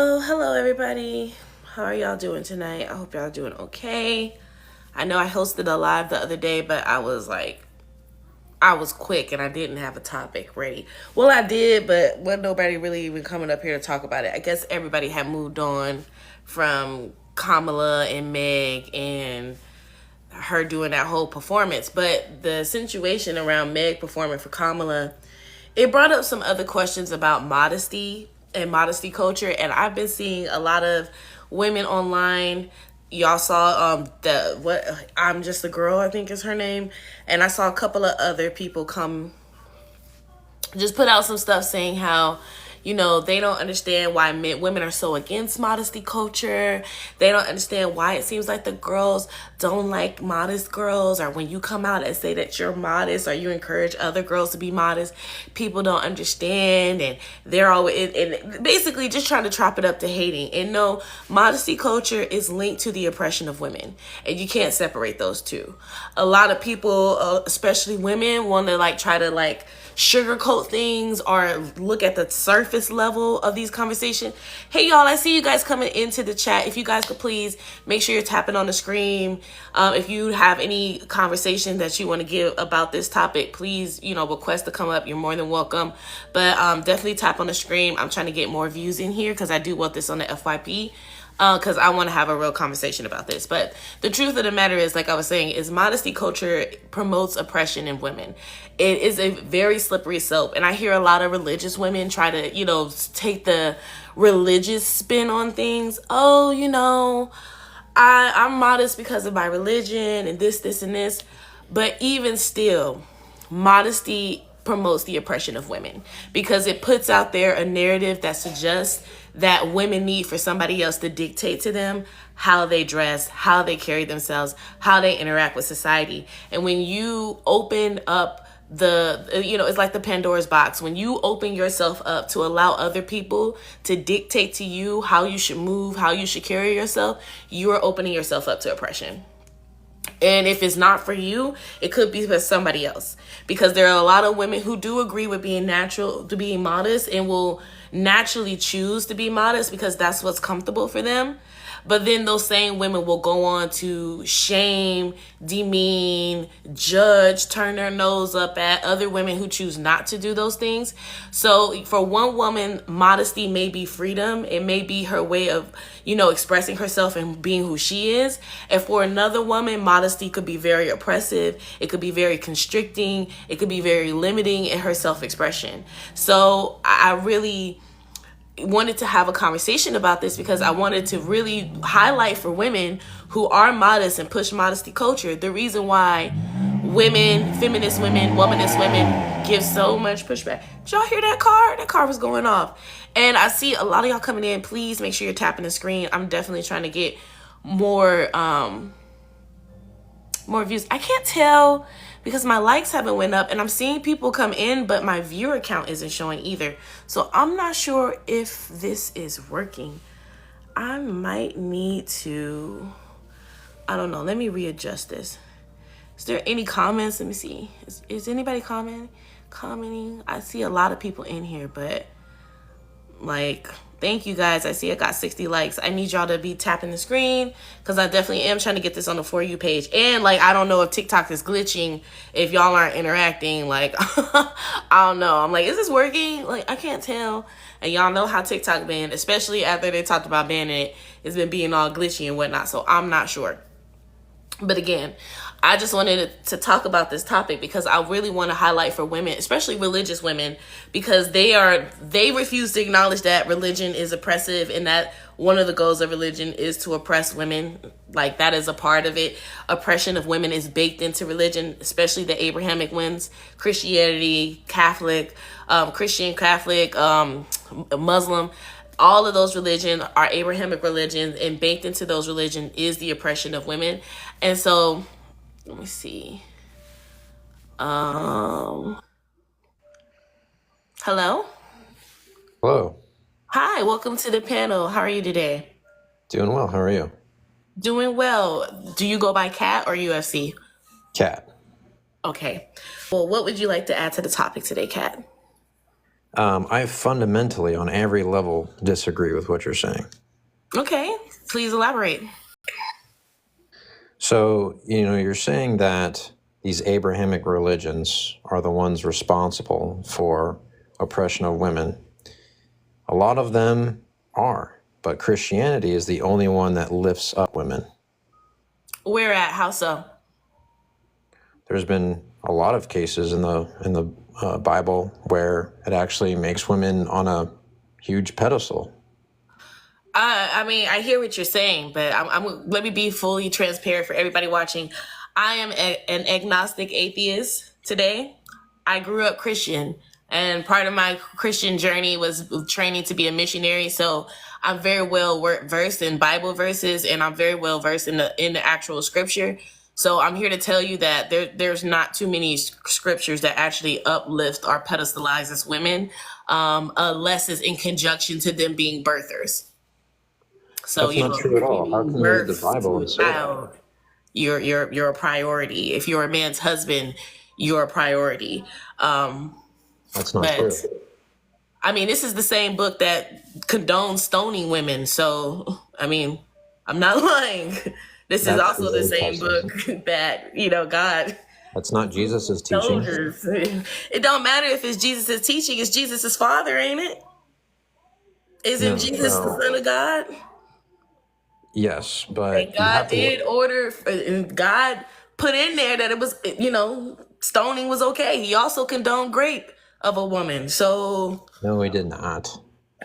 Oh, hello everybody. How are y'all doing tonight? I hope y'all doing okay. I know I hosted a live the other day, but I was quick and I didn't have a topic ready. Well, I did, but wasn't nobody really even coming up here to talk about it. I guess everybody had moved on from Kamala and Meg and her doing that whole performance. But the situation around Meg performing for Kamala, it brought up some other questions about modesty and modesty culture. And I've been seeing a lot of women online. Y'all saw the what I'm Just a Girl, I think is her name. And I saw a couple of other people come just put out some stuff saying how, they don't understand why women are so against modesty culture. They don't understand why it seems like the girls don't like modest girls, or when you come out and say that you're modest or you encourage other girls to be modest, people don't understand, and they're always and basically just trying to chop it up to hating. And no, modesty culture is linked to the oppression of women, and you can't separate those two. A lot of people, especially women, want to try to sugarcoat things or look at the surface level of these conversations. Hey y'all, I see you guys coming into the chat. If you guys could please make sure you're tapping on the screen. If you have any conversation that you want to give about this topic, please, request to come up. You're more than welcome. But definitely tap on the screen. I'm trying to get more views in here because I do want this on the FYP. Because I want to have a real conversation about this. But the truth of the matter is, like I was saying, is modesty culture promotes oppression in women. It is a very slippery slope. And I hear a lot of religious women try to, take the religious spin on things. Oh, I'm modest because of my religion and this, and this. But even still, modesty promotes the oppression of women because it puts out there a narrative that suggests that women need for somebody else to dictate to them how they dress, how they carry themselves, how they interact with society. And when you open up it's like the Pandora's box. When you open yourself up to allow other people to dictate to you how you should move, how you should carry yourself, you are opening yourself up to oppression. And if it's not for you, it could be for somebody else. Because there are a lot of women who do agree with being modest, and will naturally choose to be modest because that's what's comfortable for them. But then those same women will go on to shame, demean, judge, turn their nose up at other women who choose not to do those things. So for one woman, modesty may be freedom. It may be her way of, expressing herself and being who she is. And for another woman, modesty could be very oppressive. It could be very constricting. It could be very limiting in her self-expression. So I really wanted to have a conversation about this because I wanted to really highlight for women who are modest and push modesty culture the reason why women, feminist women, womanist women give so much pushback. Did y'all hear that car? That car was going off. And I see a lot of y'all coming in. Please make sure you're tapping the screen. I'm definitely trying to get more views. I can't tell because my likes haven't went up, and I'm seeing people come in, but my viewer count isn't showing either. So I'm not sure if this is working. I might need to, I don't know. Let me readjust this. Is there any comments? Let me see. Is anybody commenting? I see a lot of people in here, but thank you guys. I see I got 60 likes. I need y'all to be tapping the screen because I definitely am trying to get this on the For You page. And I don't know if TikTok is glitching if y'all aren't interacting. I don't know. I'm is this working? I can't tell. And y'all know how TikTok been, especially after they talked about banning it. It's been being all glitchy and whatnot. So I'm not sure. But again, I just wanted to talk about this topic because I really want to highlight for women, especially religious women, because they refuse to acknowledge that religion is oppressive and that one of the goals of religion is to oppress women. That is a part of it. Oppression of women is baked into religion, especially the Abrahamic ones, Christianity, Catholic, Muslim. All of those religions are Abrahamic religions, and baked into those religions is the oppression of women. And so, let me see. Hello? Hello. Hi, welcome to the panel. How are you today? Doing well. How are you? Doing well. Do you go by Cat or UFC? Cat. Okay. Well, what would you like to add to the topic today, Cat? I fundamentally, on every level, disagree with what you're saying. Okay, please elaborate. So, you're saying that these Abrahamic religions are the ones responsible for oppression of women. A lot of them are, but Christianity is the only one that lifts up women. Where at? How so? There's been a lot of cases in the Bible where it actually makes women on a huge pedestal. I mean, I hear what you're saying, but let me be fully transparent for everybody watching. I am an agnostic atheist today. I grew up Christian, and part of my Christian journey was training to be a missionary. So I'm very well versed in Bible verses, and I'm very well versed in the actual scripture. So I'm here to tell you that there's not too many scriptures that actually uplift or pedestalize us women, unless it's in conjunction to them being birthers. So That's not true at all. How can you read the Bible and say that? You're a priority. If you're a man's husband, you're a priority. That's not But true. I mean, this is the same book that condones stoning women. So I mean, I'm not lying. This is also the same book that God. That's not Jesus' teaching. Soldiers. It don't matter if it's Jesus' teaching. It's Jesus' father, ain't it? Isn't Jesus the son of God? Yes, but And God did order, and God put in there that it was, stoning was okay. He also condoned rape of a woman. So no, he did not.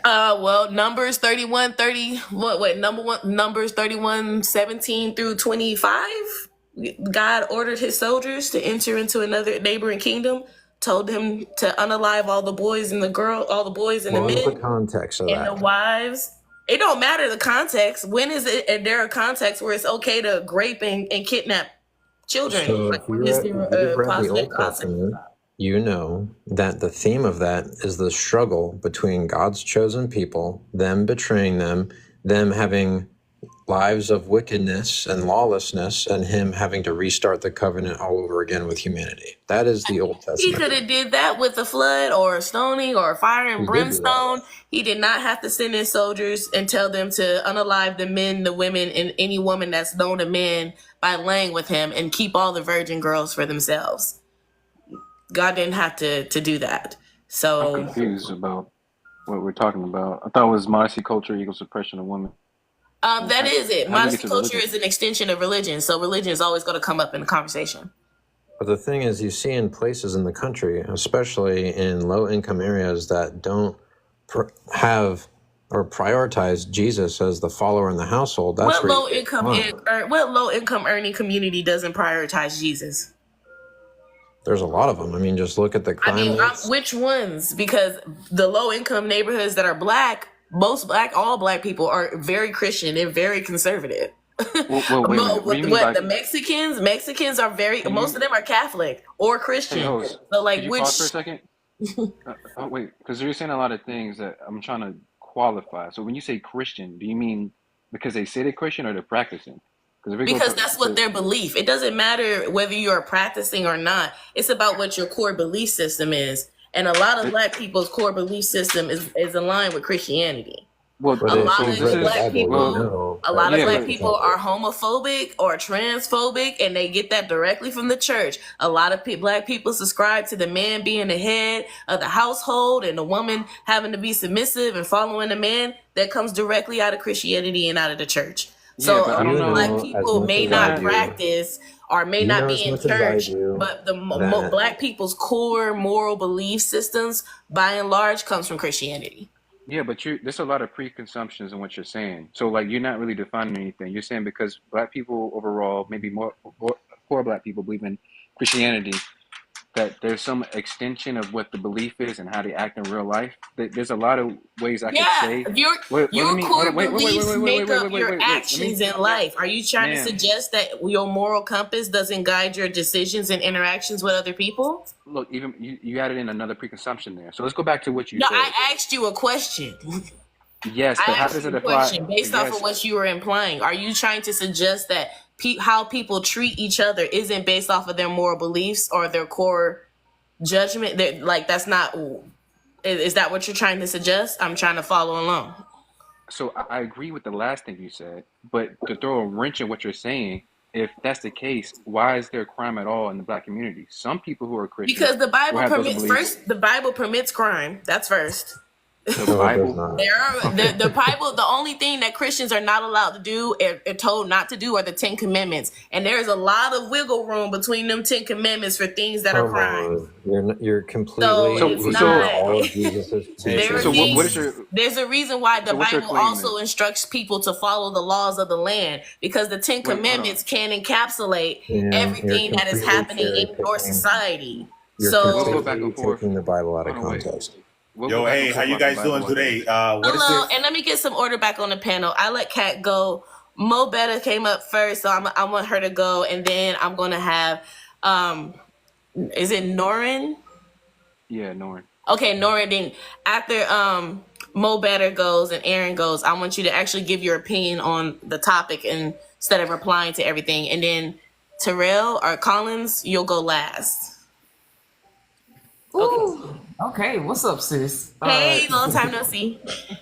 Well, Numbers 31:30. Numbers 31:17 through 25. God ordered his soldiers to enter into another neighboring kingdom. Told him to unalive all the boys and the men. What's the context of that? And the wives. It don't matter the context. When is it? And there are contexts where it's okay to grape and kidnap children. So if you read the Old Testament, you know that the theme of that is the struggle between God's chosen people, them betraying them having lives of wickedness and lawlessness, and him having to restart the covenant all over again with humanity. That is the Old Testament. He could have did that with a flood or a stoning or fire and brimstone. He did not have to send in soldiers and tell them to unalive the men, the women, and any woman that's known a man by laying with him and keep all the virgin girls for themselves. God didn't have to do that. So I'm confused about what we're talking about. I thought it was modesty culture equals suppression of women. That is it. Modesty culture is an extension of religion. So religion is always going to come up in the conversation. But the thing is, you see in places in the country, especially in low-income areas that don't have or prioritize Jesus as the follower in the household. That's what low-income earning community doesn't prioritize Jesus? There's a lot of them. I mean, just look at the crime rates. Which ones? Because the low-income neighborhoods that are black, all black people are very Christian and very conservative. The Mexicans are most of them are Catholic or Christian. Hey, host, so could you pause for a second? Wait, because you're saying a lot of things that I'm trying to qualify. So when you say Christian, do you mean because they say they're Christian or they're practicing? Because that's what their belief. It doesn't matter whether you're practicing or not. It's about what your core belief system is. And a lot of black people's core belief system is aligned with Christianity. Well, a lot of black people are homophobic or transphobic, and they get that directly from the church. A lot of black people subscribe to the man being the head of the household and the woman having to be submissive and following the man. That comes directly out of Christianity and out of the church. So black people may not practice or may not be in church, but the black people's core moral belief systems, by and large, comes from Christianity. Yeah, but there's a lot of preconceptions in what you're saying. So, like, you're not really defining anything. You're saying because black people overall, maybe more poor black people, believe in Christianity, that there's some extension of what the belief is and how they act in real life. There's a lot of ways I could say. Your core beliefs make up your actions in life. Are you trying to suggest that your moral compass doesn't guide your decisions and interactions with other people? Look, even you added in another preconception there. So let's go back to what you said. No, I asked you a question. Yes, but how does it apply? Based off of what you were implying, are you trying to suggest that how people treat each other isn't based off of their moral beliefs or their core judgment? That's not Is that what you're trying to suggest? I'm trying to follow along. So I agree with the last thing you said, but to throw a wrench in what you're saying, if that's the case, why is there crime at all in the black community? Some people who are Christians Because the will Bible have those permits beliefs. first. The Bible permits crime. That's first. The No, it does Bible. not. There are Okay. the Bible. The only thing that Christians are not allowed to do, are told not to do, are the 10 Commandments. And there is a lot of wiggle room between them 10 Commandments for things that are Come crimes. on, you're completely So it's So ignoring not. all of Jesus's There are so teachings. what is things. your There's a reason why the so what's your Bible claim then? also instructs people to follow the laws of the land, because the 10 Wait, hold on. Commandments can encapsulate Yeah, you're everything that is completely happening cherry in your picking. society. You're We'll go So back completely and forth. taking the Bible out of Hold on, wait. context. We'll go Yo, back and hey, how forth you about the guys doing Bible all day. today? What is hello, it? and let me get some order back on the panel. I let Kat go. Mo Better came up first, so I want her to go, and then I'm gonna have is it Norin? Yeah, Norn. Okay, Norin. Then after Mo Better goes and Aaron goes, I want you to actually give your opinion on the topic instead of replying to everything, and then Terrell or Collins, you'll go last. Okay. Ooh, okay. What's up, sis? Hey, long time no see.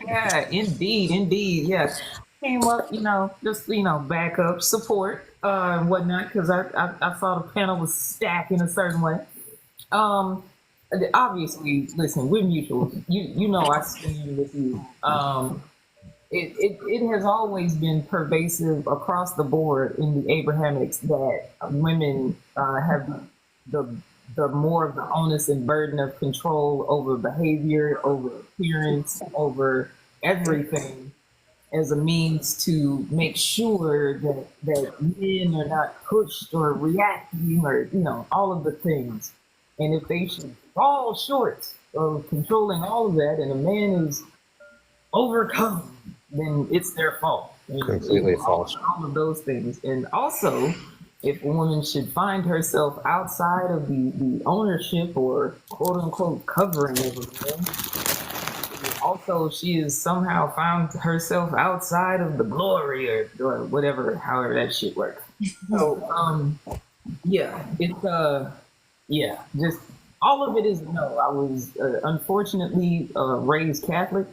Yeah, indeed. Yes, came up, just backup support and whatnot because I thought the panel was stacked in a certain way. Um, Obviously, listen, we're mutual. You know I stand with you. It has always been pervasive across the board in the Abrahamics that women have the the more of the onus and burden of control over behavior, over appearance, over everything as a means to make sure that men are not pushed or reacting or all of the things. And if they should fall short of controlling all of that and a man is overcome, then it's their fault. And Completely false. all of those things. And also, if a woman should find herself outside of the ownership or quote unquote covering of a man, also she has somehow found herself outside of the glory or whatever, however that shit works. So yeah, it's yeah, just all of it is no. I was unfortunately raised Catholic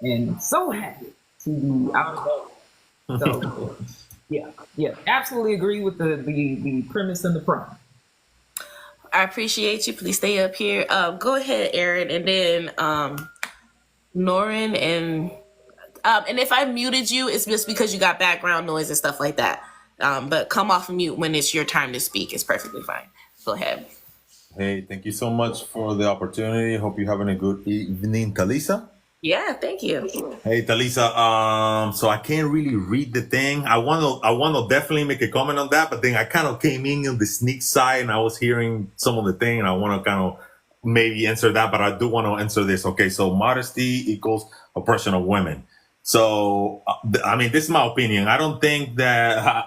and so happy to be out of that. So yeah, absolutely agree with the premise and the prompt. I appreciate you. Please stay up here. Go ahead, Aaron, and then Norin, and if I muted you, it's just because you got background noise and stuff like that. But come off of mute when it's your time to speak. It's perfectly fine. Go ahead. Hey, thank you so much for the opportunity. Hope you're having a good evening, Talisa. Yeah, thank you. Hey, Talisa. So I can't really read the thing. I want to definitely make a comment on that, but then I kind of came in on the sneak side and I was hearing some of the thing, and I want to kind of maybe answer that, but I do want to answer this. Okay, so modesty equals oppression of women. So I mean, this is my opinion. I don't think that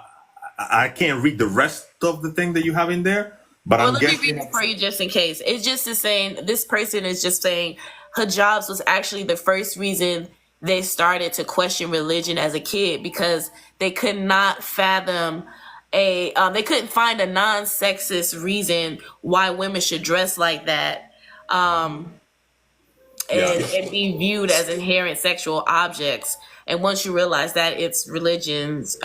I can't read the rest of the thing that you have in there. But Well, I'm let me guessing. read it for you just in case. It's just saying, this person is just saying hijabs was actually the first reason they started to question religion as a kid, because they could not fathom they couldn't find a non-sexist reason why women should dress like that, and be viewed as inherent sexual objects. And once you realize that it's religions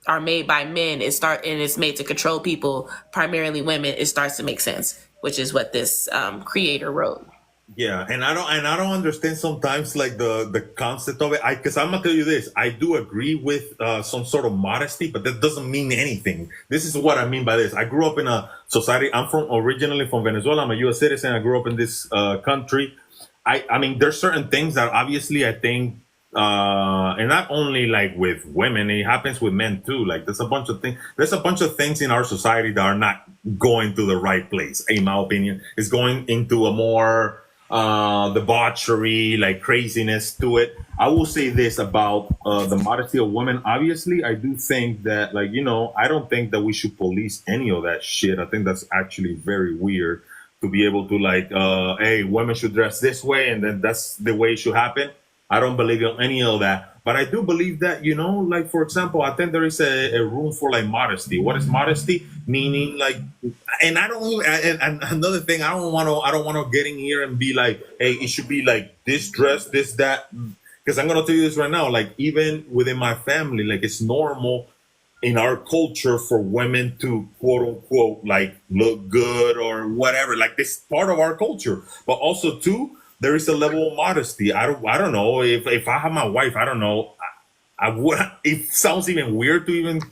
are made by men, and it's made to control people, primarily women, it starts to make sense, which is what this creator wrote. Yeah, and I don't understand sometimes like the concept of it. Because I'm gonna tell you this, I do agree with some sort of modesty, but that doesn't mean anything. This is what I mean by this. I grew up in a society. I'm originally from Venezuela. I'm a U.S. citizen. I grew up in this country. I mean, there's certain things that obviously I think, and not only like with women, it happens with men too. Like there's a bunch of things. There's a bunch of things in our society that are not going to the right place. In my opinion, it's going into a more debauchery, like craziness to it. I will say this about the modesty of women. Obviously, I do think that, like, I don't think that we should police any of that shit. I think that's actually very weird to be able to like, hey, women should dress this way, and then that's the way it should happen. I don't believe in any of that. But I do believe that, like, for example, I think there is a room for like modesty. What is modesty? Meaning like, and I don't, and another thing, I don't want to get in here and be like, hey, it should be like this dress, this, that. Because I'm going to tell you this right now, like, even within my family, like, it's normal in our culture for women to quote unquote like look good or whatever, like this part of our culture. But also too, there is a level of modesty. I don't know if I have my wife, I don't know, I would, it sounds even weird to even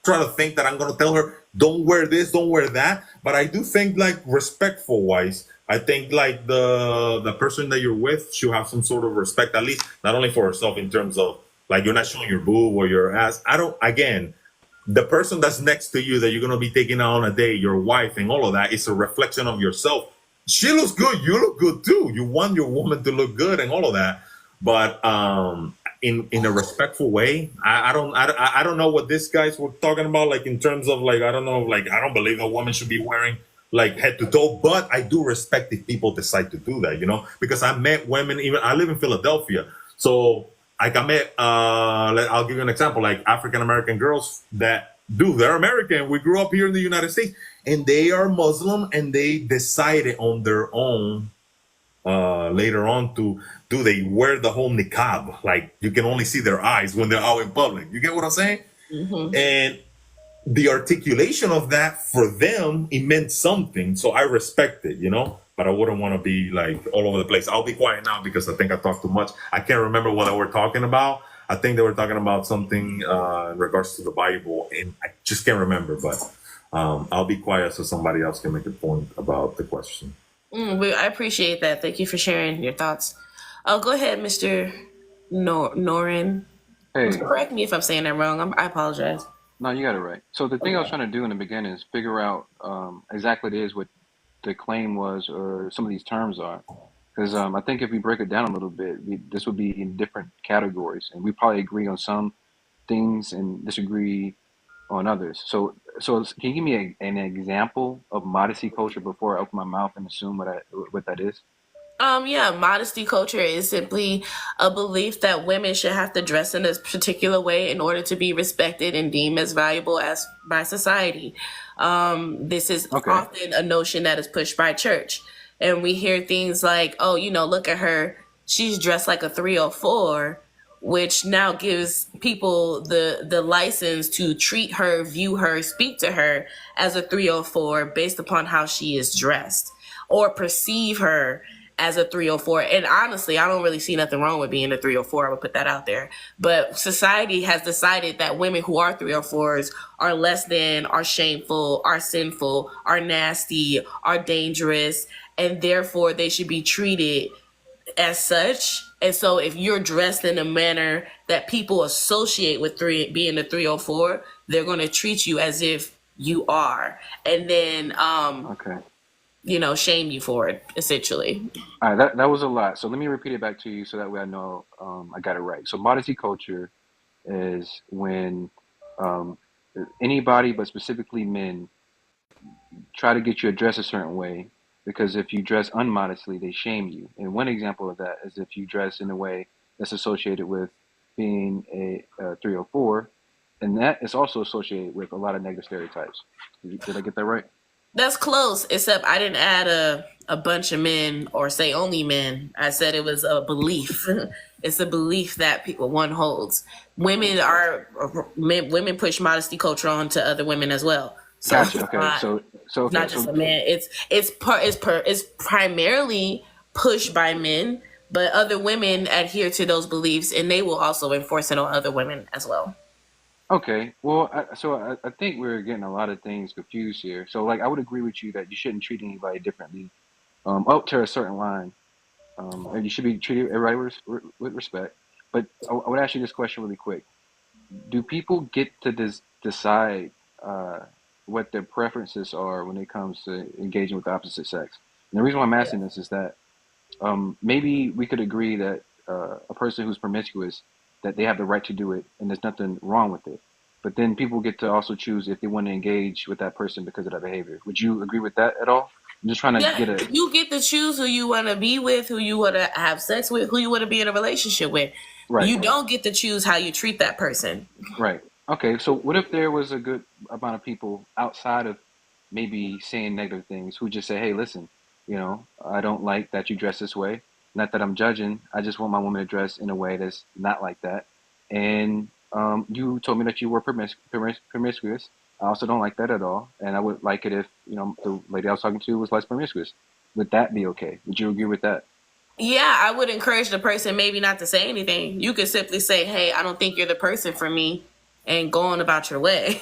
try to think that I'm going to tell her don't wear this, don't wear that. But I do think like respectful wise, I think like the person that you're with should have some sort of respect, at least not only for herself in terms of like you're not showing your boob or your ass. I don't, again, the person that's next to you that you're going to be taking out on a date, your wife and all of that, is a reflection of yourself. She looks good, you look good too. You want your woman to look good and all of that. But in a respectful way, I don't know what these guys were talking about, like in terms of like, I don't know, like I don't believe a woman should be wearing like head to toe, but I do respect if people decide to do that, because I met women, even I live in Philadelphia, so like I met, I'll give you an example, like African American girls that they're American. We grew up here in the United States, and they are Muslim, and they decided on their own later on to do they wear the whole niqab, like you can only see their eyes when they're out in public. You get what I'm saying? Mm-hmm. And the articulation of that for them, it meant something. So I respect it, but I wouldn't want to be like all over the place. I'll be quiet now because I think I talked too much. I can't remember what they were talking about. I think they were talking about something in regards to the Bible, and I just can't remember. But I'll be quiet so somebody else can make a point about the question. I appreciate that. Thank you for sharing your thoughts. Oh, go ahead, Mr. Norin. Hey, Correct me if I'm saying that wrong. I apologize. no, you got it right. So the thing I was trying to do in the beginning is figure out exactly what it is what the claim was or some of these terms are. Because I think if we break it down a little bit, this would be in different categories, and we probably agree on some things and disagree on others. So can you give me an example of modesty culture before I open my mouth and assume what that is? Yeah, modesty culture is simply a belief that women should have to dress in a particular way in order to be respected and deemed as valuable as by society. This is Okay. often a notion that is pushed by church. And we hear things like, oh, look at her, she's dressed like a 304, which now gives people the license to treat her, view her, speak to her as a 304 based upon how she is dressed, or perceive her as a 304. And honestly, I don't really see nothing wrong with being a 304. I would put that out there. But society has decided that women who are 304s are less than, are shameful, are sinful, are nasty, are dangerous, and therefore they should be treated as such. And so if you're dressed in a manner that people associate with being a 304, they're going to treat you as if you are. And then Okay. shame you for it, essentially. All right. That was a lot. So let me repeat it back to you so that way I know I got it right. So modesty culture is when um, anybody, but specifically men, try to get you to dress a certain way because if you dress unmodestly, they shame you. And one example of that is if you dress in a way that's associated with being a 304, and that is also associated with a lot of negative stereotypes. Did I get that right? That's close, except I didn't add a bunch of men or say only men. I said it was a belief. It's a belief that one holds. Women push modesty culture on to other women as well. So Gotcha. Okay. So not just a man. It's primarily pushed by men, but other women adhere to those beliefs, and they will also enforce it on other women as well. okay. Well, I think we're getting a lot of things confused here. So like I would agree with you that you shouldn't treat anybody differently up to a certain line. And you should be treated everybody with respect. But I would ask you this question really quick: do people get to decide what their preferences are when it comes to engaging with the opposite sex? And the reason why I'm asking this is that maybe we could agree that a person who's promiscuous, that they have the right to do it, and there's nothing wrong with it. But then people get to also choose if they want to engage with that person because of that behavior. Would you agree with that at all? I'm just trying to Yeah, get a you get to choose who you want to be with, who you want to have sex with, who you want to be in a relationship with. right, You don't get to choose how you treat that person. right. Okay, so what if there was a good amount of people outside of maybe saying negative things who just say, "Hey, listen, I don't like that you dress this way. Not that I'm judging. I just want my woman to dress in a way that's not like that." And you told me that you were promiscuous. I also don't like that at all, and I would like it if the lady I was talking to was less promiscuous. Would that be okay? Would you agree with that? Yeah, I would encourage the person maybe not to say anything. You could simply say, "Hey, I don't think you're the person for me," and go on about your way.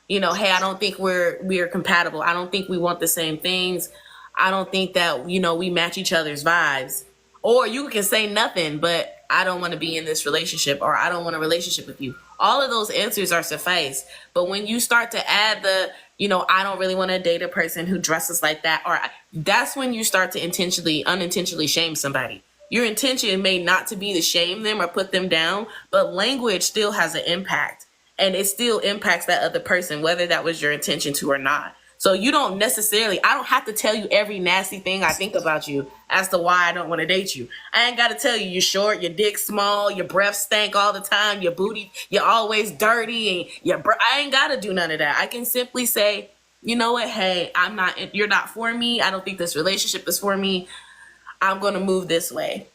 Hey, I don't think we're compatible. I don't think we want the same things. I don't think that we match each other's vibes. Or you can say nothing, but I don't want to be in this relationship, or I don't want a relationship with you. All of those answers are suffice. But when you start to add I don't really want to date a person who dresses like that, or that's when you start to unintentionally shame somebody. Your intention may not to be to shame them or put them down, but language still has an impact, and it still impacts that other person, whether that was your intention to or not. So you don't necessarily, I don't have to tell you every nasty thing I think about you as to why I don't want to date you. I ain't got to tell you you're short, your dick small, your breath stank all the time, your booty, you're always dirty, and I ain't got to do none of that. I can simply say, you know what? Hey, you're not for me. I don't think this relationship is for me. I'm going to move this way.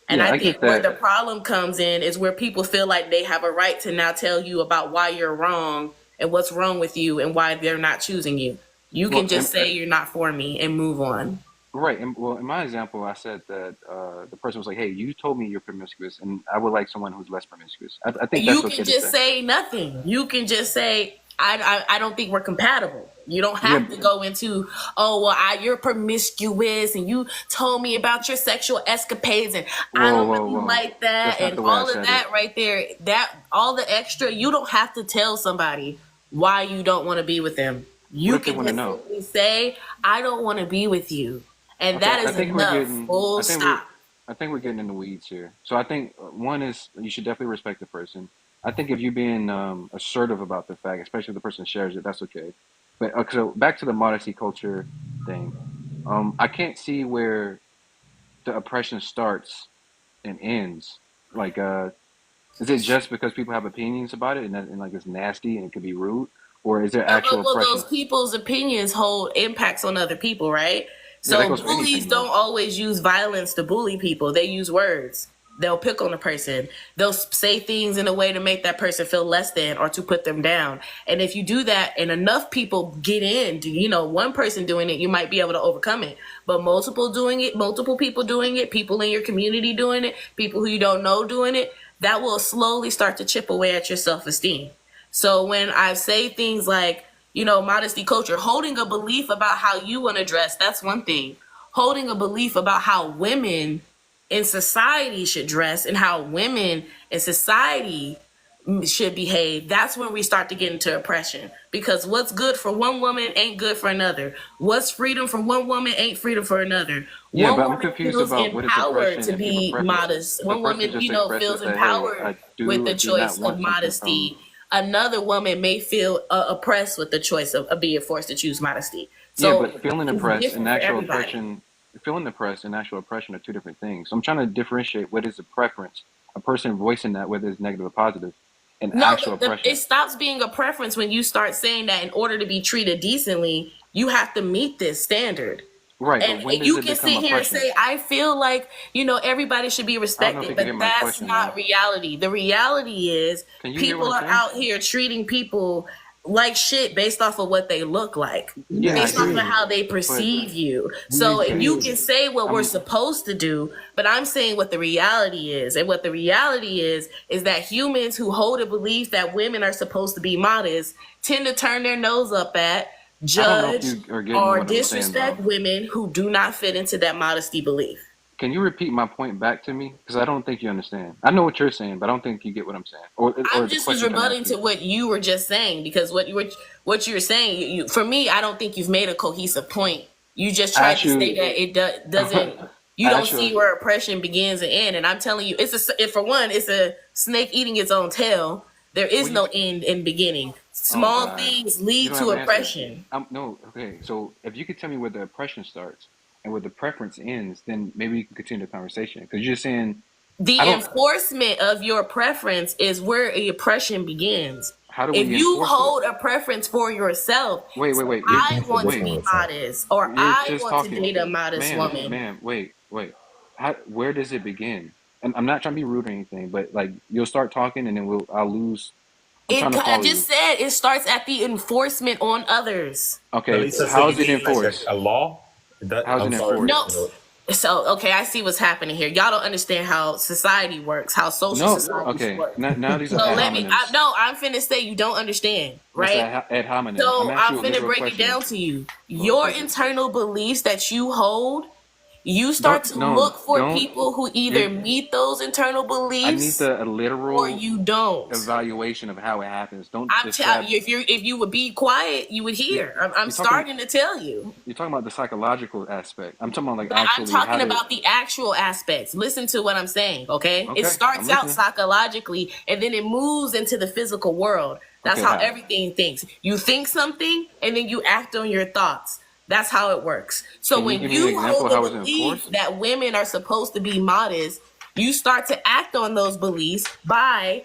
And Yeah, I I get think where the that. problem comes in is where people feel like they have a right to now tell you about why you're wrong and what's wrong with you and why they're not choosing you. You can Well, just say you're not for me and move on. right. Well, in my example, I said that the person was like, "Hey, you told me you're promiscuous, and I would like someone who's less promiscuous." I think You that's can okay to just say. say nothing. You can just say, I don't think we're compatible. You don't Yeah. have to go into, oh, well, you're promiscuous and you told me about your sexual escapades and I Whoa, don't whoa, really whoa. like that That's not and the way I all of said it. that right there, that all the extra, you don't have to tell somebody why you don't want to be with them. What You if they can want to just know? simply say, I don't want to be with you. And Okay, that is enough. Full stop. I think we're getting in the weeds here. So I think one is you should definitely respect the person. I think if you're being assertive about the fact, especially if the person shares it, that's okay. But so back to the modesty culture thing. I can't see where the oppression starts and ends. Like, is it just because people have opinions about it and like it's nasty and it could be rude, or is there Yeah, actual but those oppression? people's opinions hold impacts on other people, right? Yeah, that So goes for bullies anything though. don't always use violence to bully people. They use words. They'll pick on a person. They'll say things in a way to make that person feel less than or to put them down. And if you do that and enough people get in, one person doing it, you might be able to overcome it. But multiple people doing it, people in your community doing it, people who you don't know doing it, that will slowly start to chip away at your self-esteem. So when I say things like, modesty culture, holding a belief about how you want to dress, that's one thing. Holding a belief about how women in society should dress and how women in society should behave, that's when we start to get into oppression. Because what's good for one woman ain't good for another. What's freedom for one woman ain't freedom for another. Yeah, One but I'm woman confused feels about what is empowered oppression to and if be modest. a One person woman, just expresses feels that, hey, empowered I with do or the do not choice of want something from. modesty. Another woman may feel oppressed with the choice of being forced to choose modesty. Yeah, So but feeling it's oppressed and different for actual everybody. oppression, feeling oppressed and actual oppression are two different things. So I'm trying to differentiate what is a preference, a person voicing that, whether it's negative or positive, and No, actual it oppression. stops being a preference when you start saying that in order to be treated decently, you have to meet this standard. Right, but And when does you it can become sit here and oppression? say, I feel like, everybody should be I don't know if respected, you can hear but my that's question though. not reality. The reality is Can you hear what people I'm are saying? out here treating people like shit based off of what they look like, Yeah, I based off hear of Nasty. you, how they but perceive you. So These okay, you can these say what we're I'm supposed to do, but I'm saying what the reality is. And what the reality is that humans who hold a belief that women are supposed to be modest tend to turn their nose up at, I don't know if judge, you are getting or what I'm saying though. disrespect women who do not fit into that modesty belief. Can you repeat my point back to me? Because I don't think you understand. I know what you're saying, but I don't think you get what I'm saying, or I'm the just was question I'm rebutting asking. to what you were just saying, because what you were saying, for me, I don't think you've made a cohesive point. You just I tried asked to say you, that it doesn't. I You don't asked you, see where oppression begins and ends, and I'm telling you, for one, it's a snake eating its own tail. There is what you, no end and beginning. Oh Small God, things you lead don't to have an answer. oppression. No, okay. So if you could tell me where the oppression starts and where the preference ends, then maybe we can continue the conversation. Because you're saying I The don't. enforcement of your preference is where the oppression begins. How do If we you enforce it? hold a preference for yourself, Wait, wait, say, wait. I You're I think want this to wait. one be was up. modest, or You're I just want to talking, date a modest woman. wait, wait. Where does it begin? And I'm not trying to be rude or anything, but like you'll start talking and then I'll lose. I'm trying to I follow you. just said it starts at the enforcement on others. Okay, Talisa, so how you is it mean like enforced? a law? That How is I'm it sorry. enforced? No. So, okay, I see what's happening here. Y'all don't understand how society works, how social No, societies okay. work. Now these are So ad let me, hominems. no, I'm finna say you don't understand, That's right? ad hominem. I'm So asking I'm you a finna literal break it question. down to you. Lord Your Jesus. internal beliefs that you hold, you start Don't to no look for don't people who either you meet those internal I need beliefs a or literal you don't. evaluation of how it happens. Don't describe You, if you would be quiet, you would you, hear. I'm you're talking starting to tell you. you're talking about the psychological aspect. I'm talking about like But I'm actually how talking to about the actual aspects. Listen to what I'm saying, okay? It okay, I'm starts out listening. psychologically and then it moves into the physical world. That's Okay, how how? everything thinks. You think something and then you act on your thoughts. That's how it works. So Can you when give me an you example hold of the how it's belief enforced? that women are supposed to be modest, you start to act on those beliefs by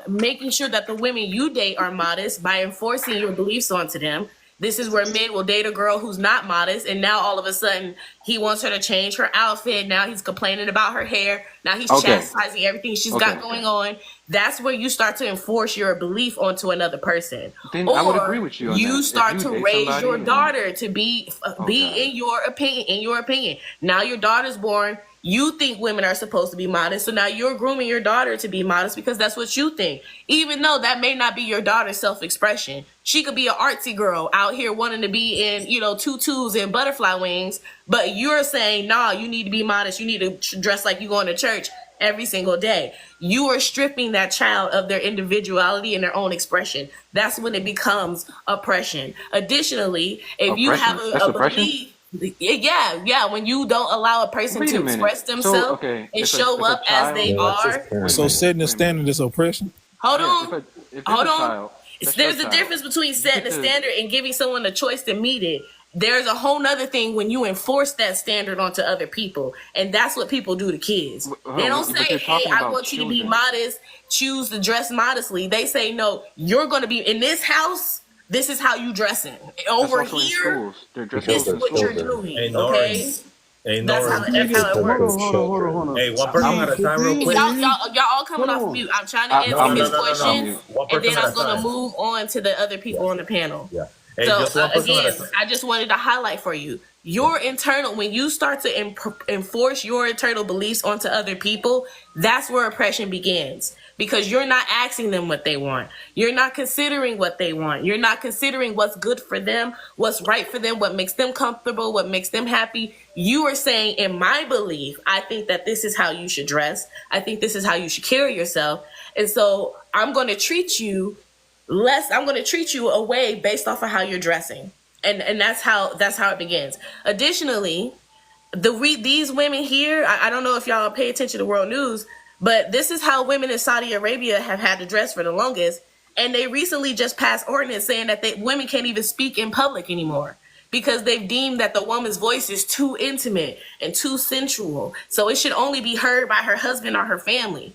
making sure that the women you date are modest by enforcing your beliefs onto them. This is where men will date a girl who's not modest, and now all of a sudden he wants her to change her outfit. Now he's complaining about her hair. Now he's Okay. chastising everything she's got Okay. going on. That's where you start to enforce your belief onto another person, Then I would agree or with you on you that. If start you to date raise your somebody and daughter to be oh God. in your opinion. In your opinion, now your daughter's born. You think women are supposed to be modest, so now you're grooming your daughter to be modest because that's what you think. Even though that may not be your daughter's self-expression, she could be an artsy girl out here wanting to be in, tutus and butterfly wings, but you're saying, nah, you need to be modest. You need to dress like you going to church every single day. You are stripping that child of their individuality and their own expression. That's when it becomes oppression. Additionally, if you have Oppression. That's a oppression? belief, yeah, when you don't allow a person Wait a to minute. express So themselves okay, and show if a up as child they Yeah, that's just are, wait a So parenting. minute, setting the wait a minute. standard is oppression. hold Yeah, on, if there's hold a on. child, that's your There's a child. difference between You setting get a to standard and giving someone a choice to meet it. There's a whole nother thing when you enforce that standard onto other people. And that's what people do to kids. They don't but say, you're hey, talking I about want you to be children. modest, choose to dress modestly. They say, no, you're going to be in this house. This is how you dressing. That's Over also in here, schools. Their dress Because this codes is they're in what you're schools. children. Hey, doing. Okay, Norris. Hey, that's how Norris. that's how it Because they're works. children. Hey, one person at I'm a time, real quick. confused. Y'all all coming Hold off on. mute. I'm trying to No, answer I'll no, no, his mute. no, no, I'll no. questions, mute. One and person then at I'm a gonna time. move on to the other Yeah, people on the panel. yeah. Hey, So just one person at a again, time. I just wanted to highlight for you Yeah. your internal. When you start to enforce your internal beliefs onto other people, that's where oppression begins. Because you're not asking them what they want. You're not considering what they want. You're not considering what's good for them, what's right for them, what makes them comfortable, what makes them happy. You are saying, in my belief, I think that this is how you should dress. I think this is how you should carry yourself. And so I'm going to treat you less. I'm going to treat you away based off of how you're dressing. And that's how it begins. Additionally, these women here, I don't know if y'all pay attention to world news, but this is how women in Saudi Arabia have had to dress for the longest. And they recently just passed ordinance saying that women can't even speak in public anymore because they've deemed that the woman's voice is too intimate and too sensual. So it should only be heard by her husband or her family.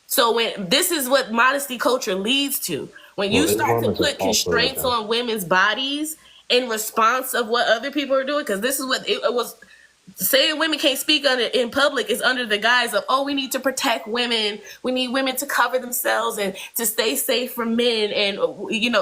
So when this is what modesty culture leads to, when Well, you start Islam to is a put false constraints religion. on women's bodies in response of what other people are doing, because this is what it was saying women can't speak in public is under the guise of, oh, we need to protect women. We need women to cover themselves and to stay safe from men. And,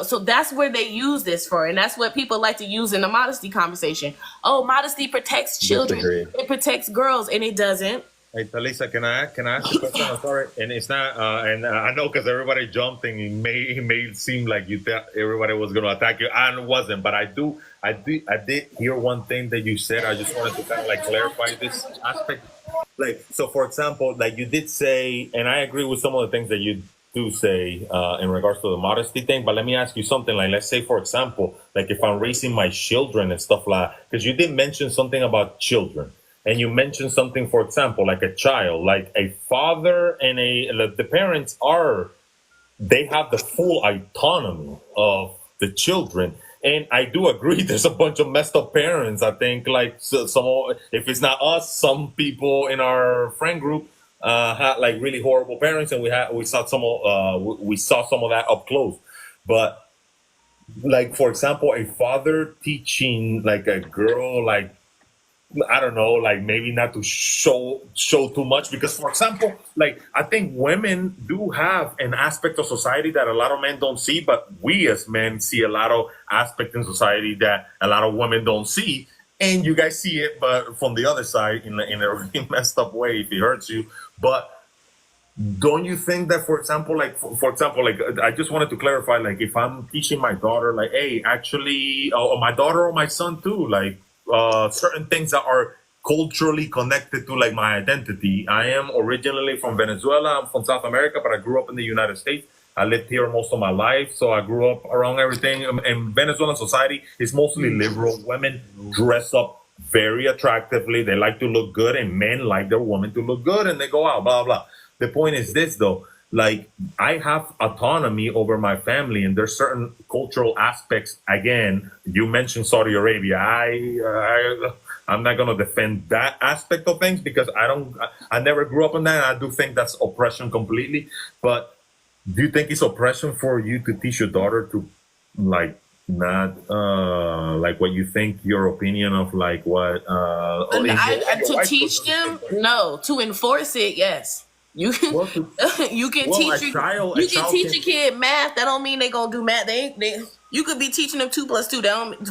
so that's where they use this for. And that's what people like to use in the modesty conversation. Oh, modesty protects children. Disagree. It protects girls. And it doesn't. Hey, Talisa, can I ask you a question? I'm sorry, and it's not, and I know because everybody jumped and it made it seem like you thought everybody was going to attack you, and it wasn't. But I did hear one thing that you said. I just wanted to kind of like clarify this aspect. Like, so for example, like you did say, and I agree with some of the things that you do say in regards to the modesty thing. But let me ask you something. Like, let's say, for example, like if I'm raising my children and stuff like, because you did mention something about children. And you mentioned something, for example, like a child, like a father and the parents are they have the full autonomy of the children. And I do agree, there's a bunch of messed up parents. I think, like, some, if it's not us, some people in our friend group had like really horrible parents, and we saw some of that up close. But like, for example, a father teaching like a girl, like, I don't know, like maybe not to show too much, because, for example, like, I think women do have an aspect of society that a lot of men don't see, but we as men see a lot of aspect in society that a lot of women don't see, and you guys see it, but from the other side, in a really messed up way, if it hurts you. But don't you think that, for example, like, for example, like, I just wanted to clarify, like, if I'm teaching my daughter, like, hey, actually, or my daughter or my son too, like, certain things that are culturally connected to like my identity. I am originally from Venezuela. I'm from South America, but I grew up in the United States. I lived here most of my life, so I grew up around everything. And Venezuelan society is mostly liberal. Women dress up very attractively. They like to look good, and men like their women to look good, and they go out, blah, blah. The point is this, though. Like, I have autonomy over my family, and there's certain cultural aspects. Again, you mentioned Saudi Arabia. I'm not going to defend that aspect of things, because I never grew up in that. I do think that's oppression completely. But do you think it's oppression for you to teach your daughter to, like, not like what you think, your opinion of like what to teach them? No. To enforce it, yes. You can you can teach a kid math. That don't mean they gonna do math. You could be teaching them 2 + 2.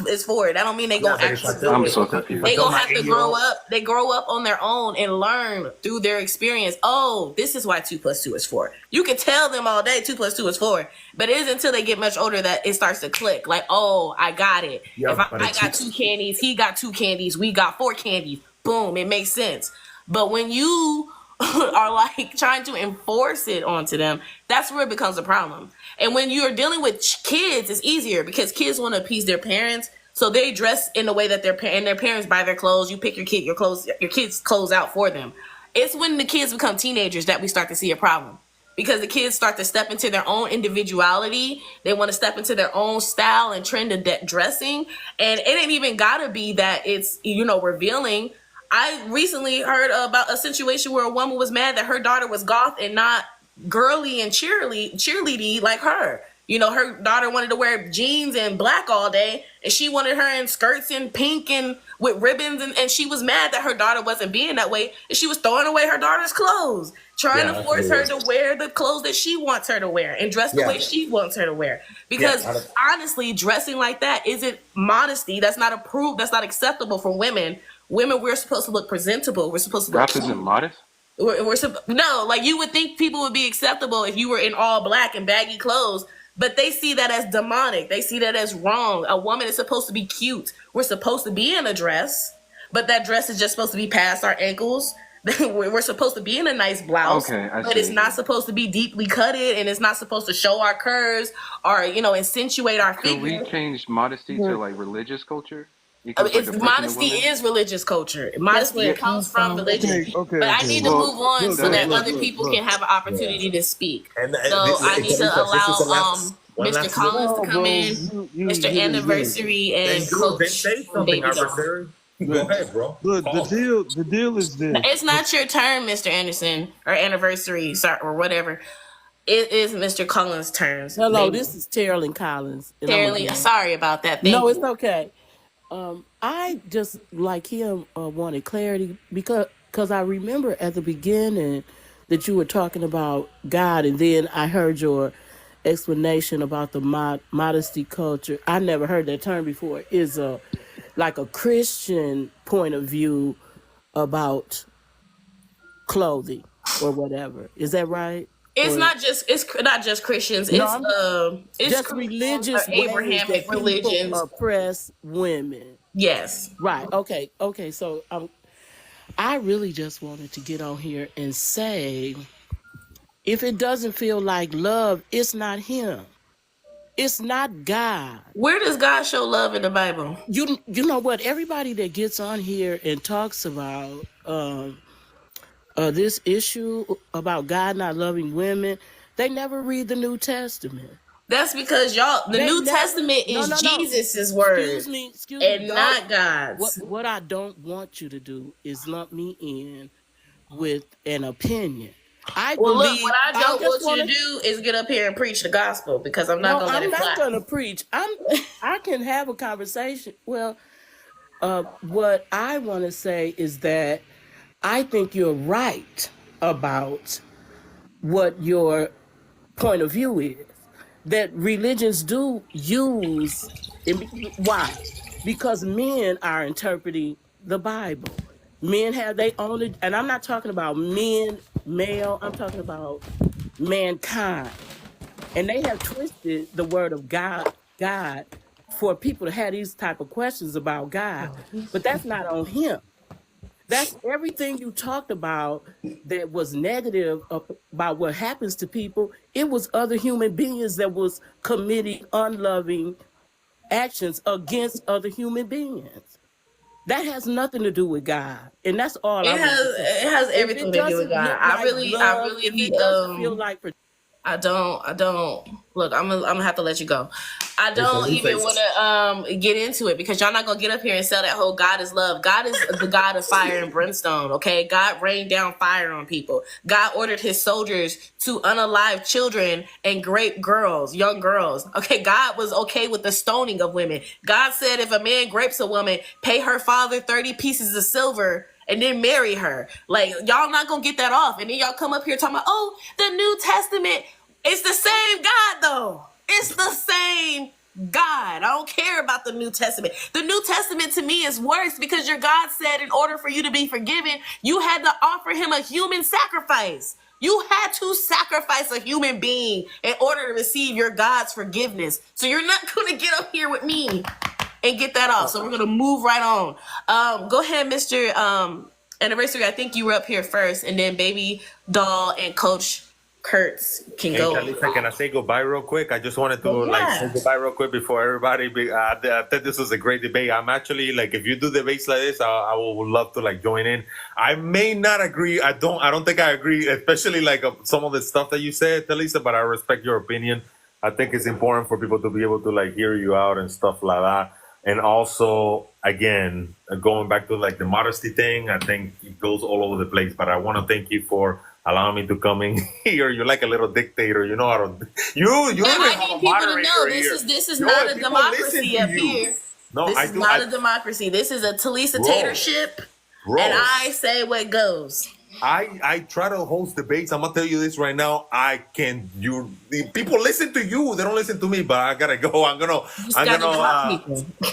Is 4. That don't mean they gonna actually do it. So confused. They gonna have to grow up. They grow up on their own and learn through their experience. Oh, this is why 2 + 2 is 4. You can tell them all day 2 + 2 is 4, but it isn't until they get much older that it starts to click. Like, oh, I got it. Yeah, if I got 2 candies, he got 2 candies, we got 4 candies. Boom, it makes sense. But when you are like trying to enforce it onto them, that's where it becomes a problem. And when you're dealing with kids, it's easier because kids want to appease their parents, so they dress in the way that their parents buy their clothes. You pick your kids' clothes out for them. It's when the kids become teenagers that we start to see a problem, because the kids start to step into their own individuality. They want to step into their own style and trend of dressing, and it ain't even gotta be that it's revealing. I recently heard about a situation where a woman was mad that her daughter was goth and not girly and cheerleady like her. Her daughter wanted to wear jeans and black all day, and she wanted her in skirts and pink and with ribbons, and she was mad that her daughter wasn't being that way, and she was throwing away her daughter's clothes, trying to force her to wear the clothes that she wants her to wear and dress the way she wants her to wear. Because honestly, dressing like that isn't modesty. That's not approved. That's not acceptable for women. Women, we're supposed to look presentable. We're supposed to look. Rap isn't modest? No, like, you would think people would be acceptable if you were in all black and baggy clothes, but they see that as demonic. They see that as wrong. A woman is supposed to be cute. We're supposed to be in a dress, but that dress is just supposed to be past our ankles. We're supposed to be in a nice blouse, but it's not supposed to be deeply cutted, and it's not supposed to show our curves or accentuate our figure. Can we change modesty to like religious culture? Modesty is religious culture. Modesty comes from religion. Okay. But I need to move on so that other people can have an opportunity to speak. So I need to allow Mr. Collins to come in, Mr. Anniversary, and Coach. Go ahead, bro. Look, the deal is this. It's not your turn, Mr. Anderson, or Anniversary, or whatever. It is Mr. Collins' turn. Hello, this is Terrell Collins. Terrell, sorry about that. No, it's okay. I just, like him, wanted clarity because I remember at the beginning that you were talking about God, and then I heard your explanation about the modesty culture. I never heard that term before. Is like a Christian point of view about clothing or whatever. Is that right? It's not just Christians. It's just religious, Abrahamic religions oppress women. Yes. Right. Okay. So I really just wanted to get on here and say, if it doesn't feel like love, it's not him. It's not God. Where does God show love in the Bible? You know what? Everybody that gets on here and talks about this issue about God not loving women, They never read the New Testament. That's because y'all, the They New never. Testament No, is no, no. Jesus's word Excuse me. Excuse me. and Don't. not God's. What I don't want you to do is lump me in with an opinion. I Well, look, what believe. I I don't just want you want to to. do is get up here and preach the gospel because I'm not No, gonna let I'm it not fly. gonna preach. I can have a conversation. Well, what I want to say is that I think you're right about what your point of view is. That religions do use. Why? Because men are interpreting the Bible. Men have their own, and I'm not talking about men, male. I'm talking about mankind, and they have twisted the word of God, for people to have these type of questions about God. But that's not on him. That's everything you talked about that was negative about what happens to people. It was other human beings that was committing unloving actions against other human beings. That has nothing to do with God. And that's all I It want to has say. it has If it everything to do with doesn't God. look I like really, I love, if really it doesn't feel like I don't look. I'm gonna have to let you go. I don't even want to get into it because y'all not gonna get up here and sell that whole God is love. God is the God of fire and brimstone. Okay, God rained down fire on people. God ordered His soldiers to unalive children and grape girls, young girls. Okay, God was okay with the stoning of women. God said if a man grapes a woman, pay her father 30 pieces of silver and then marry her. Like, y'all not gonna get that off. And then y'all come up here talking about, oh, the New Testament. It's the same God, though. It's the same God. I don't care about the New Testament. The New Testament to me is worse because your God said in order for you to be forgiven, you had to offer him a human sacrifice. You had to sacrifice a human being in order to receive your God's forgiveness. So you're not going to get up here with me and get that off. So we're going to move right on. Go ahead, Mr. Anniversary. I think you were up here first, and then Baby Doll and Coach Kurtz can Hey, go. Talisa, can I say goodbye real quick? I just wanted to say goodbye real quick before everybody. I think this was a great debate. I'm actually if you do debates like this, I would love to join in. I may not agree. I don't think I agree, especially some of the stuff that you said, Talisa. But I respect your opinion. I think it's important for people to be able to hear you out and stuff like that. And also, again, going back to the modesty thing, I think it goes all over the place. But I want to thank you for allowing me to come in here. You're like a little dictator. You know how to. You I need people to know this is not a democracy up here. No, this is not a democracy. This is a Talisa tatership, and I say what goes. I try to host debates. I'm gonna tell you this right now. People listen to you. They don't listen to me. But I gotta go.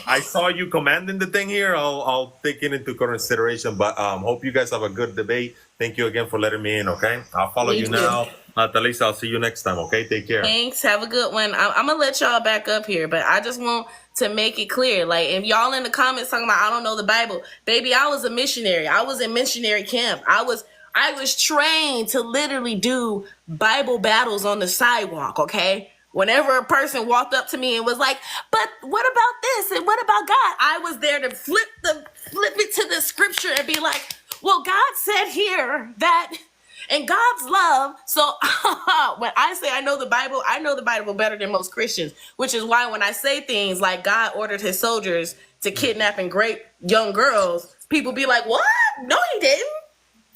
I saw you commanding the thing here. I'll take it into consideration. But hope you guys have a good debate. Thank you again for letting me in. Okay, I'll follow you now. Talisa, I'll see you next time. Okay, take care. Thanks. Have a good one. I'm gonna let y'all back up here, but I just want to make it clear. If y'all in the comments talking about I don't know the Bible, baby, I was a missionary. I was in missionary camp. I was trained to literally do Bible battles on the sidewalk. Okay. Whenever a person walked up to me and was like, but what about this? And what about God? I was there to flip it to the scripture and be like, well, God said here that and God's love. So when I say I know the Bible better than most Christians, which is why when I say things like God ordered his soldiers to kidnap and rape young girls, people be like, what? No, he didn't.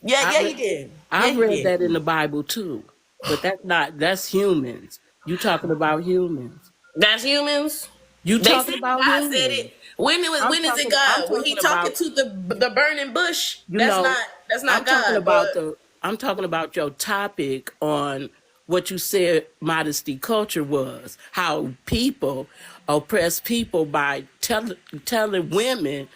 Yeah, he did. I read that in the Bible too, but that's humans. You talking about humans? That's humans. You talking about God humans? said it. When is it God? When he talking to the burning bush? That's not God. I'm talking about your topic on what you said modesty culture was. How people oppress people by telling women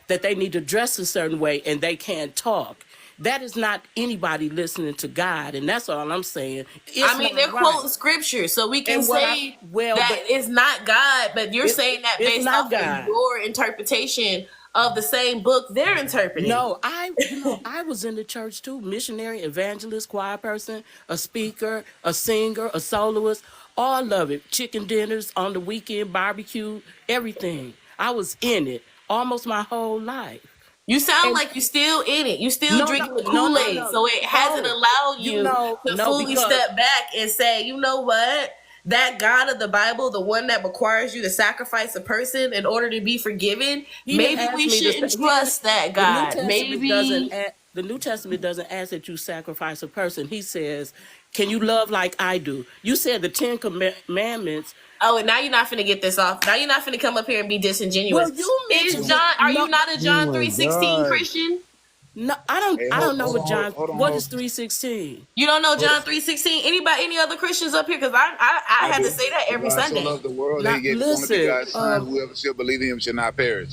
that they need to dress a certain way and they can't talk. That is not anybody listening to God, and that's all I'm saying. They're quoting scripture, so we can say that it's not God, but you're saying that based off of your interpretation of the same book they're interpreting. No, I was in the church too. Missionary, evangelist, choir person, a speaker, a singer, a soloist, all of it. Chicken dinners on the weekend, barbecue, everything. I was in it almost my whole life. You sound And like you still in it. You still no, no, drinking the no, no, Kool-Aid. no, So it hasn't no. allowed You you know, to no, fully because step back and say, you know what? That God of the Bible, the one that requires you to sacrifice a person in order to be forgiven, he didn't maybe ask we me to. shouldn't He didn't. trust that The New God. Testament doesn't. Maybe. The New Testament doesn't ask that you sacrifice a person. He says, "Can you love like I do?" You said the Ten Commandments. Oh, and now you're not finna get this off. Now you're not finna come up here and be Well, disingenuous. you Is mentioned it. John? Are you No, not a Oh John my 3:16 God. Christian? no, I don't. Hey, I don't know hold what on, John. hold on, What hold is 3:16? You don't know on. John 3:16? Anybody? Any other Christians up here? Because I I had to do. say that For every God so Sunday. loved the world that he Not gave his only listen. begotten Son, whoever shall believe in him shall not perish.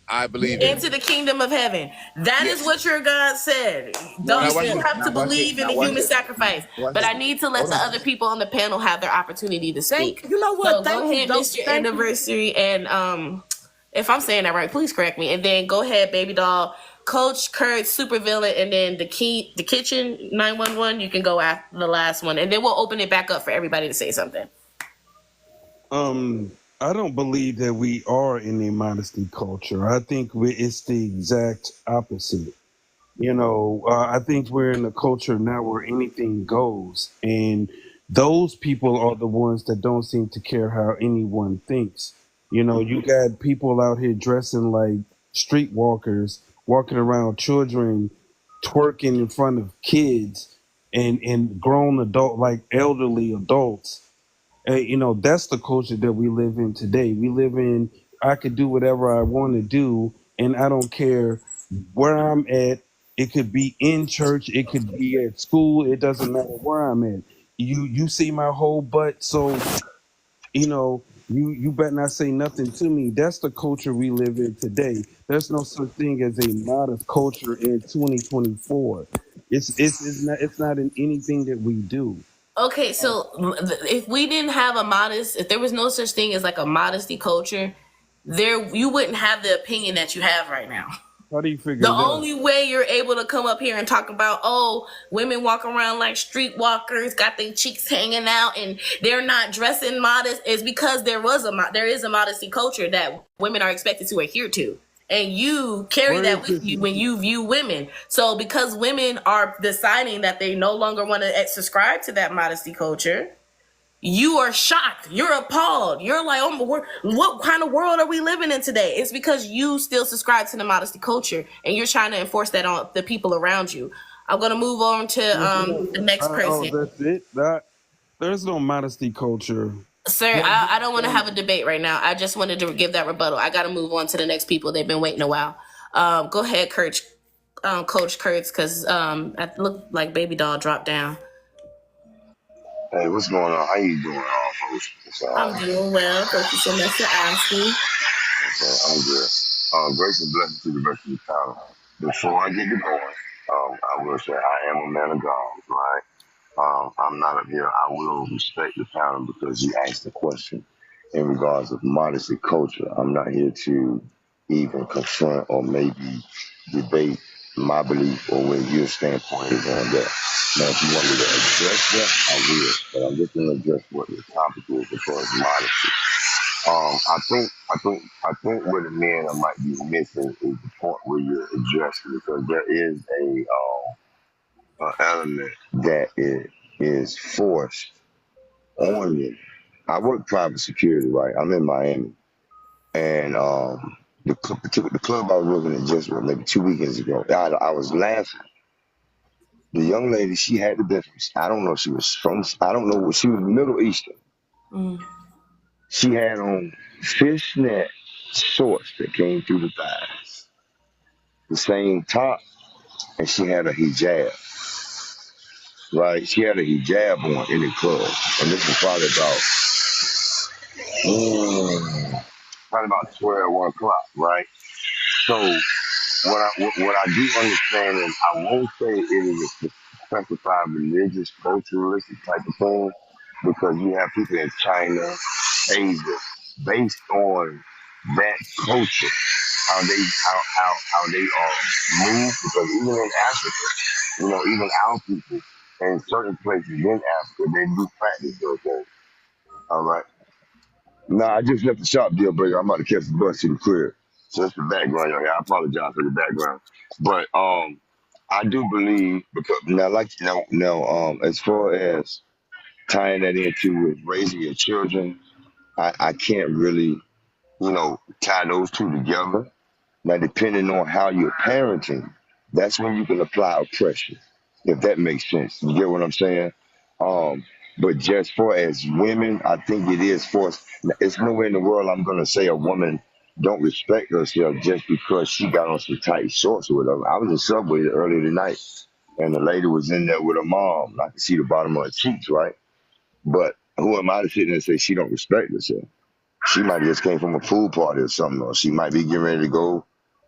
I believe in Into it. the kingdom of heaven. That is Yes. what your God said. He Now Don't watch you said, this. have Now to watch this. believe in Now a watch human this. sacrifice? Watch But this. I need to let Hold the on. other people on the panel have their opportunity to "Thank speak. you. Know what? So go Thank you. ahead, Don't Mr. thank you." Anniversary, and if I'm saying that right, please correct me. And then go ahead, baby doll, Coach Kurt, supervillain, and then the kitchen 911. You can go after the last one, and then we'll open it back up for everybody to say something. I don't believe that we are in a modesty culture. I think it's the exact opposite. I think we're in a culture now where anything goes, and those people are the ones that don't seem to care how anyone thinks. You got people out here dressing like streetwalkers, walking around children, twerking in front of kids, and grown adult like elderly adults. That's the culture that we live in today. We live in, I could do whatever I want to do, and I don't care where I'm at. It could be in church, it could be at school. It doesn't matter where I'm at. You see my whole butt, so you better not say nothing to me. That's the culture we live in today. There's no such thing as a modest culture in 2024. It's not in anything that we do. Okay, so if we didn't have if there was no such thing as like a modesty culture, there you wouldn't have the opinion that you have right now. How do you The figure that? only way you're able to come up here and talk about, oh, women walk around like streetwalkers, got their cheeks hanging out, and they're not dressing modest, is because there is a modesty culture that women are expected to adhere to, and you carry Where that is with this? you when you view women. So because women are deciding that they no longer want to subscribe to that modesty culture, you are shocked. You're appalled. You're like, oh, what kind of world are we living in today? It's because you still subscribe to the modesty culture and you're trying to enforce that on the people around you. I'm going to move on to the next Oh, person. that's it. There's no modesty culture. Sir, I don't want to have a debate right now. I just wanted to give that rebuttal. I got to move on to the next people. They've been waiting a while. Go ahead, Coach Kurtz, because I look like Baby Doll dropped down. Hey, what's going on? How you doing, folks? I'm doing well. Thank you so much for asking. Okay, I'm good. Grace and blessings to the rest of the panel. Before I get to going, I will say I am a man of God, right? I'm not up here. I will respect the panel because you asked the question in regards of modesty culture. I'm not here to even confront or maybe debate my belief or where your standpoint is on that. Now, if you want me to address that, I will. But I'm just going to address what the topic is as far as modesty. I think where the men might be missing is the point where you're addressing because there is an element that is forced on you. I work private security, right? I'm in Miami, and the club I was working at just maybe 2 weekends ago, I was laughing. The young lady, she had the difference. I don't know if she was from, I don't know what she was Middle Eastern. Mm. She had on fishnet shorts that came through the thighs, the same top, and she had a hijab, right? She had a hijab on in the club, and this was probably about 12, 1 o'clock, right? So what I do understand is I won't say it is a specified religious, culturalistic type of thing because you have people in China, Asia, based on that culture, how they move. Because even in Africa, even our people in certain places in Africa, they do practice those things. All right. Nah, I just left the shop, deal breaker. I'm about to catch the bus to the crib. just the background, y'all. I apologize for the background, but I do believe because now, like as far as tying that into with raising your children, I can't really tie those two together. Now, depending on how you're parenting, that's when you can apply oppression, if that makes sense. You get what I'm saying? Um, but just for as women, I think it is for us. It's nowhere in the world I'm going to say a woman don't respect herself just because she got on some tight shorts or whatever. I was in Subway earlier tonight, and the lady was in there with her mom. I could see the bottom of her cheeks, right? But who am I to sit there and say she don't respect herself? She might have just came from a pool party or something, or she might be getting ready to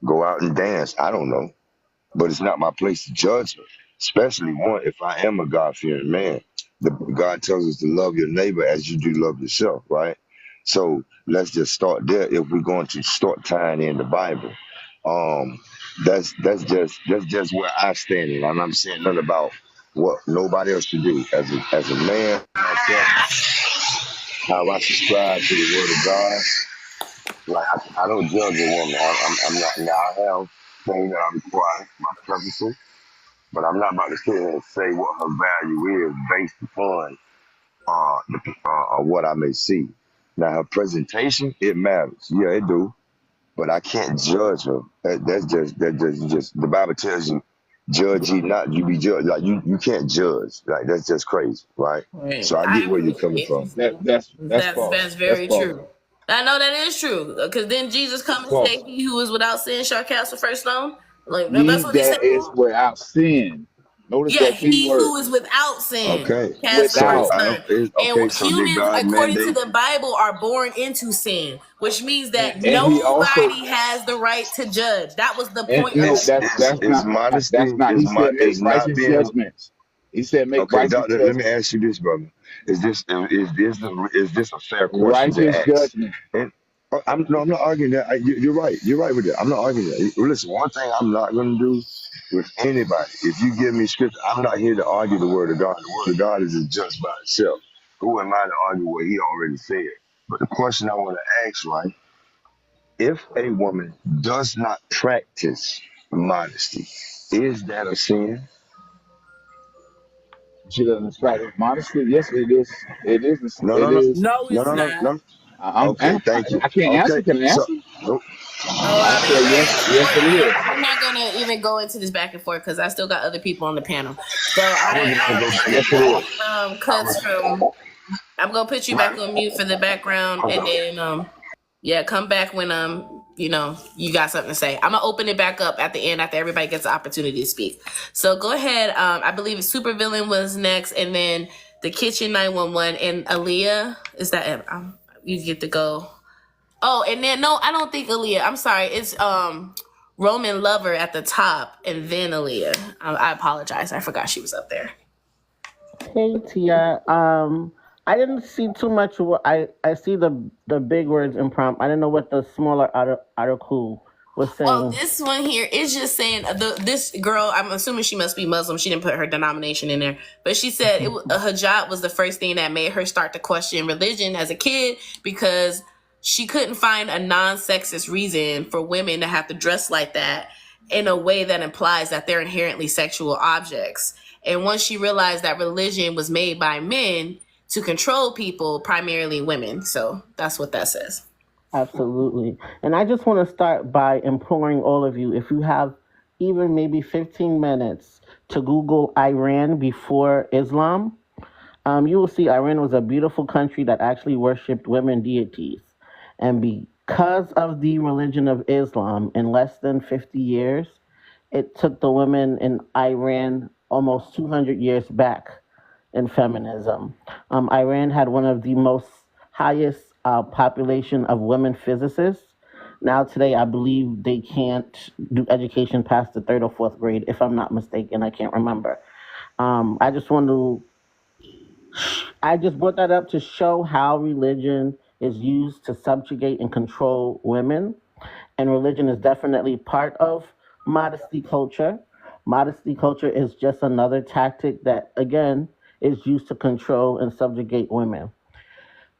go out and dance. I don't know, but it's not my place to judge her. Especially one, if I am a God fearing man, God tells us to love your neighbor as you do love yourself, right? So let's just start there. If we're going to start tying in the Bible, um, that's just where I stand, and I'm not saying nothing about what nobody else should do. As a man myself, how I subscribe to the Word of God. Like I don't judge a woman. I'm not. Now I have things that I require my preferences, but I'm not about to sit here and say what her value is based upon what I may see. Now her presentation, it matters. Yeah, it do. But I can't judge her. That's just the Bible tells you, judge ye not, you be judged. Like you can't judge. Like that's just crazy, right? Right. So I I get where you're coming agree. from. That's That's false. That's very false. true. I know that is true. Because then Jesus That's come and say, false. "He who is without sin shall cast the first stone." Like that's He what he said. that is without sin. Notice Yeah, that key he word. who is without sin Okay. cast the So first Without. I don't. stone. Okay. And So did humans, God according to mandate? the Bible, are born into sin, which means that And he also nobody has the right to judge. That was the and point of no, Is the. that's is not modesty that's not. He said make is not righteous being judgments. He said make okay, righteous doctor? Let me judgments. ask you this, brother. Is this is this a fair question to Righteous ask? judgment. And I'm not arguing that. You're right. You're right with that. I'm not arguing that. Listen, one thing I'm not going to do with anybody. If you give me scripture, I'm not here to argue the word of God. The word of God is just by itself. Who am I to argue what He already said? But the question I want to ask, right? If a woman does not practice modesty, is that a sin? She doesn't practice modesty. Yes, it is. It is. No, no, It no, is. No, no, it's no, no, not. no. Okay, thank you. I can't answer. Okay, Can I so answer? nope, Oh, I I mean, said yes. Yes, it is. we're not gonna even go into this back and forth because I still got other people on the panel. So I wasn't gonna go back and Yes, it forth. is. I cuts was from. I'm gonna put you back right. on mute for the background, and Okay. then yeah, come back when you got something to say. I'm gonna open it back up at the end after everybody gets the opportunity to speak. So go ahead. I believe Supervillain was next, and then the Kitchen 911 and Aaliyah. Is that it? You get to go. Oh, and then no, I don't think Aaliyah. I'm sorry. It's Roman Lover at the top, and then Aaliyah. I apologize. I forgot she was up there. Hey Tia, I didn't see too much. I see the big words in prompt. I didn't know what the smaller article was Well, saying. this one here is just saying this girl. I'm assuming she must be Muslim. She didn't put her denomination in there, but she said a hijab was the first thing that made her start to question religion as a kid because she couldn't find a non-sexist reason for women to have to dress like that in a way that implies that they're inherently sexual objects. And once she realized that religion was made by men to control people, primarily women, so that's what that says. Absolutely. And I just want to start by imploring all of you, if you have even maybe 15 minutes to Google Iran before Islam, you will see Iran was a beautiful country that actually worshipped women deities. And because of the religion of Islam, in less than 50 years, it took the women in Iran almost 200 years back in feminism. Iran had one of the most highest population of women physicists. Now today, I believe they can't do education past the third or fourth grade, if I'm not mistaken. I can't remember. I just want to. I just brought that up to show how religion is used to subjugate and control women, and religion is definitely part of modesty culture. Modesty culture is just another tactic that, again, is used to control and subjugate women.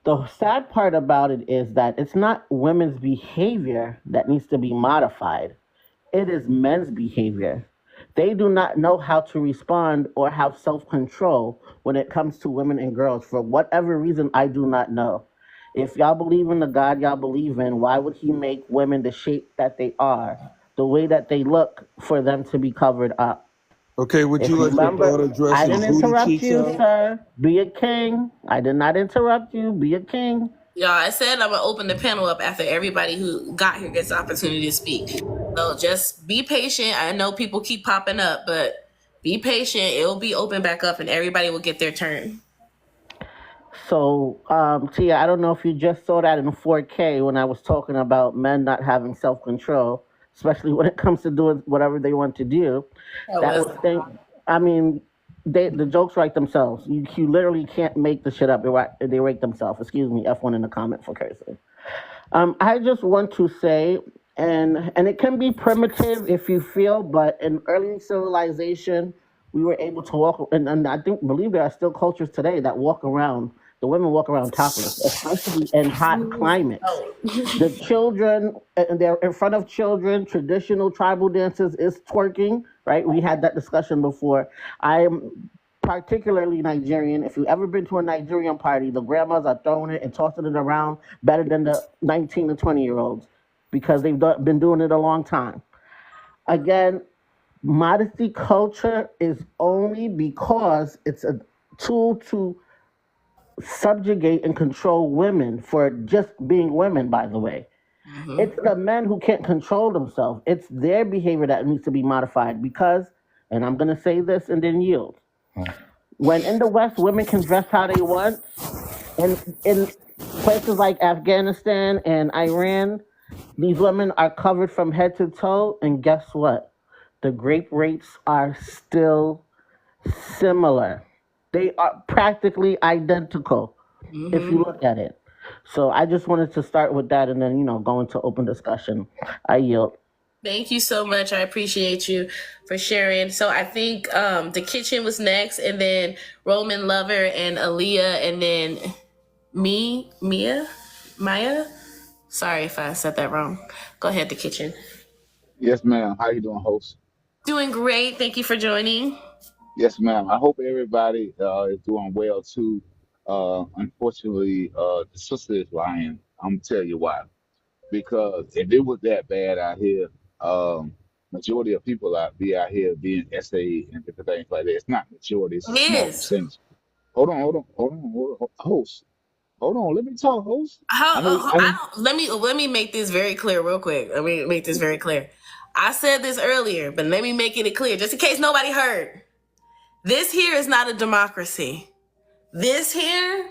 The sad part about it is that it's not women's behavior that needs to be modified. It is men's behavior. They do not know how to respond or have self control when it comes to women and girls for whatever reason I do not know. If y'all believe in the God y'all believe in, why would he make women the shape that they are, the way that they look for them to be covered up? Okay, would If you you let your daughter remember, dress I her didn't booty interrupt cheeks you, out? sir. Be a king. I did not interrupt you. Be a king. Y'all, I said I'm gonna open the panel up after everybody who got here gets the opportunity to speak. So just be patient. I know people keep popping up, but be patient. It'll be open back up, and everybody will get their turn. So, Tia, I don't know if you just saw that in 4K when I was talking about men not having self control, especially when it comes to doing whatever they want to do. That That was was thing. I mean, the jokes write themselves. You literally can't make the shit up. They write themselves. Excuse me, F1 in the comment for cursing. I just want to say, and it can be primitive if you feel, but in early civilization, we were able to walk, and I think believe there are still cultures today that walk around. The women walk around topless, especially in hot climates. The children, and they're in front of children. Traditional tribal dances is twerking, right? We had that discussion before. I'm particularly Nigerian. If you've ever been to a Nigerian party, the grandmas are throwing it and tossing it around better than the 19 and 20-year-olds because been doing it a long time. Again, modesty culture is only because it's a tool to subjugate and control women for just being women, by the way. It's the men who can't control themselves. It's their behavior that needs to be modified because, and I'm going to say this and then yield. When in the West, women can dress how they want, and in places like Afghanistan and Iran, these women are covered from head to toe, and guess what? The rape rates are still similar. They are practically identical if you look at it. So I just wanted to start with that and then, go into open discussion. I yield. Thank you so much. I appreciate you for sharing. So I think the kitchen was next, and then Roman Lover and Aaliyah, and then Maya. Sorry if I said that wrong. Go ahead, the kitchen. Yes, ma'am. How you doing, host? Doing great. Thank you for joining. Yes, ma'am. I hope everybody is doing well too. Unfortunately, the sister is lying. I'm gonna tell you why. Because if it was that bad out here, majority of people out here being SA and different things like that. It's not majority. It's It a small is. percentage. Hold on, host. Hold on. Let me talk, host. I know. Let me make this very clear real quick. Let me make this very clear. I said this earlier, but let me make it clear, just in case nobody heard. This here is not a democracy. This here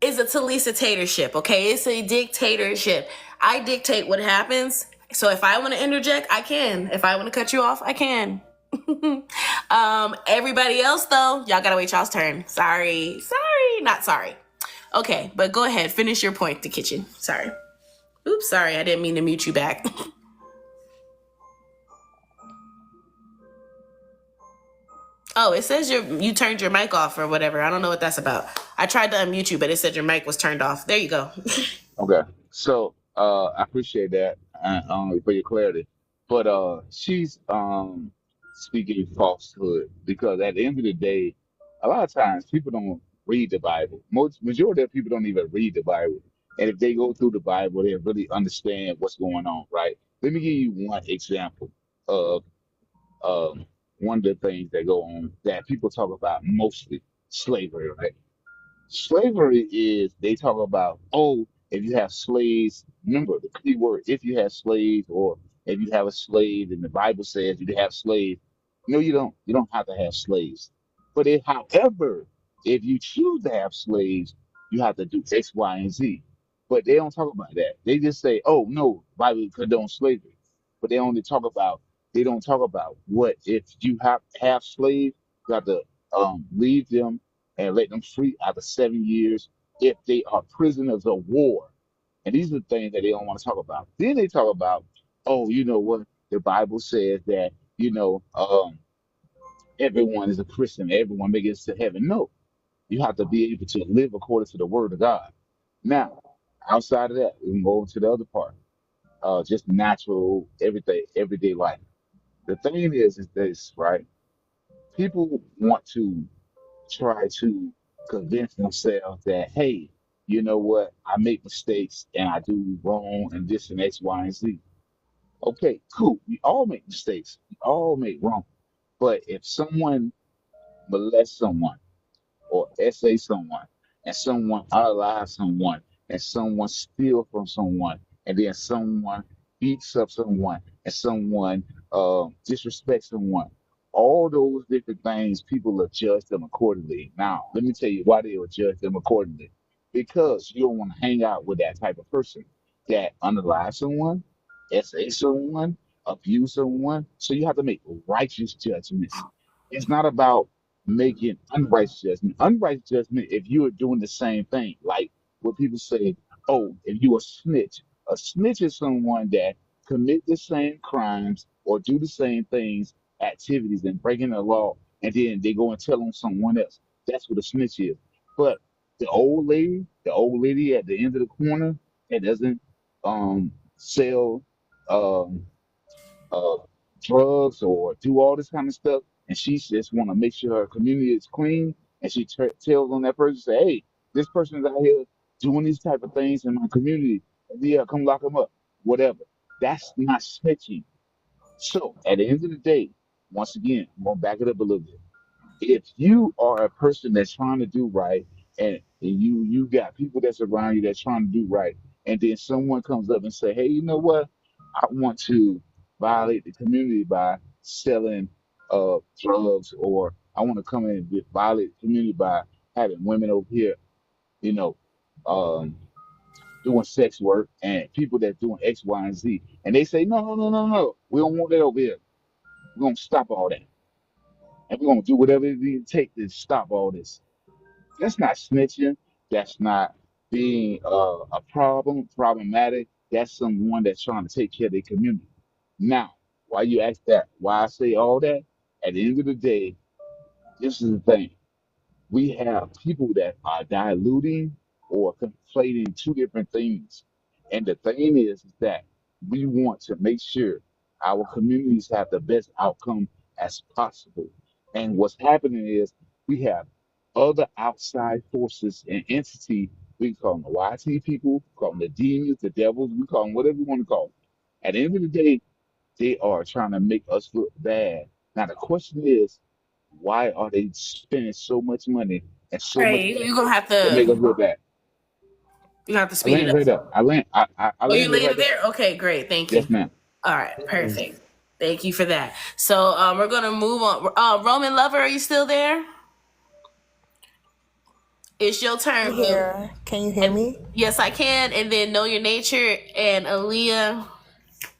is a Talisa dictatorship, okay? It's a dictatorship. I dictate what happens. So if I want to interject, I can. If I want to cut you off, I can. Everybody else, though, y'all gotta wait y'all's turn. Sorry, not sorry. Okay, but go ahead, finish your point, the kitchen. Sorry. Oops, sorry, I didn't mean to mute you back. Oh, it says you turned your mic off or whatever. I don't know what that's about. I tried to unmute you, but it said your mic was turned off. There you go. Okay. So I appreciate that for your clarity. But she's speaking falsehood because at the end of the day, a lot of times people don't read the Bible. Most majority of people don't even read the Bible. And if they go through the Bible, they really understand what's going on, right? Let me give you one example of one of the things that go on that people talk about mostly slavery, right? Slavery is they talk about, oh, if you have slaves, remember the key word, if you have slaves or if you have a slave and the Bible says you have slaves. No, you don't. You don't have to have slaves. But if, however, if you choose to have slaves, you have to do X, Y, and Z. But they don't talk about that. They just say, oh no, Bible condones slavery. But they don't talk about what if you have slaves, you have to leave them and let them free after 7 years if they are prisoners of war. And these are the things that they don't want to talk about. Then they talk about, oh, you know what? The Bible says that, everyone is a Christian, everyone makes it to heaven. No, you have to be able to live according to the word of God. Now, outside of that, we can go to the other part. Just natural, everyday life. The thing is this, right? People want to try to convince themselves that, hey, you know what? I make mistakes and I do wrong and this and X, Y, and Z. Okay, cool. We all make mistakes. We all make wrong. But if someone molests someone, or essay someone, and someone outlies someone, and someone steal from someone, and then someone beats up someone, and someone disrespects someone. All those different things, people will judge them accordingly. Now, let me tell you why they will judge them accordingly. Because you don't want to hang out with that type of person that underlies someone, essay someone, abuse someone. So you have to make righteous judgments. It's not about making unrighteous judgment. Unrighteous judgment if you are doing the same thing. Like what people say, oh, if you a snitch is someone that commit the same crimes or do the same things, activities and breaking the law, and then they go and tell on someone else. That's what a snitch is. But the old lady at the end of the corner that doesn't sell um uh, drugs or do all this kind of stuff, and she just want to make sure her community is clean, and she tells on that person, say, "Hey, this person is out here doing these type of things in my community. Yeah, come lock them up, whatever." That's not snitching. So at the end of the day, once again, I'm gonna back it up a little bit. If you are a person that's trying to do right, and you got people that's around you that's trying to do right, and then someone comes up and say, hey, you know what, I want to violate the community by selling drugs, or I want to come in and violate the community by having women over here, you know, um doing sex work, and people that doing X, Y, and Z, and they say, no, no, no, no, no, we don't want that over here. We're gonna stop all that, and we're gonna do whatever it takes to stop all this. That's not snitching. That's not being a problematic. That's someone that's trying to take care of their community. Now, why you ask that? Why I say all that? At the end of the day, this is the thing. We have people that are diluting or conflating two different things. And the thing is that we want to make sure our communities have the best outcome as possible. And what's happening is we have other outside forces and entity. We call them the YT people, call them the demons, the devils, we call them whatever we want to call them. At the end of the day, they are trying to make us look bad. Now the question is, why are they spending so much money and All so much right, you're effort gonna have to make us to look bad? I speed it land up. right up. I Oh, you landed right landed there. there? Okay, great. Thank you. Yes, ma'am. All right, perfect. Thank you for that. So we're gonna move on. Roman Lover, are you still there? It's your turn, I'm boo. here. Can you hear And me? yes, I can. And then Know Your Nature and Aaliyah,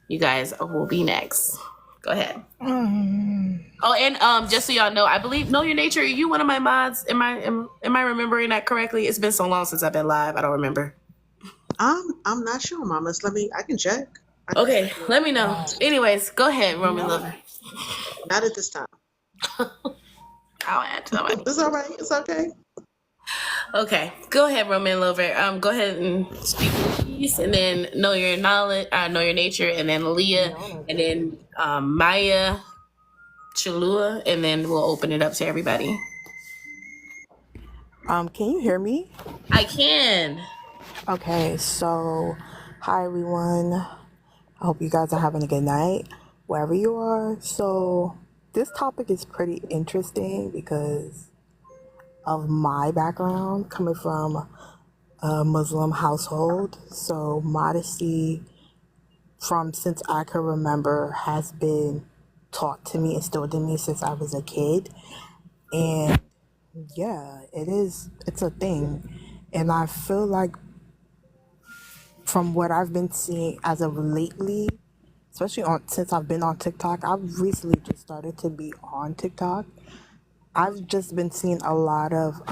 you guys will be next. Go ahead. Oh, and just so y'all know, I believe Know Your Nature. Are you one of my mods? Am I remembering that correctly? It's been so long since I've been live. I don't remember. I'm not sure, mamas. I can check. I can check. Okay, let me know. Anyways, go ahead, Roman No. Lover. Not at this time. I'll add somebody. It's all right. It's okay. Okay, go ahead, Roman Lover. Go ahead and speak your piece, and then know your knowledge, know your nature, and then Leah, and then Maya Chalua, and then we'll open it up to everybody. Can you hear me? I can. Okay, so hi everyone. I hope you guys are having a good night wherever you are. So this topic is pretty interesting because of my background coming from a Muslim household. So modesty from since I can remember has been taught to me, instilled in me since I was a kid. And yeah, it's a thing. And I feel like from what I've been seeing as of lately, especially on since I've been on TikTok, I've recently just started to be on TikTok. I've just been seeing a lot of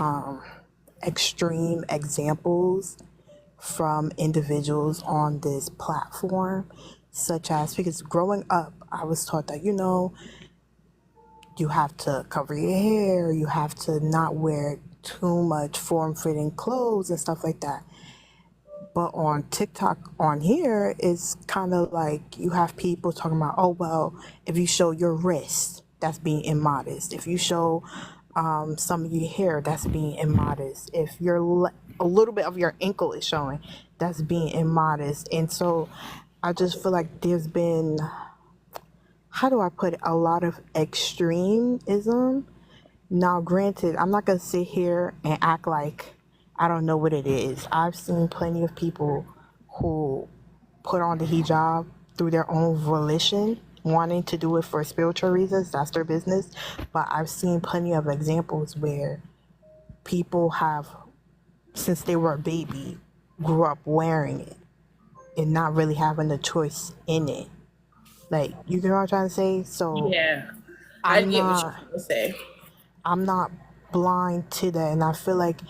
extreme examples from individuals on this platform, such as because growing up, I was taught that, you have to cover your hair, you have to not wear too much form fitting clothes and stuff like that. But on TikTok on here, it's kind of like you have people talking about, oh, well, if you show your wrist, that's being immodest. If you show some of your hair, that's being immodest. If a little bit of your ankle is showing, that's being immodest. And so I just feel like there's been, how do I put it, a lot of extremism. Now, granted, I'm not going to sit here and act like I don't know what it is. I've seen plenty of people who put on the hijab through their own volition, wanting to do it for spiritual reasons. That's their business. But I've seen plenty of examples where people have, since they were a baby, grew up wearing it and not really having a choice in it. Like, you know what I'm trying to say? So Yeah, I I'm get what you're not trying to say. I'm not blind to that, and I feel like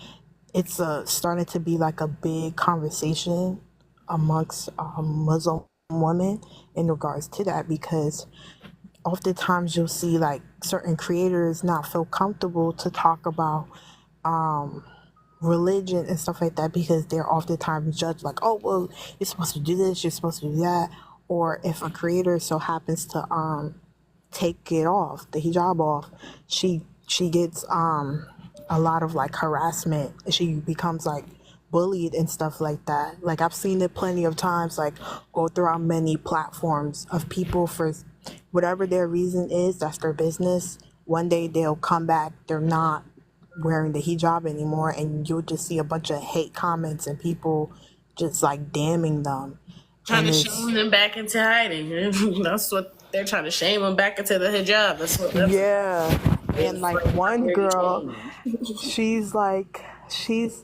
it's starting to be like a big conversation amongst Muslim women in regards to that, because oftentimes you'll see like certain creators not feel comfortable to talk about religion and stuff like that because they're oftentimes judged like, oh, well, you're supposed to do this, you're supposed to do that. Or if a creator so happens to take it off, the hijab off, she gets a lot of like harassment. She becomes like bullied and stuff like that. Like, I've seen it plenty of times, like go throughout many platforms of people, for whatever their reason is, that's their business. One day they'll come back, they're not wearing the hijab anymore, and you'll just see a bunch of hate comments and people just like damning them. Trying And to it's, shame them back into hiding. That's what they're trying to shame them back into the hijab. That's yeah. And it's like like one very girl, shame. she's like, she's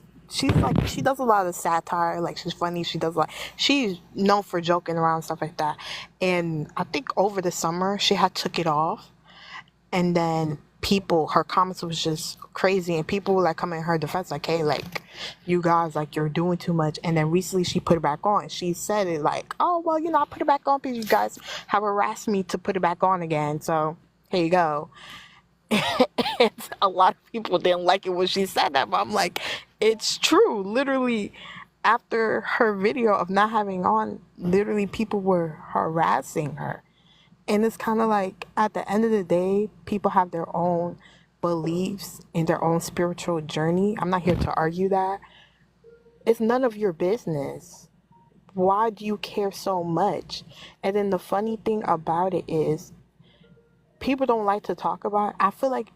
like, she does a lot of satire, like she's funny, she does like, she's known for joking around and stuff like that. And I think over the summer she had took it off, and then people, her comments was just crazy, and people were like coming in her defense like, hey, like, you guys, like, you're doing too much. And then recently she put it back on. She said it like, oh, well, you know, I put it back on because you guys have harassed me to put it back on again, so here you go. And a lot of people didn't like it when she said that, but I'm like, it's true. Literally, after her video of not having on, literally people were harassing her. And it's kind of like, at the end of the day, people have their own beliefs and their own spiritual journey. I'm not here to argue that. It's none of your business. Why do you care so much? And then the funny thing about it is, people don't like to talk about it. I feel like,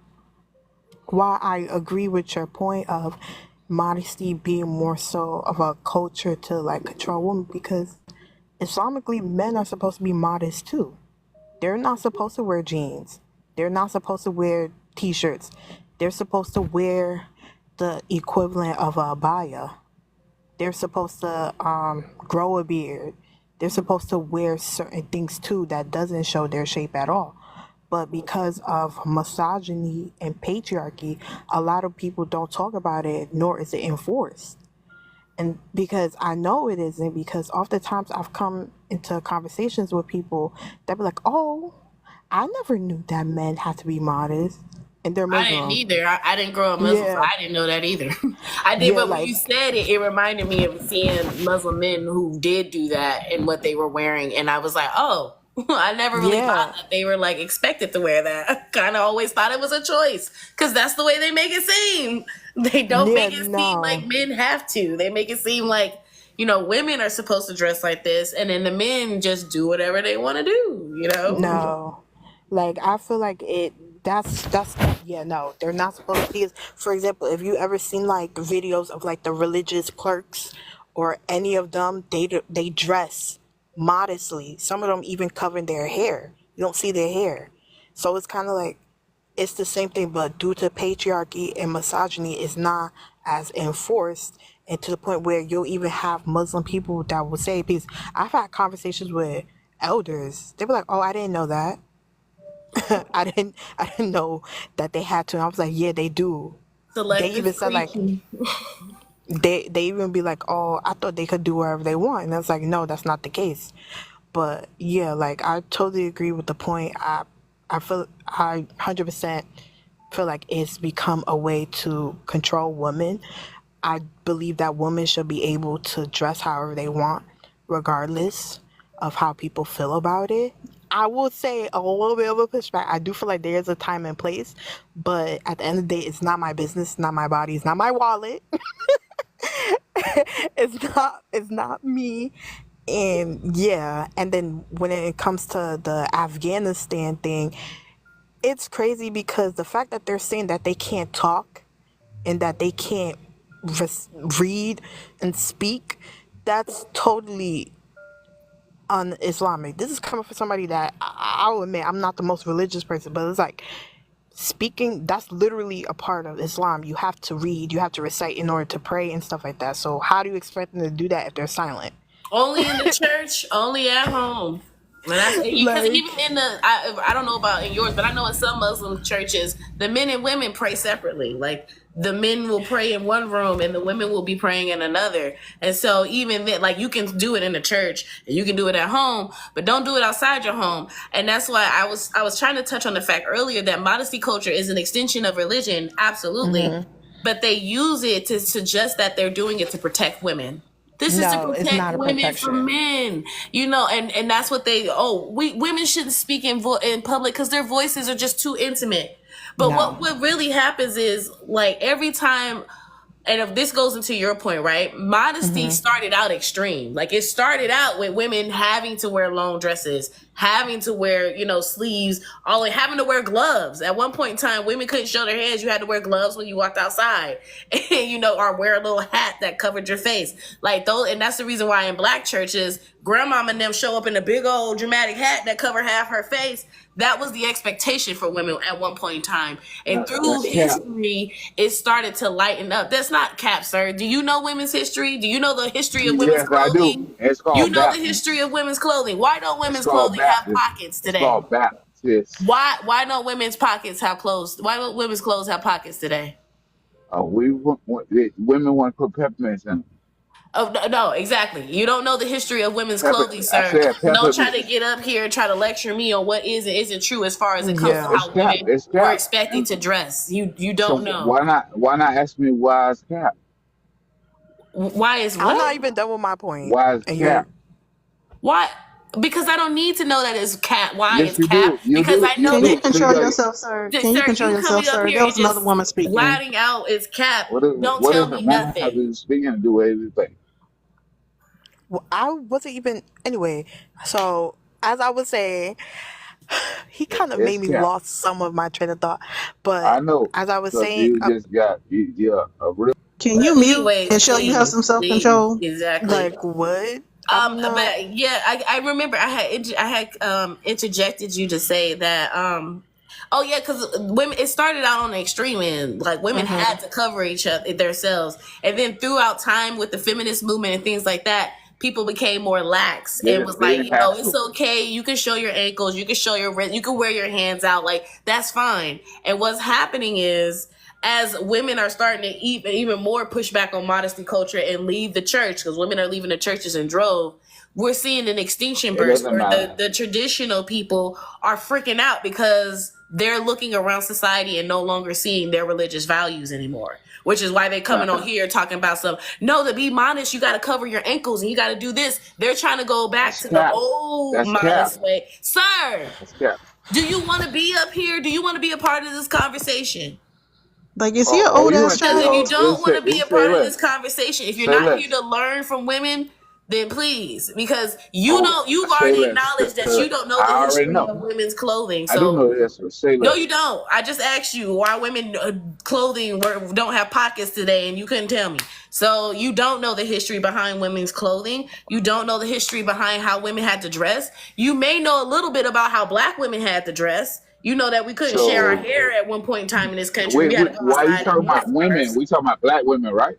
while I agree with your point of modesty being more so of a culture to like control women, because Islamically, men are supposed to be modest too. They're not supposed to wear jeans. They're not supposed to wear t-shirts. They're supposed to wear the equivalent of a abaya. They're supposed to grow a beard. They're supposed to wear certain things too that doesn't show their shape at all. But because of misogyny and patriarchy, a lot of people don't talk about it, nor is it enforced. And because I know it isn't, because oftentimes I've come into conversations with people that be like, oh, I never knew that men had to be modest. And they're I didn't Muslim. either. I didn't grow up Muslim, so Yeah. I didn't know that either. I did, Yeah, but when you like, said it, it reminded me of seeing Muslim men who did do that and what they were wearing, and I was like, oh, I never really thought yeah. that they were like expected to wear that. I kind of always thought it was a choice because that's the way they make it seem. They don't Yeah, make it seem like no. men have to. They make it seem like, women are supposed to dress like this, and then the men just do whatever they want to do. No. Like, I feel like that's yeah, no, they're not supposed to be. For example, if you ever seen like videos of like the religious clerks or any of them, they dress modestly. Some of them even covering their hair. You don't see their hair. So it's kind of like, it's the same thing, but due to patriarchy and misogyny, it's not as enforced, and to the point where you'll even have Muslim people that will say, because I've had conversations with elders, they were like, oh, I didn't know that. I didn't know that they had to. And I was like, yeah, they do. They even Selective said like, preaching. they even be like, oh, I thought they could do whatever they want, and I was like, no, that's not the case. But yeah, like, I totally agree with the point. I feel, I 100% feel like it's become a way to control women. I believe that women should be able to dress however they want, regardless of how people feel about it. I will say a little bit of a pushback. I do feel like there's a time and place, but at the end of the day, it's not my business, it's not my body, it's not my wallet. It's not me. And yeah, and then when it comes to the Afghanistan thing, it's crazy because the fact that they're saying that they can't talk and that they can't read and speak, that's totally un-Islamic. This is coming from somebody that I'll admit I'm not the most religious person, but it's like speaking, that's literally a part of Islam. You have to read, you have to recite in order to pray and stuff like that. So how do you expect them to do that if they're silent? Only in the church, only at home. When I say, because even in the, I don't know about in yours, but I know in some Muslim churches, the men and women pray separately. Like the men will pray in one room and the women will be praying in another. And so even then, like you can do it in the church and you can do it at home, but don't do it outside your home. And that's why I was trying to touch on the fact earlier that modesty culture is an extension of religion, absolutely. Mm-hmm. But they use it to suggest that they're doing it to protect women. This is to protect women from men, you know, and that's what women shouldn't speak in public because their voices are just too intimate. But what really happens is like every time, and if this goes into your point, right? Modesty started out extreme. Like it started out with women having to wear long dresses, having to wear, sleeves, having to wear gloves. At one point in time, women couldn't show their hands. You had to wear gloves when you walked outside, and, or wear a little hat that covered your face. Like those, and that's the reason why in black churches, grandmama and them show up in a big old dramatic hat that cover half her face. That was the expectation for women at one point in time. And through history, it started to lighten up. That's not cap, sir. Do you know women's history? Do you know the history of women's clothing? I do. It's called the history of women's clothing. Why don't women's clothing have pockets today? It's called Baptist. Why don't women's pockets have clothes? Why don't women's clothes have pockets today? Women want to put peppermints in them. Oh, no, exactly. You don't know the history of women's clothing, sir. Don't try to get up here and try to lecture me on what is and isn't true as far as it comes to how women were expected to dress. You don't know. Why not ask me why is cap? Why is what? I'm not even done with my point. Why is cap? Why? Because I don't need to know that it's cap. Why yes, it's cap? Because I know. Can you control yourself, sir? Can you control yourself, sir? There was another woman speaking. Louding out it's cap. Don't tell me nothing. Have been speaking to do everything. Well, I wasn't even anyway. So as I was saying, he kind of made me lost some of my train of thought. But I know. As I was saying, you just got a real. Can you mute and show you have some self control? Exactly. Like what? But yeah, I remember I had interjected you to say that oh yeah, because women, it started out on the extreme end. Like women had to cover each other themselves, and then throughout time with the feminist movement and things like that, people became more lax. It was like, it's okay. You can show your ankles, you can show your wrist, you can wear your hands out. Like that's fine. And what's happening is, as women are starting to even more push back on modesty culture and leave the church, because women are leaving the churches in drove, we're seeing an extinction burst where the traditional people are freaking out because they're looking around society and no longer seeing their religious values anymore. Which is why they're coming on here talking about to be modest, you got to cover your ankles and you got to do this. They're trying to go back to the old modest way. Sir, do you want to be up here? Do you want to be a part of this conversation? Like, is he an old ass child? Because if you don't want to be a part of this conversation, if you're not here to learn from women, then please, because you've already acknowledged that you don't know the history of women's clothing. So I don't know the history. Say no, you don't. I just asked you why women clothing don't have pockets today, and you couldn't tell me. So you don't know the history behind women's clothing. You don't know the history behind how women had to dress. You may know a little bit about how black women had to dress. You know that we couldn't share our hair at one point in time in this country. Why are you talking about women? We talking about black women, right?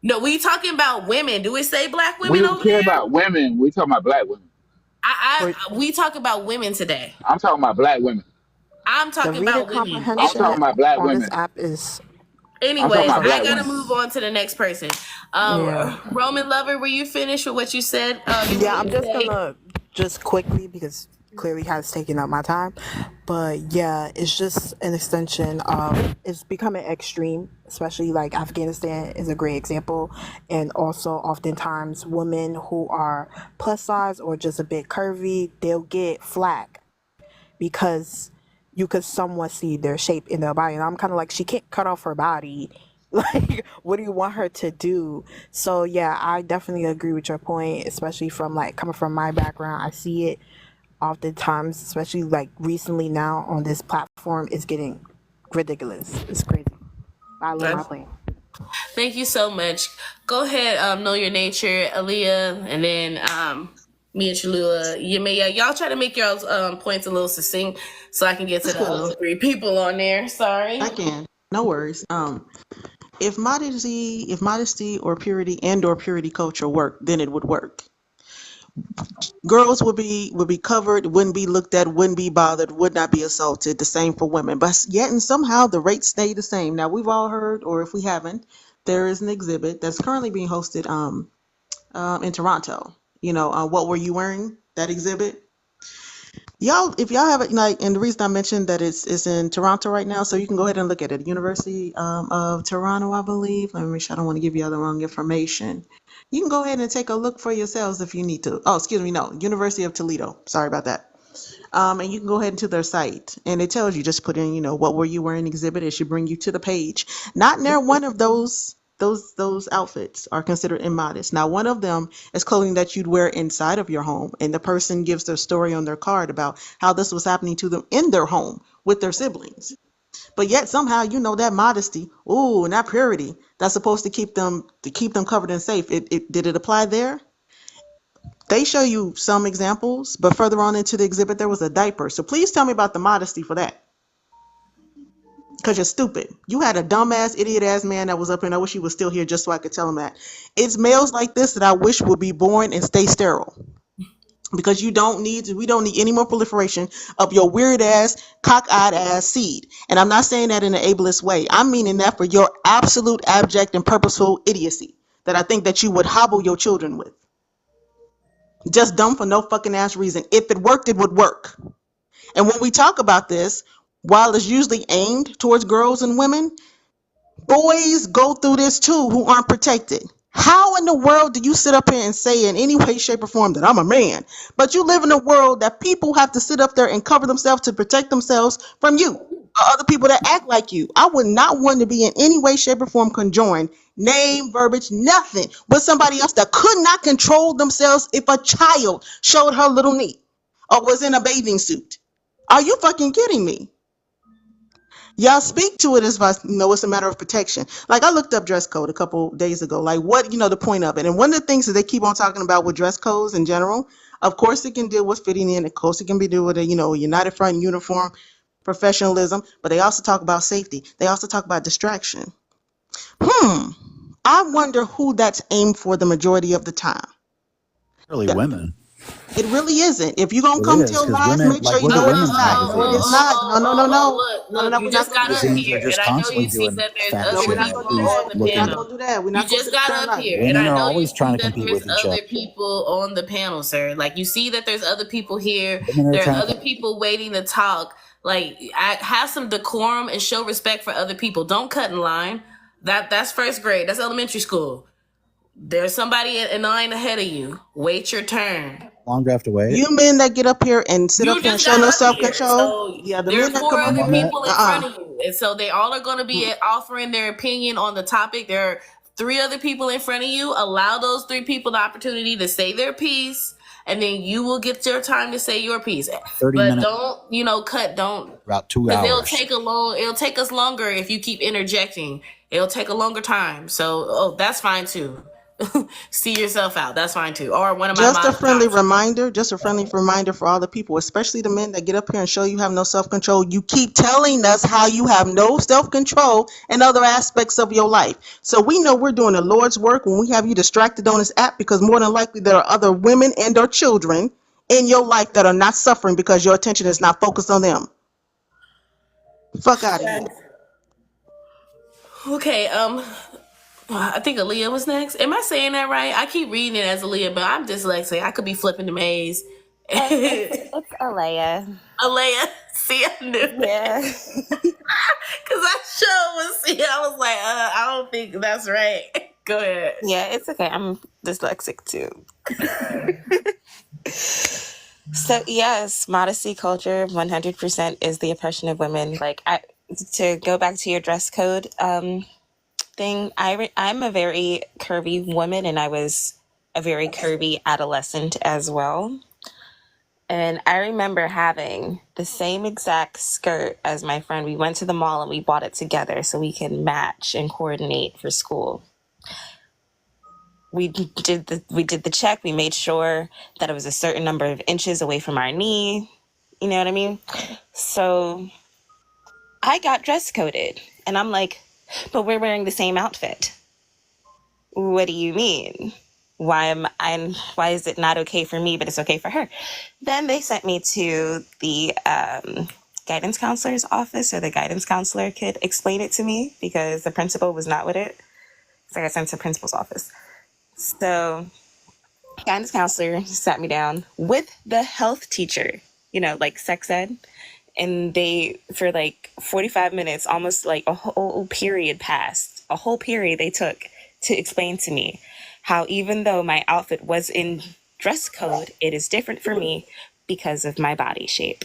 No, we talking about women. Do we say black women? We don't care about women. We talking about black women. We talk about women today. I'm talking about black women. I'm talking about women. I'm talking about black women. This app is. Anyways, I gotta move on to the next person. Roman Lover, were you finished with what you said? I'm just gonna quickly, because clearly has taken up my time. But yeah, it's just an extension of it's becoming extreme, especially like Afghanistan is a great example. And also oftentimes women who are plus size or just a bit curvy, they'll get flack because you could somewhat see their shape in their body. And I'm kind of like, she can't cut off her body. Like, what do you want her to do? So yeah, I definitely agree with your point, especially from like coming from my background. I see it oftentimes, especially like recently now on this platform, it's getting ridiculous. It's crazy. I love my plane. Thank you so much. Go ahead, know your nature, Aaliyah, and then me and Chalua. Y'all try to make y'all's points a little succinct so I can get to That's the cool. other three people on there. Sorry. I can. No worries. If modesty or purity or purity culture worked, then it would work. Girls would be covered, wouldn't be looked at, wouldn't be bothered, would not be assaulted. The same for women, but yet and somehow the rates stay the same. Now we've all heard, or if we haven't, there is an exhibit that's currently being hosted in Toronto. What were you wearing? That exhibit. Y'all, if y'all have it, like, and the reason I mentioned that it's in Toronto right now, so you can go ahead and look at it. University of Toronto, I believe. Let me make sure I don't want to give you the wrong information. You can go ahead and take a look for yourselves if you need to. Oh, excuse me, no, University of Toledo. Sorry about that. And you can go ahead into their site, and it tells you, just put in, what were you wearing exhibit. It should bring you to the page. Not near one of those outfits are considered immodest. Now, one of them is clothing that you'd wear inside of your home, and the person gives their story on their card about how this was happening to them in their home with their siblings. But yet somehow, that modesty, ooh, and that purity, that's supposed to keep them covered and safe. Did it apply there? They show you some examples, but further on into the exhibit, there was a diaper. So please tell me about the modesty for that. Because you're stupid. You had a dumbass, idiot-ass man that was up here, and I wish he was still here just so I could tell him that. It's males like this that I wish would be born and stay sterile. Because we don't need any more proliferation of your weird-ass, cockeyed ass seed. And I'm not saying that in an ableist way. I'm meaning that for your absolute, abject, and purposeful idiocy that I think that you would hobble your children with. Just dumb for no fucking ass reason. If it worked, it would work. And when we talk about this, while it's usually aimed towards girls and women, boys go through this too who aren't protected. How in the world do you sit up here and say in any way, shape, or form that I'm a man? But you live in a world that people have to sit up there and cover themselves to protect themselves from you or other people that act like you. I would not want to be in any way, shape, or form conjoined, name, verbiage, nothing, with somebody else that could not control themselves if a child showed her little knee or was in a bathing suit. Are you fucking kidding me? Y'all speak to it as if it's a matter of protection. Like, I looked up dress code a couple days ago. Like, what, the point of it. And one of the things that they keep on talking about with dress codes in general, of course, it can deal with fitting in. Of course, it can be deal with a, united front uniform, professionalism. But they also talk about safety. They also talk about distraction. I wonder who that's aimed for the majority of the time. Really, women. It really isn't. If you're going to come tell lies, women, make sure you we're know the it is women's not. magazine. It's not. No. Look, you just got up here, Are just and I know constantly you see doing that there's fact other We're not checking. going people to do that. on the We're not panel. going to do that. We're You not going to just got up lie. here, and Women I are know you always trying see to that compete there's with each other other. people on the panel, sir. Like, you see that there's other people here. Women are There are trying other people waiting to talk. Like, have some decorum and show respect for other people. Don't cut in line. That's first grade. That's elementary school. There's somebody in line ahead of you. Wait your turn. Long do I have to wait? You men that get up here and sit You up here and just show got no up self here, control, so yeah, the there are men that four come up other here, people in front of you, and so they all are going to be offering their opinion on the topic. There are three other people in front of you. Allow those three people the opportunity to say their piece, and then you will get your time to say your piece. 30 But minutes. don't cut. Don't, about 2 because hours. it'll take us longer if you keep interjecting. It'll take a longer time. So that's fine too. See yourself out. That's fine too. Or one of my just a mom's friendly jobs. reminder for all the people, especially the men that get up here and show you have no self control. You keep telling us how you have no self control in other aspects of your life. So we know we're doing the Lord's work when we have you distracted on this app, because more than likely there are other women and or children in your life that are not suffering because your attention is not focused on them. Fuck out of here. Okay, I think Aaliyah was next. Am I saying that right? I keep reading it as Aaliyah, but I'm dyslexic. I could be flipping the maze. It's Alea. Alea, see, I knew Yeah. it. Because I sure was, see, I was like, I don't think that's right. Go ahead. Yeah, it's okay. I'm dyslexic too. So yes, modesty culture 100% is the oppression of women. Like to go back to your dress code thing, I'm a very curvy woman, and I was a very curvy adolescent as well. And I remember having the same exact skirt as my friend. We went to the mall and we bought it together so we could match and coordinate for school. We did the check. We made sure that it was a certain number of inches away from our knee. You know what I mean? So I got dress coded, and I'm like, but we're wearing the same outfit. What do you mean? Why is it not okay for me, but it's okay for her? Then they sent me to the guidance counselor's office, so the guidance counselor could explain it to me because the principal was not with it. So I got sent to the principal's office. So guidance counselor sat me down with the health teacher, like sex ed. And they, for like 45 minutes, almost like a whole period passed, a whole period they took to explain to me how even though my outfit was in dress code, it is different for me because of my body shape.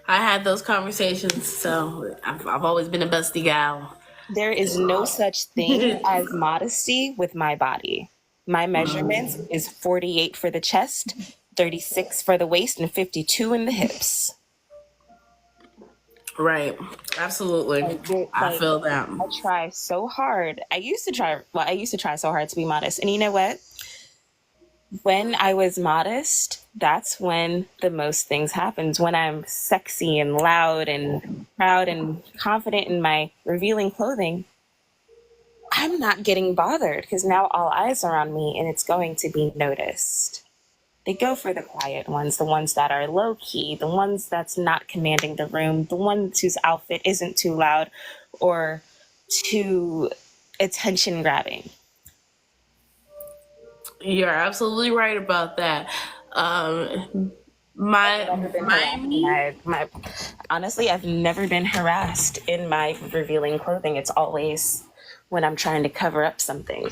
I had those conversations, so I've always been a busty gal. There is no such thing as modesty with my body. My measurements is 48 for the chest, 36 for the waist, and 52 in the hips. Right. Absolutely. I feel that. I try so hard. I used to try so hard to be modest. And you know what? When I was modest, that's when the most things happened. When I'm sexy and loud and proud and confident in my revealing clothing, I'm not getting bothered because now all eyes are on me and it's going to be noticed. They go for the quiet ones, the ones that are low key, the ones that's not commanding the room, the ones whose outfit isn't too loud or too attention grabbing. You're absolutely right about that. Honestly, I've never been harassed in my revealing clothing. It's always when I'm trying to cover up something.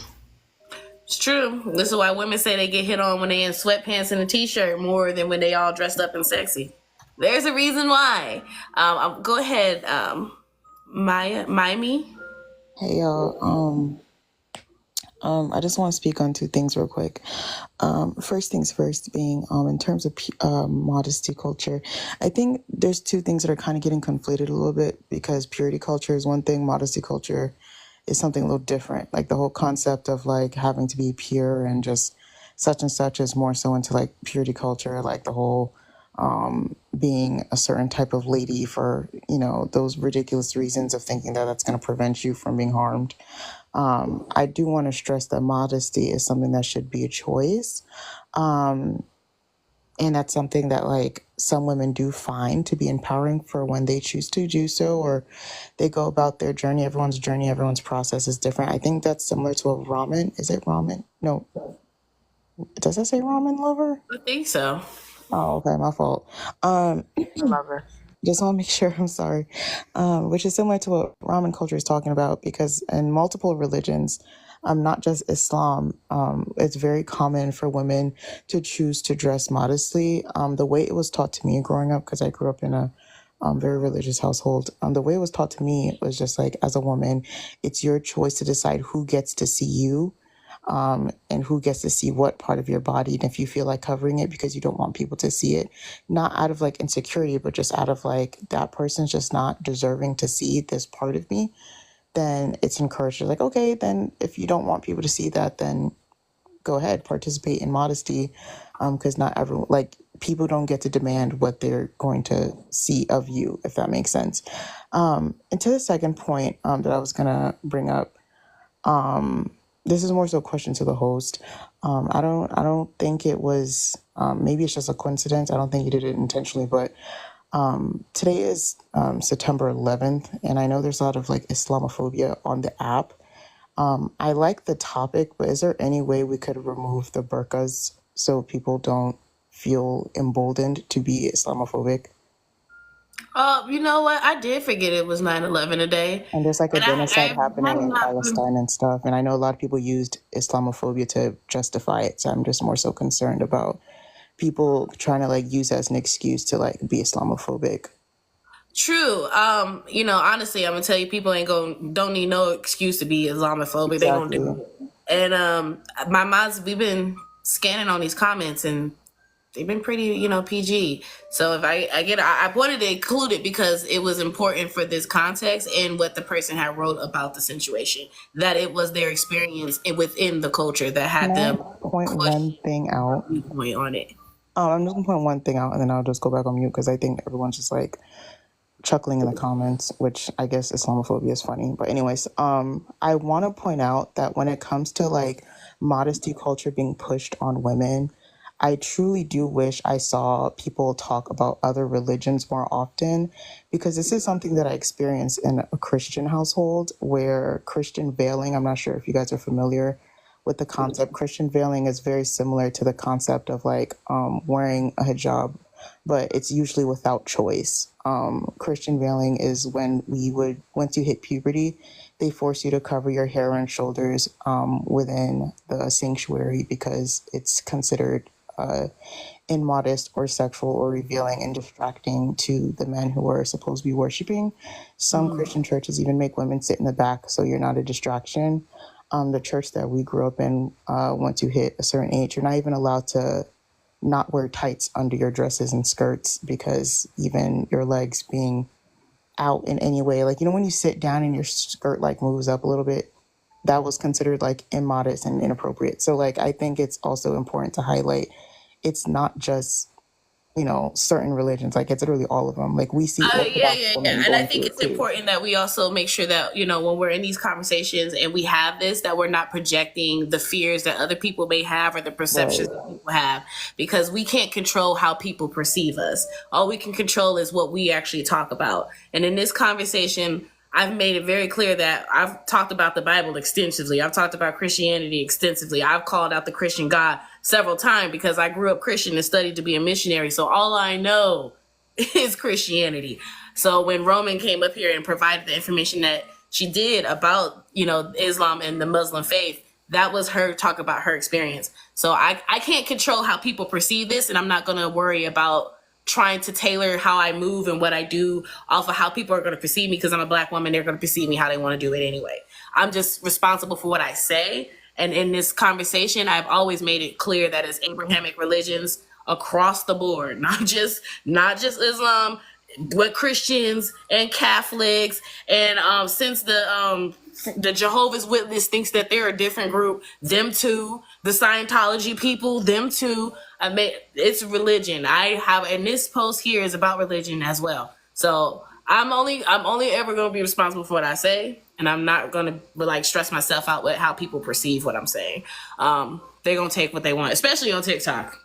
It's true. This is why women say they get hit on when they in sweatpants and a t-shirt more than when they all dressed up and sexy. There's a reason why. Go ahead, Mimi. Hey y'all. I just want to speak on two things real quick. First things first being, in terms of modesty culture, I think there's two things that are kind of getting conflated a little bit because purity culture is one thing, modesty culture is something a little different. Like the whole concept of like having to be pure and just such and such is more so into like purity culture, like the whole being a certain type of lady for, those ridiculous reasons of thinking that that's going to prevent you from being harmed. I do want to stress that modesty is something that should be a choice. And that's something that like some women do find to be empowering for when they choose to do so, or they go about their journey. Everyone's process is different. I think that's similar to a ramen. Is it ramen? No. Does that say ramen lover? I think so. Oh, okay. My fault. Lover. Just want to make sure, I'm sorry, which is similar to what ramen culture is talking about, because in multiple religions, not just Islam, it's very common for women to choose to dress modestly. The way it was taught to me growing up, because I grew up in a very religious household, the way it was taught to me was just like, as a woman, it's your choice to decide who gets to see you. And who gets to see what part of your body, and if you feel like covering it because you don't want people to see it, not out of like insecurity, but just out of like that person's just not deserving to see this part of me, then it's encouraged. Like, okay, then if you don't want people to see that, then go ahead, participate in modesty, because not everyone, like, people don't get to demand what they're going to see of you, if that makes sense. And to the second point that I was gonna bring up, this is more so a question to the host. I don't think it was, maybe it's just a coincidence. I don't think you did it intentionally, but today is September 11th, and I know there's a lot of like Islamophobia on the app. I like the topic, but is there any way we could remove the burqas so people don't feel emboldened to be Islamophobic. You know what? I did forget it was 9/11 today. And there's like a And genocide happening I'm in not. Palestine and stuff. And I know a lot of people used Islamophobia to justify it. So I'm just more so concerned about people trying to like use it as an excuse to like be Islamophobic. True. Honestly, I'm gonna tell you, people don't need no excuse to be Islamophobic. They gonna Exactly. do it. And we've been scanning on these comments, and they've been pretty, PG. So if I wanted to include it because it was important for this context and what the person had wrote about the situation, that it was their experience within the culture that had Can I them point one thing out? point on it. I'm just gonna point one thing out, and then I'll just go back on mute because I think everyone's just like chuckling in the comments, which I guess Islamophobia is funny. But anyways, I want to point out that when it comes to like modesty culture being pushed on women, I truly do wish I saw people talk about other religions more often, because this is something that I experienced in a Christian household where Christian veiling, I'm not sure if you guys are familiar with the concept. Christian veiling is very similar to the concept of like wearing a hijab, but it's usually without choice. Christian veiling is when once you hit puberty, they force you to cover your hair and shoulders within the sanctuary because it's considered immodest or sexual or revealing and distracting to the men who are supposed to be worshiping. Some Christian churches even make women sit in the back so you're not a distraction. The church that we grew up in, once you hit a certain age, you're not even allowed to not wear tights under your dresses and skirts, because even your legs being out in any way, like, when you sit down and your skirt like moves up a little bit, that was considered like immodest and inappropriate. So like, I think it's also important to highlight it's not just, certain religions, like it's literally all of them. Like we see Orthodox women And I going through think it it's too. important that we also make sure that, when we're in these conversations and we have this, that we're not projecting the fears that other people may have or the perceptions that people have, because we can't control how people perceive us. All we can control is what we actually talk about. And in this conversation, I've made it very clear that I've talked about the Bible extensively. I've talked about Christianity extensively. I've called out the Christian God several times because I grew up Christian and studied to be a missionary. So all I know is Christianity. So when Roman came up here and provided the information that she did about, Islam and the Muslim faith, that was her talk about her experience. So I can't control how people perceive this, and I'm not going to worry about trying to tailor how I move and what I do off of how people are going to perceive me, because I'm a Black woman. They're going to perceive me how they want to do it anyway. I'm just responsible for what I say. And in this conversation, I've always made it clear that it's Abrahamic religions across the board, not just Islam, but Christians and Catholics. And since the Jehovah's Witness thinks that they're a different group, them too. The Scientology people, them too. It's religion. And this post here is about religion as well. So I'm only ever going to be responsible for what I say, and I'm not going to stress myself out with how people perceive what I'm saying. They're going to take what they want, especially on TikTok.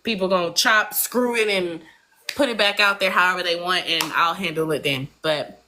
People going to chop, screw it, and put it back out there however they want, and I'll handle it then. But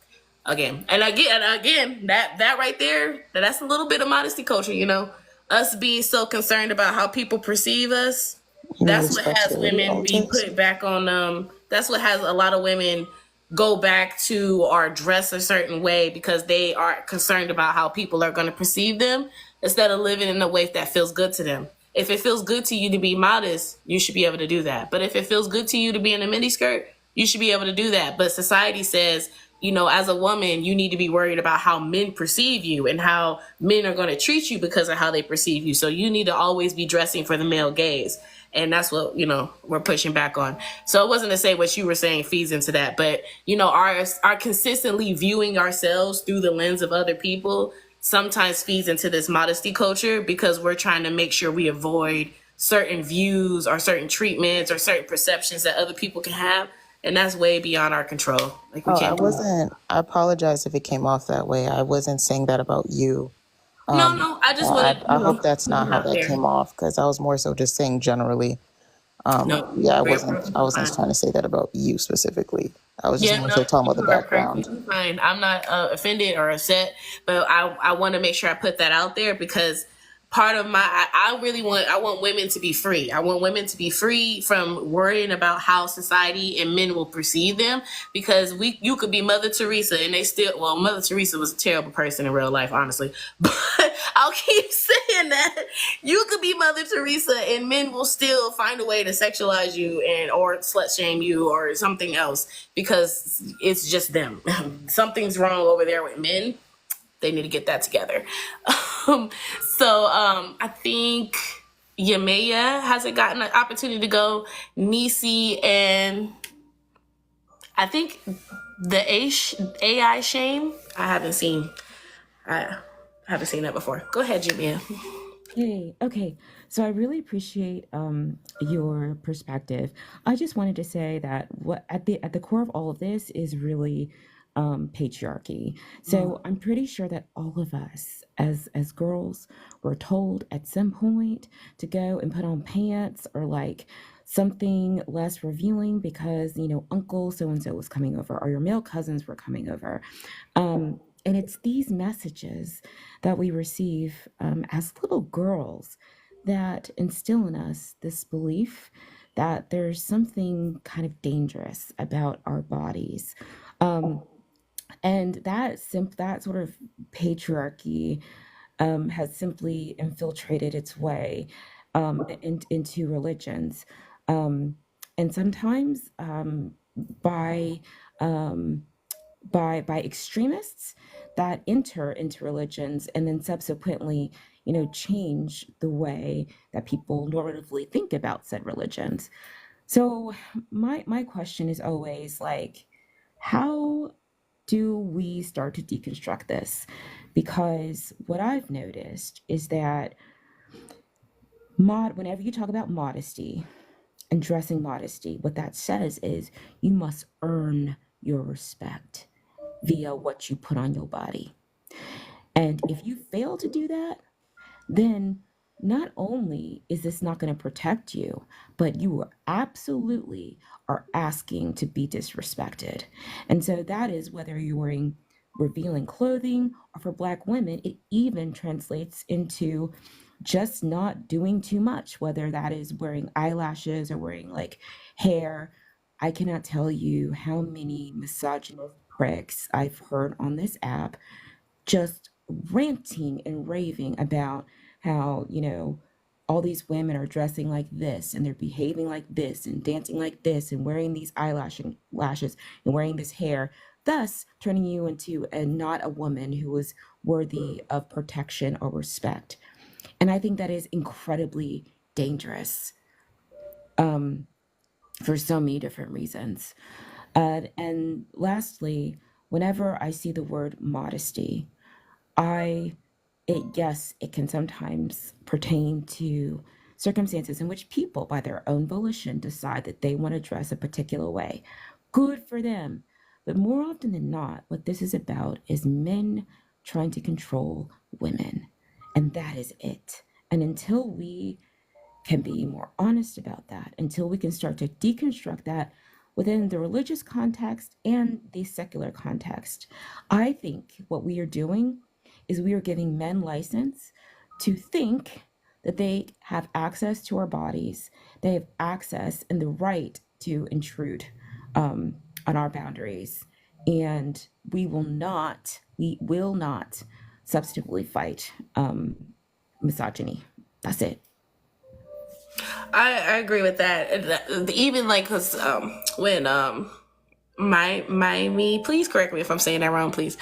again, that right there, that's a little bit of modesty culture, us being so concerned about how people perceive us. That's what has women be put back on. That's what has a lot of women go back to or dress a certain way, because they are concerned about how people are going to perceive them instead of living in a way that feels good to them. If it feels good to you to be modest, you should be able to do that. But if it feels good to you to be in a miniskirt, you should be able to do that. But society says, as a woman, you need to be worried about how men perceive you and how men are going to treat you because of how they perceive you. So you need to always be dressing for the male gaze. And that's what, we're pushing back on. So it wasn't to say what you were saying feeds into that, but, our consistently viewing ourselves through the lens of other people sometimes feeds into this modesty culture, because we're trying to make sure we avoid certain views or certain treatments or certain perceptions that other people can have. And that's way beyond our control. Like we can't. I apologize if it came off that way. I wasn't saying that about you. No, I just wanted. I hope that's not how that came off, because I was more so just saying generally. I wasn't trying to say that about you specifically. I was just more so talking about the background. Fine. I'm not offended or upset, but I want to make sure I put that out there, because part of I want women to be free. I want women to be free from worrying about how society and men will perceive them, because you could be Mother Teresa and they still, well, Mother Teresa was a terrible person in real life, honestly, but I'll keep saying that. You could be Mother Teresa and men will still find a way to sexualize you or slut shame you or something else, because it's just them. Something's wrong over there with men. They need to get that together. I think Yamaya hasn't gotten an opportunity to go. Nisi, and I think the AI shame. I haven't seen that before. Go ahead, Jamia. Hey, okay. So I really appreciate your perspective. I just wanted to say that what at the core of all of this is really patriarchy. So I'm pretty sure that all of us as girls were told at some point to go and put on pants or like something less revealing because, you know, uncle so and so was coming over or your male cousins were coming over. And it's these messages that we receive as little girls that instill in us this belief that there's something kind of dangerous about our bodies. And that sort of patriarchy has simply infiltrated its way into religions. And sometimes by extremists that enter into religions and then subsequently, you know, change the way that people normatively think about said religions. So my question is always like, how do we start to deconstruct this? Because what I've noticed is that whenever you talk about modesty and dressing modesty, what that says is you must earn your respect via what you put on your body. And if you fail to do that, then not only is this not going to protect you, but you absolutely are asking to be disrespected. And so that is whether you're wearing revealing clothing, or for Black women, it even translates into just not doing too much, whether that is wearing eyelashes or wearing like hair. I cannot tell you how many misogynist pricks I've heard on this app just ranting and raving about how, you know, all these women are dressing like this and they're behaving like this and dancing like this and wearing these lashes and wearing this hair, thus turning you into not a woman who is worthy of protection or respect. And I think that is incredibly dangerous for so many different reasons. And lastly, whenever I see the word modesty, yes, it can sometimes pertain to circumstances in which people, by their own volition, decide that they want to dress a particular way. Good for them. But more often than not, what this is about is men trying to control women. And that is it. And until we can be more honest about that, until we can start to deconstruct that within the religious context and the secular context, I think what we are doing is we are giving men license to think that they have access to our bodies, they have access and the right to intrude on our boundaries. And we will not substantively fight misogyny. That's it. I agree with that. Even like, cause when me, please correct me if I'm saying that wrong, please.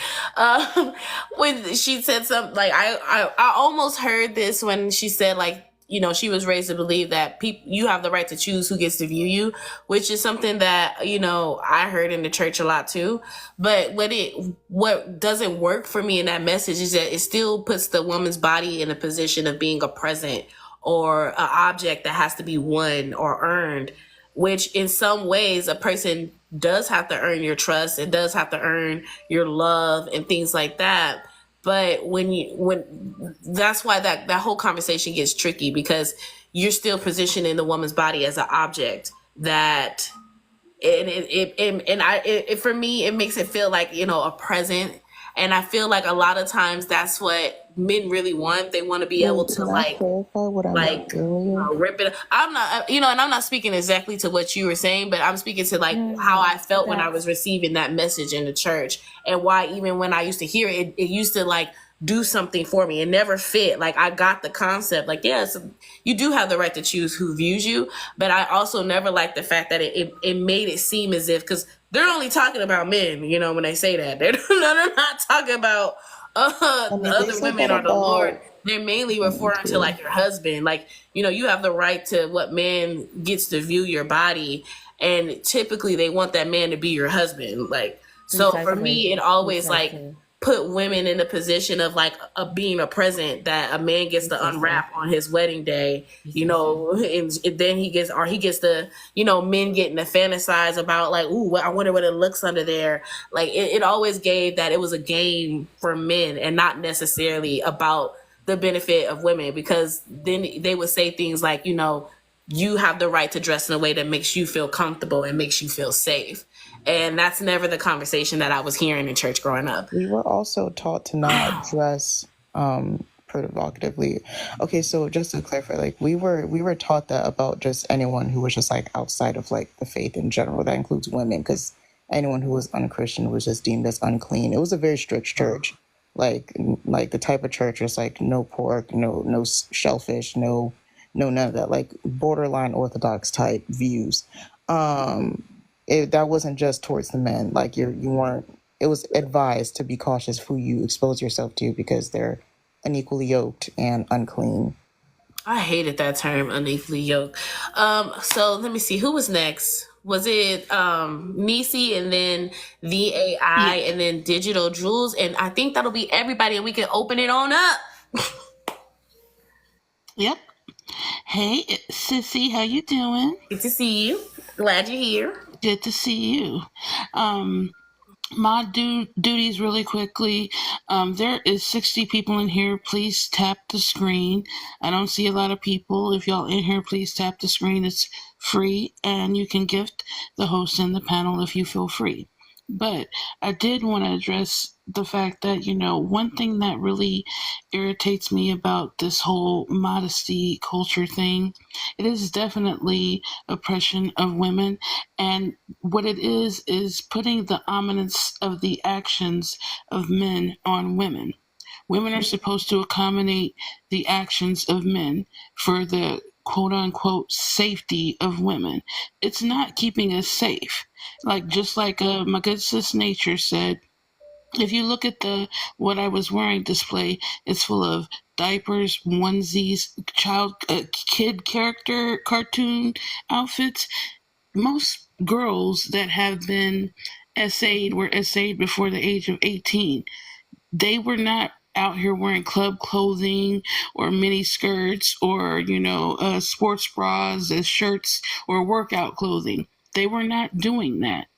When she said something like, I almost heard this when she said like, you know, she was raised to believe that you have the right to choose who gets to view you, which is something that, you know, I heard in the church a lot too. But what doesn't work for me in that message is that it still puts the woman's body in a position of being a present or an object that has to be won or earned, which in some ways a person does have to earn your trust and does have to earn your love and things like that. But when that's why that whole conversation gets tricky, because you're still positioning the woman's body as an object for me, it makes it feel like, you know, a present. And I feel like a lot of times that's what men really want. They want to be able Wait, to can I clarify what I meant earlier? rip it. I'm not, and I'm not speaking exactly to what you were saying, but I'm speaking to like how No, I felt when I was that's receiving that message in the church, and why even when I used to hear it, it used to like do something for me. It never fit. Like I got the concept. Like yes, you do have the right to choose who views you, but I also never liked the fact that it made it seem as if because they're only talking about men. When they say that they're not talking about I the mean, they other said women that or the Lord. about They're mainly women referring to too. like your husband. Like, you have the right to what man gets to view your body. And typically they want that man to be your husband. Like, so for precisely. me, it always like Precisely. put women in a position of like being a present that a man gets to Precisely. unwrap on his wedding day, Precisely. and then he gets to, men getting to fantasize about like, ooh, I wonder what it looks under there. Like it always gave that it was a game for men and not necessarily about the benefit of women, because then they would say things like, you have the right to dress in a way that makes you feel comfortable and makes you feel safe. And that's never the conversation that I was hearing in church growing up. We were also taught to not dress provocatively. Okay, so just to clarify, like we were taught that about just anyone who was just like outside of like the faith in general. That includes women, because anyone who was unchristian was just deemed as unclean. It was a very strict church. Like the type of church was like no pork, no shellfish, no none of that. Like borderline orthodox type views. That wasn't just towards the men. Like you weren't. It was advised to be cautious who you expose yourself to, because they're unequally yoked and unclean. I hated that term, unequally yoked. So let me see, who was next? Was it Nisi, and then the AI, Yeah. and then Digital Jules? And I think that'll be everybody, and we can open it on up. Yep. Hey, Sissy, how you doing? Good to see you. Glad you're here. Good to see you. My duties really quickly. There is 60 people in here. Please tap the screen. I don't see a lot of people. If y'all in here, please tap the screen. It's free, and you can gift the host and the panel if you feel free. But I did want to address the fact that, one thing that really irritates me about this whole modesty culture thing, it is definitely oppression of women. And what it is putting the ominence of the actions of men on women. Women are supposed to accommodate the actions of men for the quote unquote safety of women. It's not keeping us safe. Just like my good sis Nature said, if you look at the what I was wearing display, it's full of diapers, onesies, kid character cartoon outfits. Most girls that have been essayed were essayed before the age of 18. They were not out here wearing club clothing or mini skirts or, sports bras as shirts or workout clothing. They were not doing that.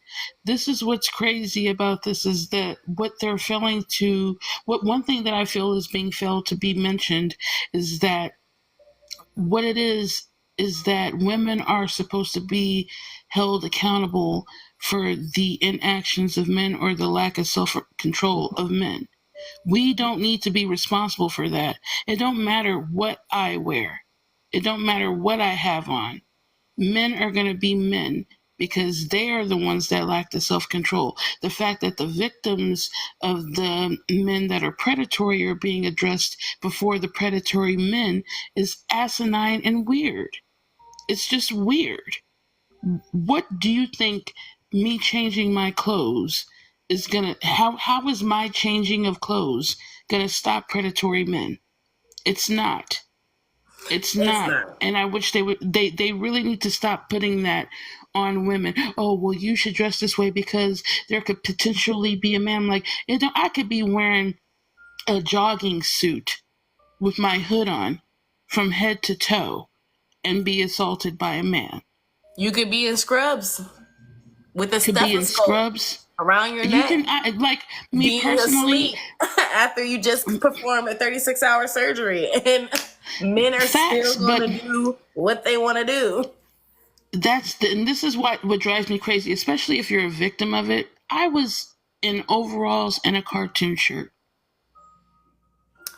This is what's crazy about this, is that what they're failing to, what one thing that I feel is being failed to be mentioned is that what it is that women are supposed to be held accountable for the inactions of men or the lack of self-control of men. We don't need to be responsible for that. It don't matter what I wear. It don't matter what I have on. Men are going to be men because they are the ones that lack the self-control. The fact that the victims of the men that are predatory are being addressed before the predatory men is asinine and weird. It's just weird. What do you think me changing my clothes is gonna, how is my changing of clothes gonna stop predatory men? It's not. It's It's not. not. And I wish they really need to stop putting that on women. Oh, well, you should dress this way because there could potentially be a man. Like, I could be wearing a jogging suit with my hood on from head to toe and be assaulted by a man. You could be in scrubs with a Could be in stethoscope scrubs. around your You neck, can, like me being personally, asleep after you just perform a 36-hour surgery, and men are still facts, going but to do what they want to do. and this is what drives me crazy, especially if you're a victim of it. I was in overalls and a cartoon shirt.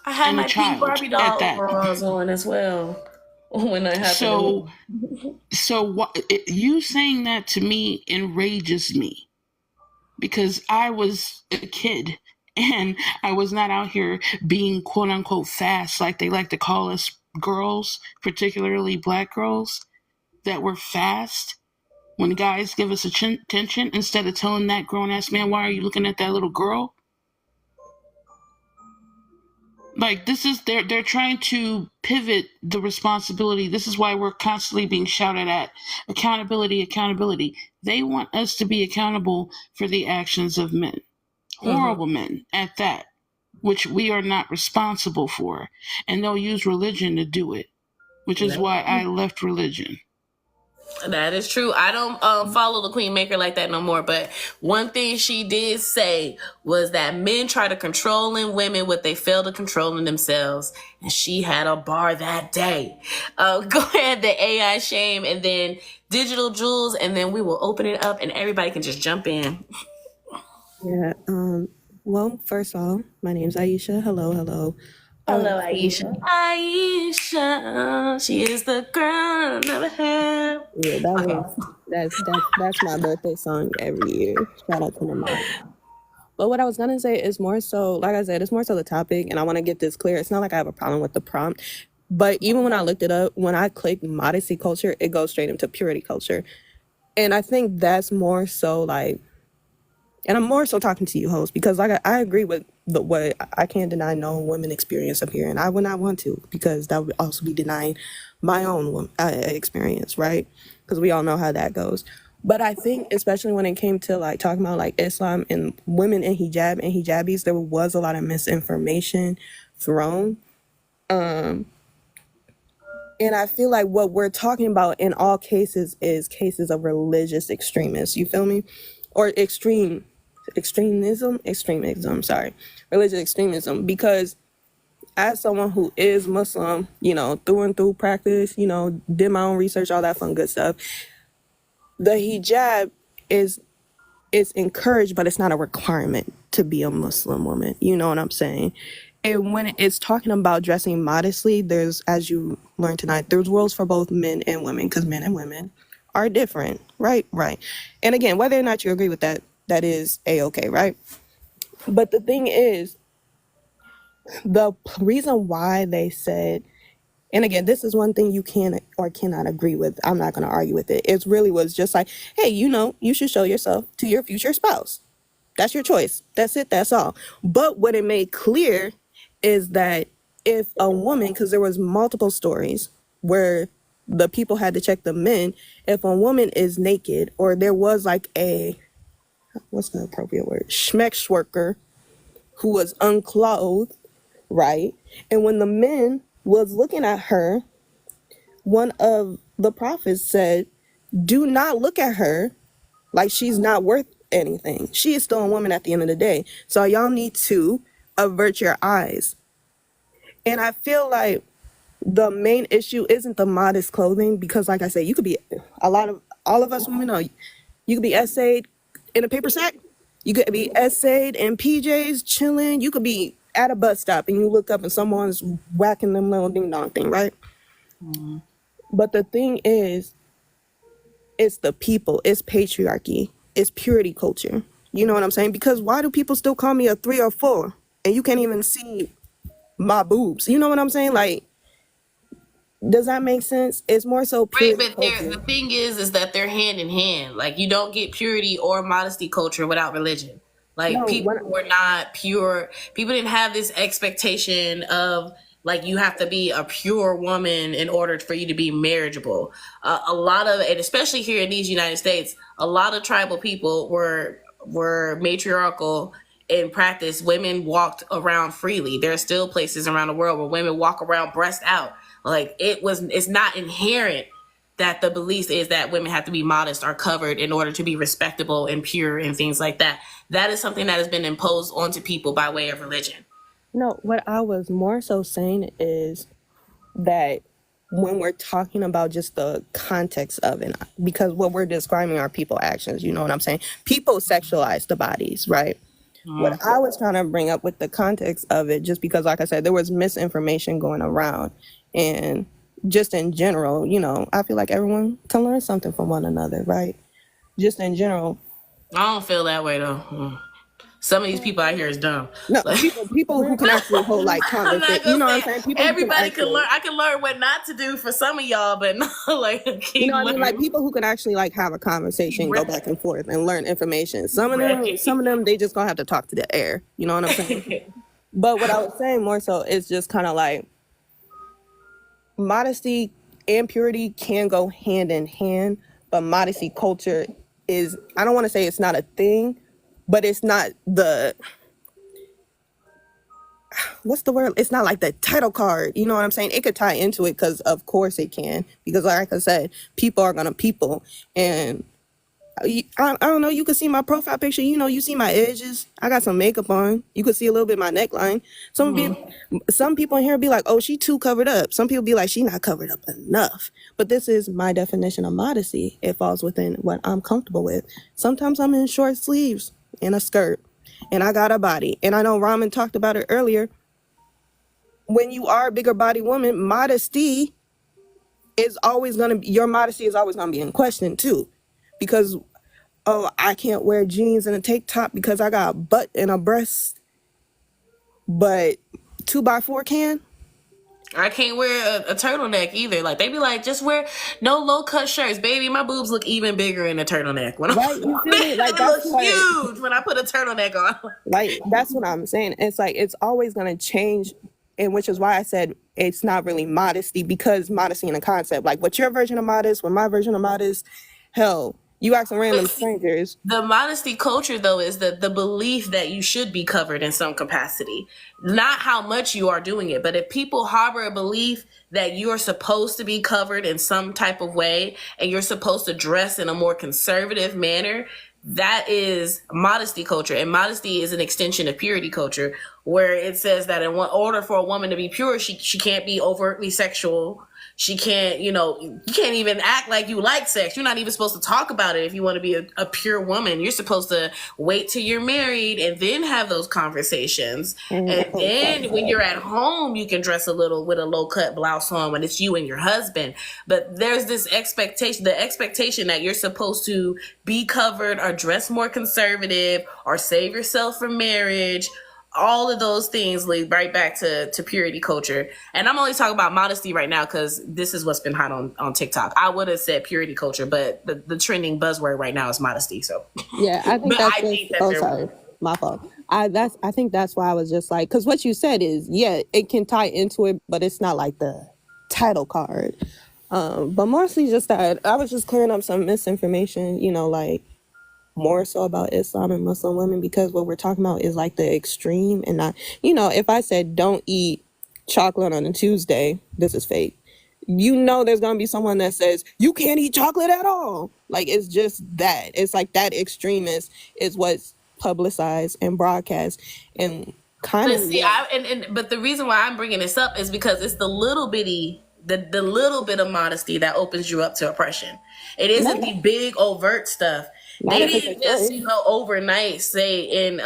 I had And my a pink child Barbie at doll that. overalls on as well when that happened to me. So what? You saying that to me enrages me because I was a kid and I was not out here being quote unquote fast like they like to call us girls, particularly black girls that were fast. When guys give us attention, instead of telling that grown ass man, why are you looking at that little girl? Like this is they're trying to pivot the responsibility. This is why we're constantly being shouted at. Accountability. They want us to be accountable for the actions of men. Horrible men at that, which we are not responsible for. And they'll use religion to do it, which is why I left religion. That is true. I don't follow the Queen Maker like that no more. But one thing she did say was that men try to control in women what they fail to control in themselves. And she had a bar that day. Go ahead, the AI shame, and then digital jewels, and then we will open it up and everybody can just jump in. Yeah. Well, first of all, my name's Aisha. Hello. Hello, Aisha. Aisha, she is the girl I never had. Yeah, that's my birthday song every year. Shout out to my mom. But what I was gonna say is more so, like I said, it's more so the topic, and I want to get this clear. It's not like I have a problem with the prompt, but even when I looked it up, when I click modesty culture, it goes straight into purity culture, and I think that's more so like. And I'm more so talking to you, host, because like I agree with what I can't deny no women experience up here, and I would not want to, because that would also be denying my own experience, right? Because we all know how that goes. But I think, especially when it came to like talking about like Islam and women in hijab and hijabis, there was a lot of misinformation thrown. And I feel like what we're talking about in all cases is cases of religious extremists. You feel me? Or extremism, religious extremism, because as someone who is Muslim, through and through practice, did my own research, all that fun good stuff, the hijab is encouraged, but it's not a requirement to be a Muslim woman. You know what I'm saying? And when it's talking about dressing modestly, there's, as you learned tonight, there's rules for both men and women, because men and women are different, right? And again, whether or not you agree with that, that is a-okay, right? But the thing is, the reason why they said, and again, this is one thing you can or cannot agree with. I'm not going to argue with it. It really was just like, hey, you should show yourself to your future spouse. That's your choice. That's it. That's all. But what it made clear is that if a woman, because there was multiple stories where the people had to check the men, if a woman is naked or there was like what's the appropriate word? Schmeck worker who was unclothed, right? And when the men was looking at her, one of the prophets said, do not look at her like she's not worth anything. She is still a woman at the end of the day. So y'all need to avert your eyes. And I feel like the main issue isn't the modest clothing, because like I said, you could be all of us women know, you could be essayed in a paper sack. You could be essayed in PJs, chilling. You could be at a bus stop and you look up and someone's whacking them little ding dong thing, right? Mm-hmm. But the thing is, it's the people, it's patriarchy, it's purity culture. You know what I'm saying? Because why do people still call me a 3 or 4 and you can't even see my boobs? You know what I'm saying? Like, does that make sense? It's more so purity culture. The thing is that they're hand in hand. Like, you don't get purity or modesty culture without religion. Like, people were not pure. People didn't have this expectation of, like, you have to be a pure woman in order for you to be marriageable. A lot of, and especially here in these United States, a lot of tribal people were matriarchal in practice. Women walked around freely. There are still places around the world where women walk around breast out. Like, it's not inherent that the belief is that women have to be modest or covered in order to be respectable and pure and things like that. That is something that has been imposed onto people by way of religion. No, what I was more so saying is that when we're talking about just the context of it, because what we're describing are people actions, you know what I'm saying? People sexualize the bodies, right? What I was trying to bring up with the context of it, just because, like I said, there was misinformation going around, and just in general, you know, I feel like everyone can learn something from one another, right? Just in general. I don't feel that way though. Some of these people out here is dumb. No, Like, people who can actually hold like I'm conversation. not You gonna know what I'm say saying? People who can everybody can actually, learn. I can learn what not to do for some of y'all, but not like you keep know what I mean? Like learning. people who can actually like have a conversation, go back and forth, and learn information. Some of Right. them, they just gonna have to talk to the air. You know what I'm saying? But what I was saying more so is just kind of like modesty and purity can go hand in hand, but modesty culture is, I don't want to say it's not a thing, but it's not the, what's the word? It's not like the title card. You know what I'm saying? It could tie into it because of course it can. Because like I said, people are gonna people. And I don't know, you can see my profile picture, you know, you see my edges. I got some makeup on. You can see a little bit of my neckline. Some people in here be like, oh, she too covered up. Some people be like, she not covered up enough. But this is my definition of modesty. It falls within what I'm comfortable with. Sometimes I'm in short sleeves and a skirt. And I got a body. And I know Ramen talked about it earlier. When you are a bigger body woman, modesty is always going to be, your modesty is always going to be in question too. Because, oh, I can't wear jeans and a tank top because I got a butt and a breast, but 2x4 can. I can't wear a turtleneck either. Like they be like, just wear no low cut shirts, baby. My boobs look even bigger in a turtleneck. When Right, you feel me? Like it that's looks what, huge when I put a turtleneck on. like that's what I'm saying. It's like it's always gonna change, and which is why I said it's not really modesty, because modesty in a concept. Like what's your version of modest? What my version of modest? Hell, you ask some random strangers. The modesty culture, though, is the belief that you should be covered in some capacity. Not how much you are doing it, but if people harbor a belief that you're supposed to be covered in some type of way and you're supposed to dress in a more conservative manner, that is modesty culture. And modesty is an extension of purity culture, where it says that in order for a woman to be pure, she can't be overtly sexual. She can't, you can't even act like you like sex. You're not even supposed to talk about it if you want to be a pure woman. You're supposed to wait till you're married and then have those conversations. And then when you're at home, you can dress a little with a low cut blouse on when it's you and your husband. But there's this expectation, the expectation that you're supposed to be covered or dress more conservative or save yourself for marriage. All of those things lead right back to purity culture. And I'm only talking about modesty right now because this is what's been hot on TikTok. I would have said purity culture, but the trending buzzword right now is modesty. So Yeah, I think but that's I just, think that oh, they're sorry, my fault. I think that's why I was just like, because what you said is, yeah, it can tie into it, but it's not like the title card. But mostly just that I was just clearing up some misinformation, like more so about Islam and Muslim women, because what we're talking about is like the extreme and not, if I said don't eat chocolate on a Tuesday, this is fake. There's going to be someone that says you can't eat chocolate at all. Like, it's just that. It's like that extremist is what's publicized and broadcast and kind But of. see, but the reason why I'm bringing this up is because it's the little bitty, the little bit of modesty that opens you up to oppression. It isn't the big overt stuff. They didn't just, overnight say in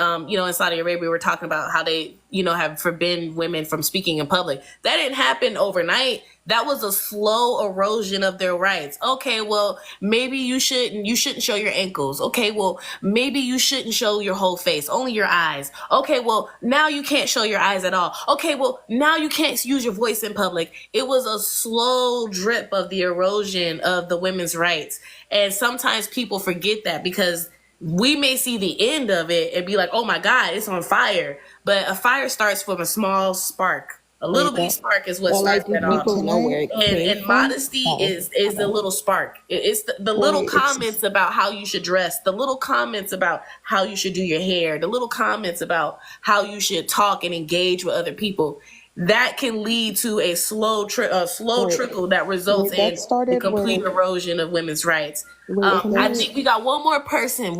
Saudi Arabia, we're talking about how they, have forbidden women from speaking in public. That didn't happen overnight. That was a slow erosion of their rights. Okay, well, maybe you shouldn't show your ankles. Okay, well, maybe you shouldn't show your whole face, only your eyes. Okay, well, now you can't show your eyes at all. Okay, well, now you can't use your voice in public. It was a slow drip of the erosion of the women's rights. And sometimes people forget that because we may see the end of it and be like, oh my God, it's on fire. But a fire starts from a small spark. A little bitty spark is what starts that off. And modesty is the little spark. It's the little comments about how you should dress, the little comments about how you should do your hair, the little comments about how you should talk and engage with other people. That can lead to a slow trickle that results in the complete erosion of women's rights. I think we got one more person.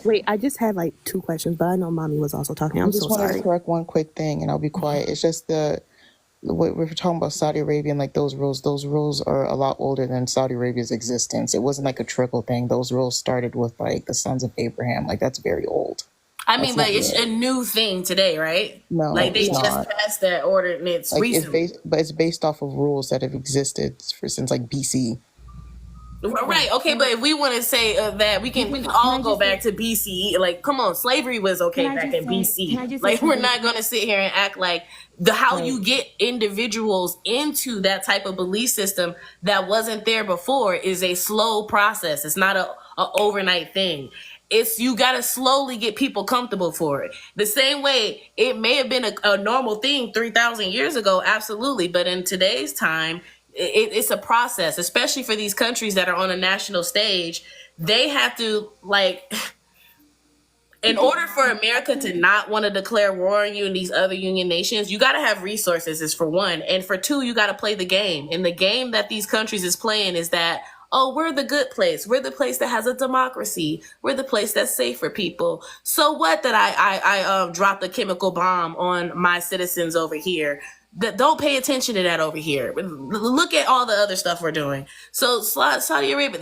Wait, I just had like two questions, but I know Mommy was also talking. I'm so sorry. I just wanted to correct one quick thing, and I'll be quiet. It's just what we're talking about Saudi Arabia and like those rules. Those rules are a lot older than Saudi Arabia's existence. It wasn't like a trickle thing. Those rules started with like the sons of Abraham. Like that's very old. I mean, That's but not it's a it. new thing today, right? No, Like they it's just not. passed that ordinance Like it's recently. based, but it's based off of rules that have existed for since like BC. Right. Right. Okay. But So if we want to say that, we can can all I go just back say to BCE. Like, come on, slavery was can okay I back just in say can BC. I just say Like, we're something? not going to sit here and act like the how Right. you get individuals into that type of belief system that wasn't there before is a slow process. It's not a overnight thing. It's you got to slowly get people comfortable for it. The same way it may have been a normal thing 3,000 years ago, absolutely, but in today's time it's a process, especially for these countries that are on a national stage. They have to like, in order for America to not want to declare war on you and these other union nations, you got to have resources, is for one. And for two, you got to play the game. And the game that these countries is playing is that, oh, we're the good place. We're the place that has a democracy. We're the place that's safe for people. So what that I dropped a chemical bomb on my citizens over here? That don't pay attention to that over here. Look at all the other stuff we're doing. So Saudi Arabia,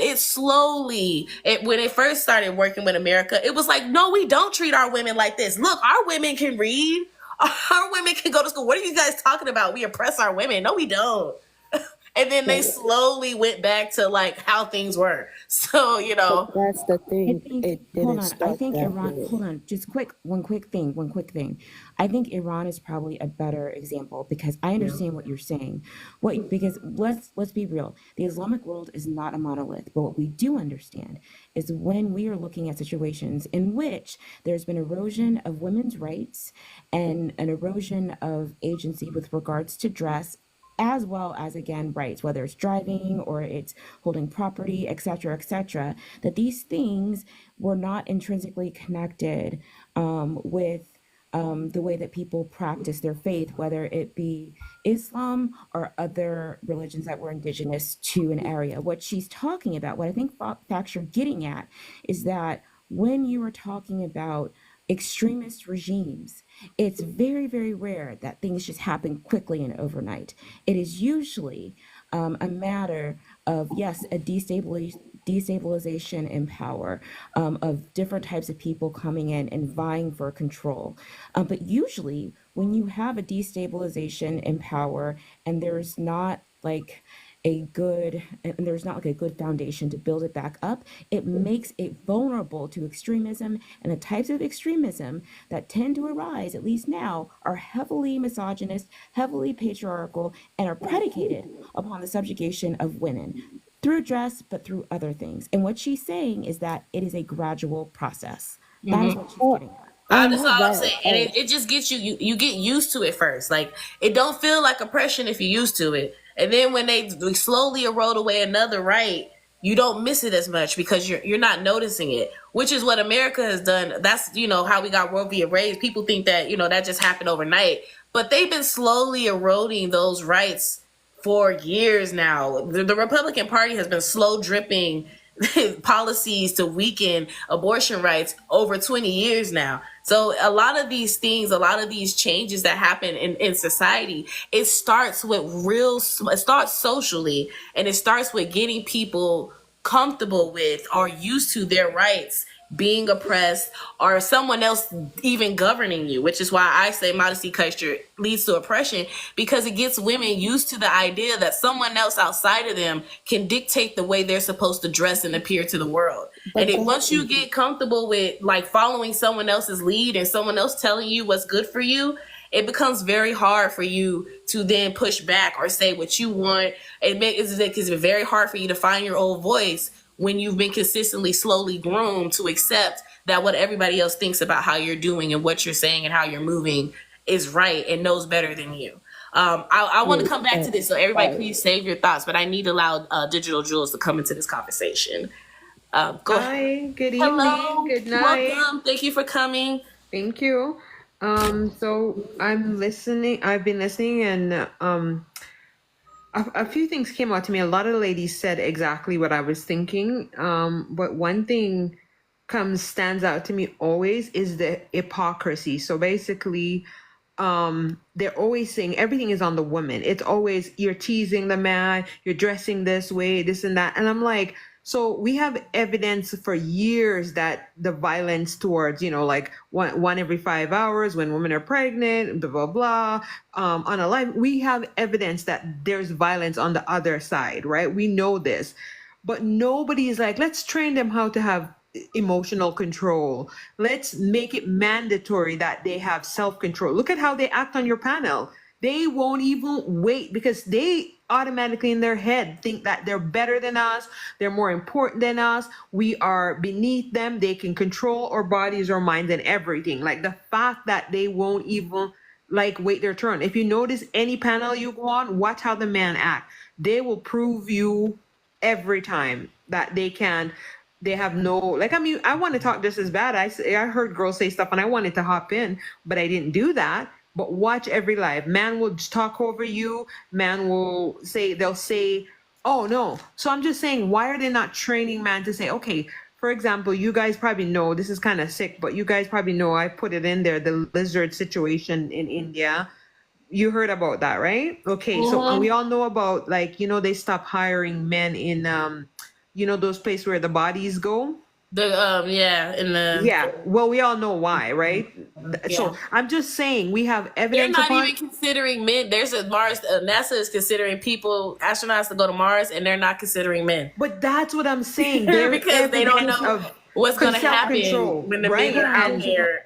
when it first started working with America, it was like, no, we don't treat our women like this. Look, our women can read. Our women can go to school. What are you guys talking about? We oppress our women. No, we don't. And then they slowly went back to like how things were. So, But that's the I thing. think, It hold didn't on. I start think that Iran, way. hold on, just one quick thing. I think Iran is probably a better example because I understand what you're saying. Because let's be real. The Islamic world is not a monolith, but what we do understand is when we are looking at situations in which there's been erosion of women's rights and an erosion of agency with regards to dress as well as again rights, whether it's driving or it's holding property, etc., that these things were not intrinsically connected with the way that people practice their faith, whether it be Islam or other religions that were indigenous to an area. What she's talking about, what I think facts you're getting at, is that when you are talking about extremist regimes, it's very, very rare that things just happen quickly and overnight. It is usually a matter of, yes, a destabilization in power, of different types of people coming in and vying for control. But usually, when you have a destabilization in power and there's not like a good foundation to build it back up, it makes it vulnerable to extremism, and the types of extremism that tend to arise, at least now, are heavily misogynist, heavily patriarchal, and are predicated upon the subjugation of women through dress, but through other things. And what she's saying is that it is a gradual process. That is what she's getting at. That's all Not I'm saying. that. And it just gets you get used to it first. Like, it don't feel like oppression if you're used to it. And then when they slowly erode away another right, you don't miss it as much because you're not noticing it, which is what America has done. That's, how we got Roe v. Wade. People think that, that just happened overnight, but they've been slowly eroding those rights for years now. The Republican Party has been slow dripping policies to weaken abortion rights over 20 years now. So a lot of these things, a lot of these changes that happen in society, it starts socially, and it starts with getting people comfortable with or used to their rights being oppressed or someone else even governing you, which is why I say modesty culture leads to oppression, because it gets women used to the idea that someone else outside of them can dictate the way they're supposed to dress and appear to the world. But Once you get comfortable with like following someone else's lead and someone else telling you what's good for you, it becomes very hard for you to then push back or say what you want. It's very hard for you to find your own voice when you've been consistently slowly groomed to accept that what everybody else thinks about how you're doing and what you're saying and how you're moving is right and knows better than you. I want to come back to this, so everybody please save your thoughts, but I need to allow Digital Jules to come into this conversation. Go ahead. Hi, good Hello, evening, good night. welcome. Thank you for coming. Thank you. So I'm listening. I've been listening, and a few things came out to me. A lot of the ladies said exactly what I was thinking. But one thing stands out to me always is the hypocrisy. So basically, they're always saying everything is on the woman. It's always, you're teasing the man, you're dressing this way, this and that. And I'm like, So we have evidence for years that the violence towards, like one every 5 hours when women are pregnant, blah, blah, blah, unalive. We have evidence that there's violence on the other side, right? We know this, but nobody is like, let's train them how to have emotional control. Let's make it mandatory that they have self-control. Look at how they act on your panel. They won't even wait because they automatically in their head think that they're better than us, they're more important than us, we are beneath them, they can control our bodies, our minds, and everything. Like the fact that they won't even like wait their turn. If you notice any panel you go on, watch how the man act. They will prove you every time that they have no, like, I mean, I want to talk just as bad. I heard girls say stuff and I wanted to hop in, but I didn't do that. But watch every live. Man will just talk over you. Man will say, they'll say, oh no. So I'm just saying, why are they not training man to say, okay, for example, you guys probably know, this is kind of sick, but you guys probably know, I put it in there, the lizard situation in India. You heard about that, right? Okay, so we all know about, like, they stopped hiring men in, those places where the bodies go. Yeah, well, we all know why, right? So I'm just saying we have They're evidence not upon. even considering men. There's a Mars. NASA is considering astronauts to go to Mars, and they're not considering men. But that's what I'm saying. There's because they don't evidence know of what's going to happen self-control, when the right? men are out And there.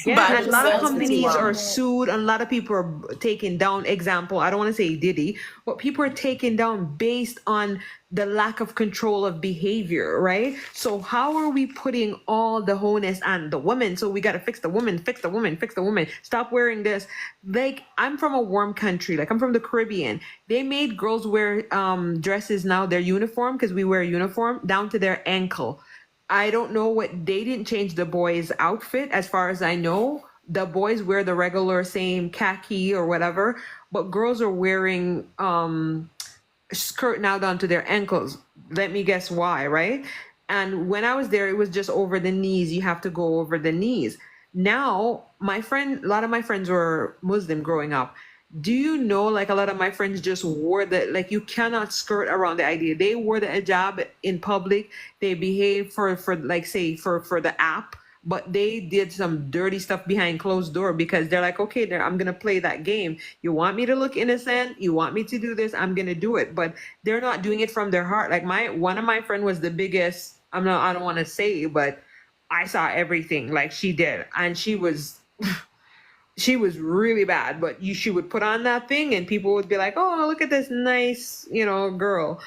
yeah, and a lot of themselves for too companies are long. sued, and a lot of people are taken down. Example, I don't want to say Diddy, but people are taken down based on the lack of control of behavior, right? So how are we putting all the onus on the woman? So we got to fix the woman, fix the woman, fix the woman. Stop wearing this. Like, I'm from a warm country. Like, I'm from the Caribbean. They made girls wear dresses now, their uniform, because we wear a uniform, down to their ankle. I don't know they didn't change the boys' outfit as far as I know. The boys wear the regular same khaki or whatever, but girls are wearing skirt now down to their ankles. Let me guess why, right? And when I was there, it was just over the knees. You have to go over the knees. Now, a lot of my friends were Muslim growing up. Do you know, like, a lot of my friends just wore like, you cannot skirt around the idea. They wore the hijab in public. They behaved for like, say, for the app, but they did some dirty stuff behind closed door because they're like, okay, I'm going to play that game. You want me to look innocent? You want me to do this? I'm going to do it. But they're not doing it from their heart. Like, one of my friend was the biggest, I don't want to say, but I saw everything like she did. And she was really bad, but she would put on that thing and people would be like, oh, look at this nice, girl.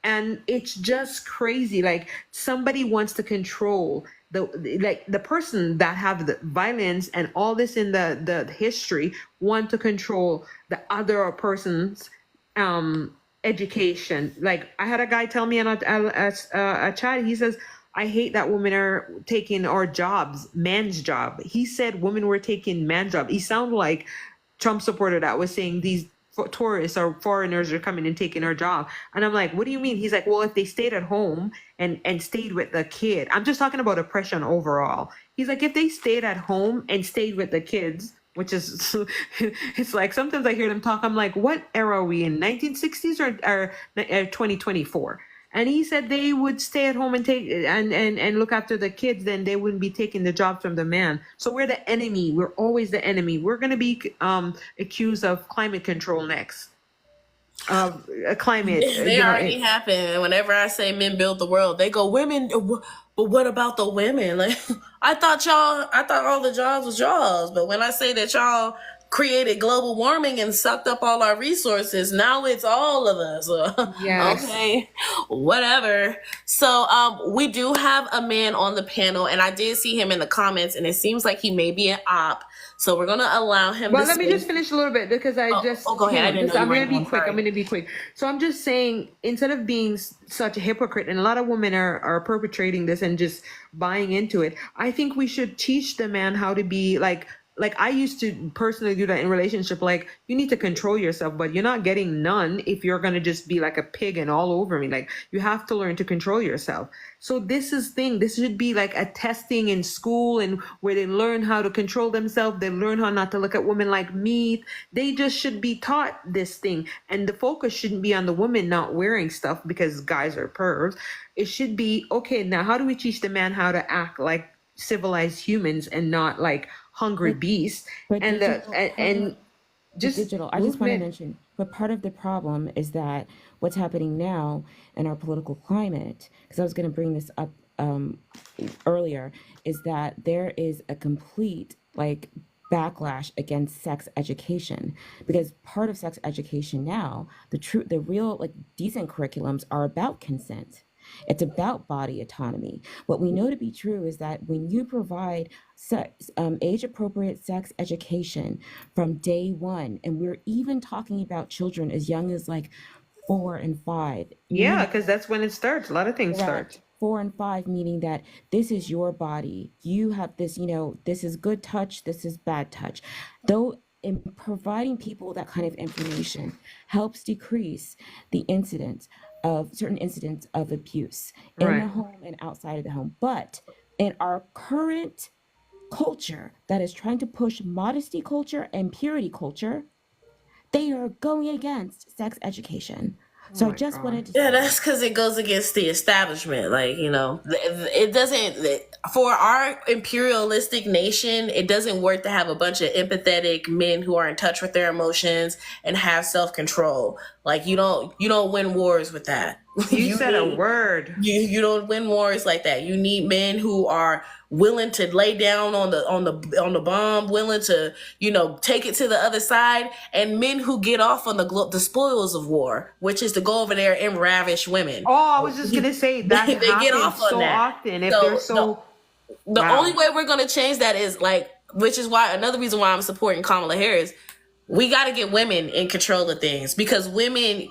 And it's just crazy. Like, somebody wants to control the person that have the violence and all this in the history, want to control the other person's education. Like, I had a guy tell me in a chat, he says, I hate that women are taking our jobs, man's job. He said women were taking man's job. He sounded like Trump supporter that was saying these tourists or foreigners are coming and taking our job. And I'm like, what do you mean? He's like, well, if they stayed at home and stayed with the kid, I'm just talking about oppression overall. He's like, if they stayed at home and stayed with the kids, which is, it's like, sometimes I hear them talk, I'm like, what era are we in, 1960s or 2024? And he said they would stay at home and take and look after the kids, then they wouldn't be taking the job from the man. So we're the enemy. We're always the enemy. We're going to be accused of climate control next. Climate. They already happen. Whenever I say men build the world, they go, women, but what about the women? Like, I thought all the jobs was y'all's. But when I say that y'all created global warming and sucked up all our resources, now it's all of us. Yes. Okay, whatever. So we do have a man on the panel, and I did see him in the comments, and it seems like he may be an op. So we're gonna allow him. Well, let me just finish a little bit because go ahead. I'm gonna be quick. I'm gonna be quick. So I'm just saying, instead of being such a hypocrite, and a lot of women are perpetrating this and just buying into it, I think we should teach the man how to be like like I used to personally do that in relationship. Like you need to control yourself, but you're not getting none if you're gonna just be like a pig and all over me. Like you have to learn to control yourself. So this should be like a testing in school and where they learn how to control themselves. They learn how not to look at women like meat. They just should be taught this thing. And the focus shouldn't be on the women not wearing stuff because guys are pervs. It should be, okay, now how do we teach the man how to act like civilized humans and not like hungry beasts? And just digital. I just want to mention, but part of the problem is that what's happening now in our political climate, because I was going to bring this up earlier, is that there is a complete like backlash against sex education, because part of sex education now, the real like decent curriculums are about consent. It's about body autonomy. What we know to be true is that when you provide age-appropriate sex education from day one, and we're even talking about children as young as like 4 and 5. Yeah, because that's when it starts. A lot of things start. 4 and 5, meaning that this is your body. You have this, this is good touch, this is bad touch. Though in providing people that kind of information helps decrease the incidence of certain incidents of abuse in the home and outside of the home. But in our current culture that is trying to push modesty culture and purity culture, they are going against sex education. So I just wanted to say that's because it goes against the establishment. Like, it doesn't, for our imperialistic nation, it doesn't work to have a bunch of empathetic men who are in touch with their emotions and have self-control. Like, you don't win wars with that. You said a word. You don't win wars like that. You need men who are willing to lay down on the bomb, willing to take it to the other side, and men who get off on the spoils of war, which is to go over there and ravish women. Oh, I was just gonna say that they get off on so that often. If they're so the only way we're gonna change that is like, which is why another reason why I'm supporting Kamala Harris. We got to get women in control of things, because women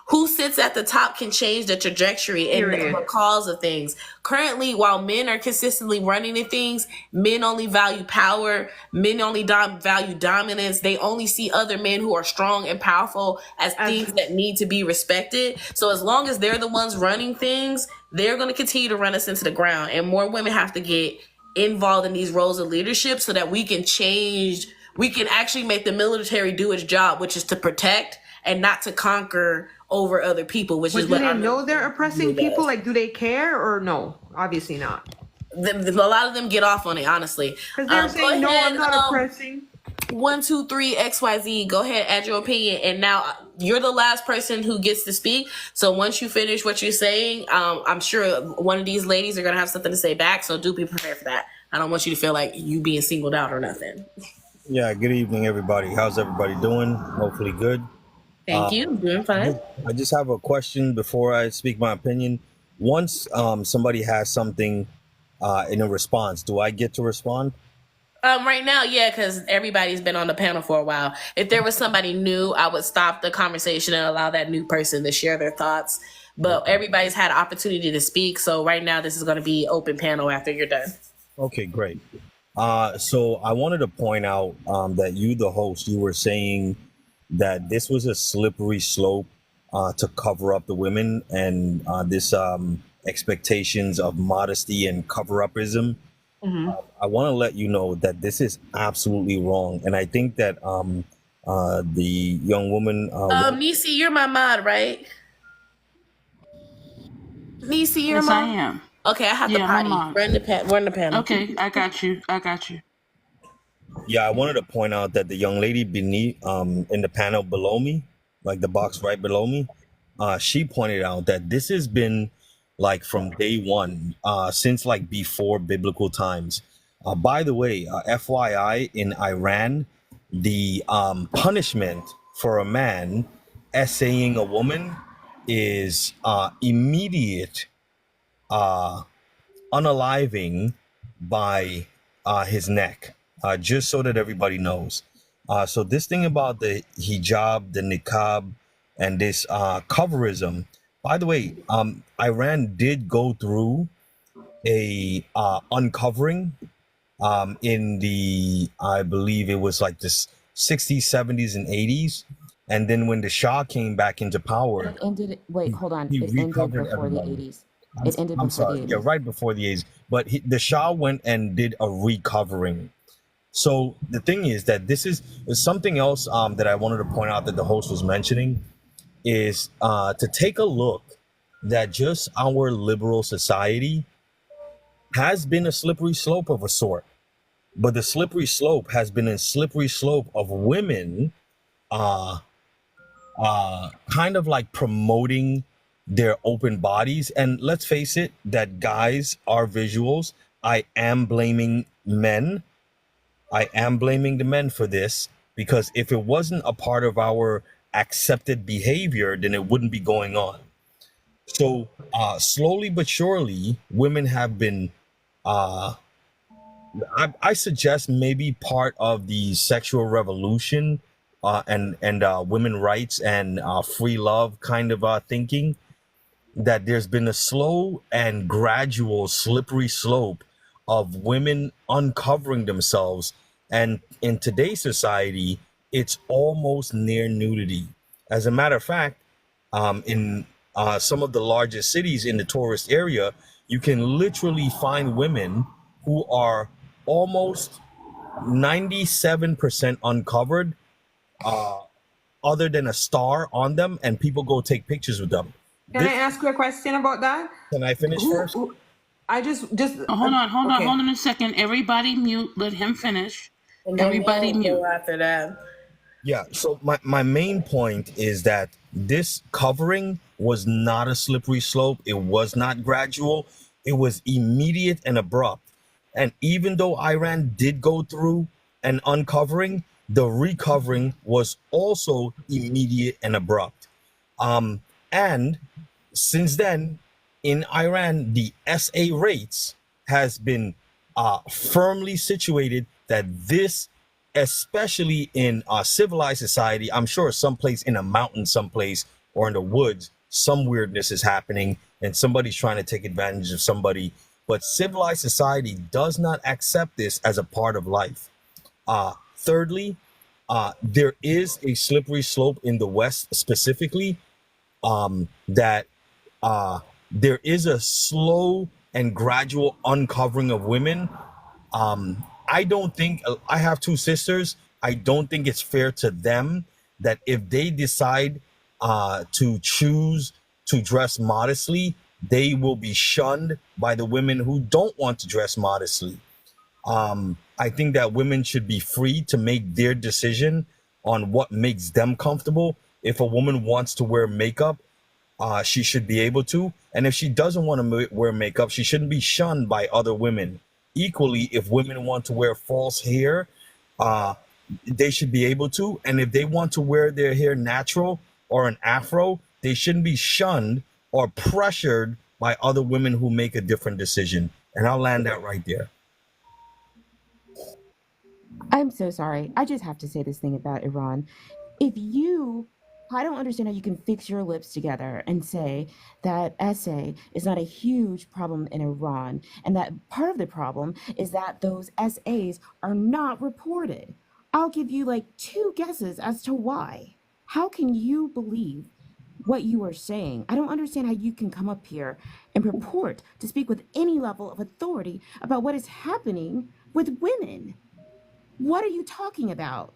who sits at the top can change the trajectory and the cause of things. Currently, while men are consistently running the things, men only value power. Men only value dominance. They only see other men who are strong and powerful as things that need to be respected. So as long as they're the ones running things, they're going to continue to run us into the ground. And more women have to get involved in these roles of leadership so that we can change. We can actually make the military do its job, which is to protect and not to conquer over other people, which is what I know. They're oppressing people. Like, do they care or no? Obviously not. A lot of them get off on it, honestly. Because they're saying, no, I'm not oppressing. 1, 2, 3, XYZ. Go ahead, add your opinion. And now you're the last person who gets to speak. So once you finish what you're saying, I'm sure one of these ladies are going to have something to say back. So do be prepared for that. I don't want you to feel like you being singled out or nothing. Yeah, good evening, everybody. How's everybody doing? Hopefully good. Thank you. Doing fine. I just have a question before I speak my opinion. Once somebody has something in a response, do I get to respond? Right now, yeah, because everybody's been on the panel for a while. If there was somebody new, I would stop the conversation and allow that new person to share their thoughts. But everybody's had an opportunity to speak. So right now, this is going to be open panel after you're done. Okay, great. So I wanted to point out that you, the host, you were saying that this was a slippery slope to cover up the women and this expectations of modesty and cover-upism. Mm-hmm. I want to let you know that this is absolutely wrong. And I think that the young woman... Nisi, you're my mod, right? Nisi, you're yes, my... I am. Okay, I have to potty. Run the panel. Okay, I got you. Yeah, I wanted to point out that the young lady beneath, in the panel below me, like the box right below me, she pointed out that this has been like from day one, since like before biblical times. By the way, FYI, in Iran, the punishment for a man essaying a woman is immediate unaliving by his neck, just so that everybody knows. So this thing about the hijab, the niqab, and this coverism, by the way, Iran did go through a uncovering in the, I believe it was like this 60s, 70s, and 80s. And then when the Shah came back into power, It ended. Wait, hold on. he It ended recovered before the everybody. 80s. It ended I'm before the sorry. Yeah, 80s. right before the 80s. But the Shah went and did a recovering. So the thing is that this is something else that I wanted to point out that the host was mentioning is to take a look that just our liberal society has been a slippery slope of a sort. But the slippery slope has been a slippery slope of women uh, kind of like promoting their open bodies. And let's face it, that guys are visuals. I am blaming men. I am blaming the men for this because if it wasn't a part of our accepted behavior, then it wouldn't be going on. So slowly but surely, women have been uh, I suggest maybe part of the sexual revolution and women rights and free love kind of thinking that there's been a slow and gradual slippery slope of women uncovering themselves, and in today's society it's almost near nudity. As a matter of fact, in some of the largest cities in the tourist area, you can literally find women who are almost 97% uncovered, uh, other than a star on them, and people go take pictures with them. Can I ask you a question about that? Can I finish first? I just hold on a second. Everybody mute. Let him finish. And then Everybody we'll mute. go after that. Yeah, so my main point is that this covering was not a slippery slope. It was not gradual. It was immediate and abrupt. And even though Iran did go through an uncovering, the recovering was also immediate and abrupt. And since then, in Iran, the SA rates has been firmly situated that this, especially in civilized society, I'm sure someplace in a mountain, someplace or in the woods, some weirdness is happening and somebody's trying to take advantage of somebody. But civilized society does not accept this as a part of life. Thirdly, there is a slippery slope in the West specifically, that there is a slow and gradual uncovering of women. I don't think, I have two sisters. I don't think it's fair to them that if they decide to choose to dress modestly, they will be shunned by the women who don't want to dress modestly. I think that women should be free to make their decision on what makes them comfortable. If a woman wants to wear makeup, she should be able to. And if she doesn't want to wear makeup, she shouldn't be shunned by other women. Equally, if women want to wear false hair, uh, they should be able to. And if they want to wear their hair natural or an afro, they shouldn't be shunned or pressured by other women who make a different decision. And I'll land that right there. I'm so sorry. I just have to say this thing about Iran. I don't understand how you can fix your lips together and say that essay is not a huge problem in Iran, and that part of the problem is that those essays are not reported. I'll give you like 2 guesses as to why. How can you believe what you are saying? I don't understand how you can come up here and purport to speak with any level of authority about what is happening with women. What are you talking about?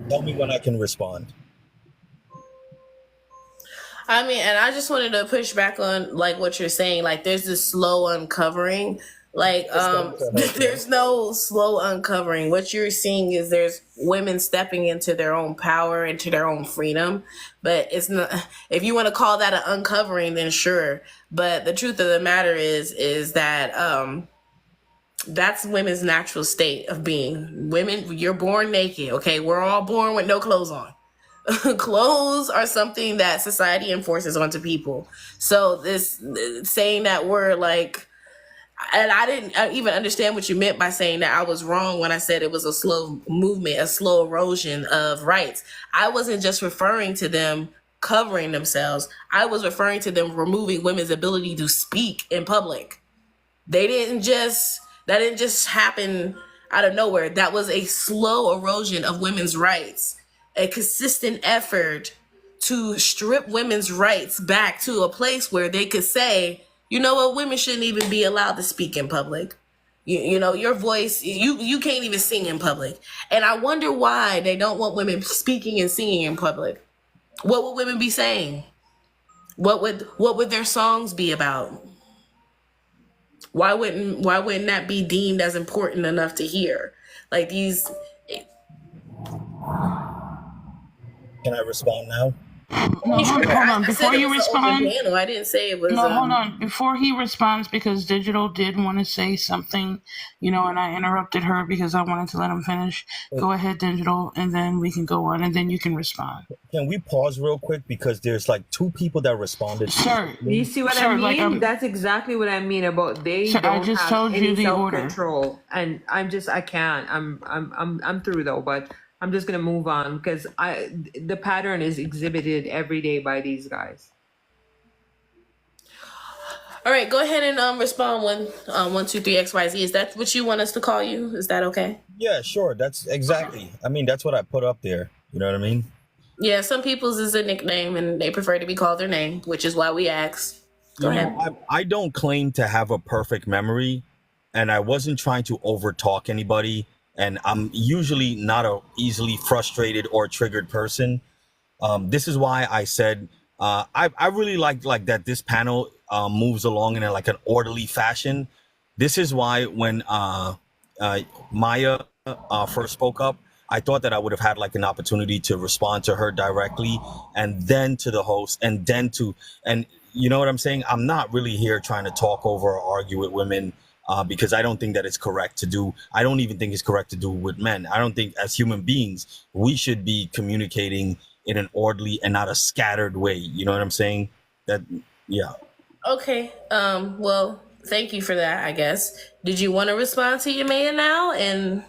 Tell me when I can respond. I mean, and I just wanted to push back on like what you're saying. Like, there's this slow uncovering. Like, there's no slow uncovering. What you're seeing is there's women stepping into their own power, into their own freedom. But it's not. If you want to call that an uncovering, then sure. But the truth of the matter is that that's women's natural state of being. Women, you're born naked. Okay, we're all born with no clothes on. Clothes are something that society enforces onto people. So this saying that we're like, and I didn't even understand what you meant by saying that I was wrong when I said it was a slow movement, a slow erosion of rights. I wasn't just referring to them covering themselves. I was referring to them removing women's ability to speak in public. They didn't just That didn't just happen out of nowhere. That was a slow erosion of women's rights, a consistent effort to strip women's rights back to a place where they could say, you know what, women shouldn't even be allowed to speak in public. You know, your voice, you can't even sing in public. And I wonder why they don't want women speaking and singing in public. What would women be saying? What would their songs be about? Why wouldn't that be deemed as important enough to hear? Like these. Can I respond now? No, hold on. I Before said it you was an open respond, panel. I didn't say it was. no, hold on. Before he responds, because Digital did want to say something, and I interrupted her because I wanted to let him finish. Go ahead, Digital, and then we can go on, and then you can respond. Can we pause real quick because there's like two people that responded. Sir, you see what I mean? That's exactly what I mean about they sir, don't I just have told any you the order. self-control, and I can't. I'm through though, but I'm just gonna move on because the pattern is exhibited every day by these guys. All right, go ahead and respond 123 XYZ. Is that what you want us to call you? Is that okay? Yeah, sure. That's exactly. I mean, that's what I put up there. You know what I mean? Yeah, some people's is a nickname and they prefer to be called their name, which is why we ask. Go ahead. I don't claim to have a perfect memory, and I wasn't trying to overtalk anybody. And I'm usually not a easily frustrated or triggered person. This is why I said I really like that this panel moves along in like an orderly fashion. This is why when Maya first spoke up, I thought that I would have had like an opportunity to respond to her directly, and then to the host, and then and you know what I'm saying? I'm not really here trying to talk over or argue with women. Because I don't think that it's correct to do. I don't even think it's correct to do with men. I don't think as human beings, we should be communicating in an orderly and not a scattered way. You know what I'm saying? Yeah. Okay. Well, thank you for that, I guess. Did you want to respond to Yamea now and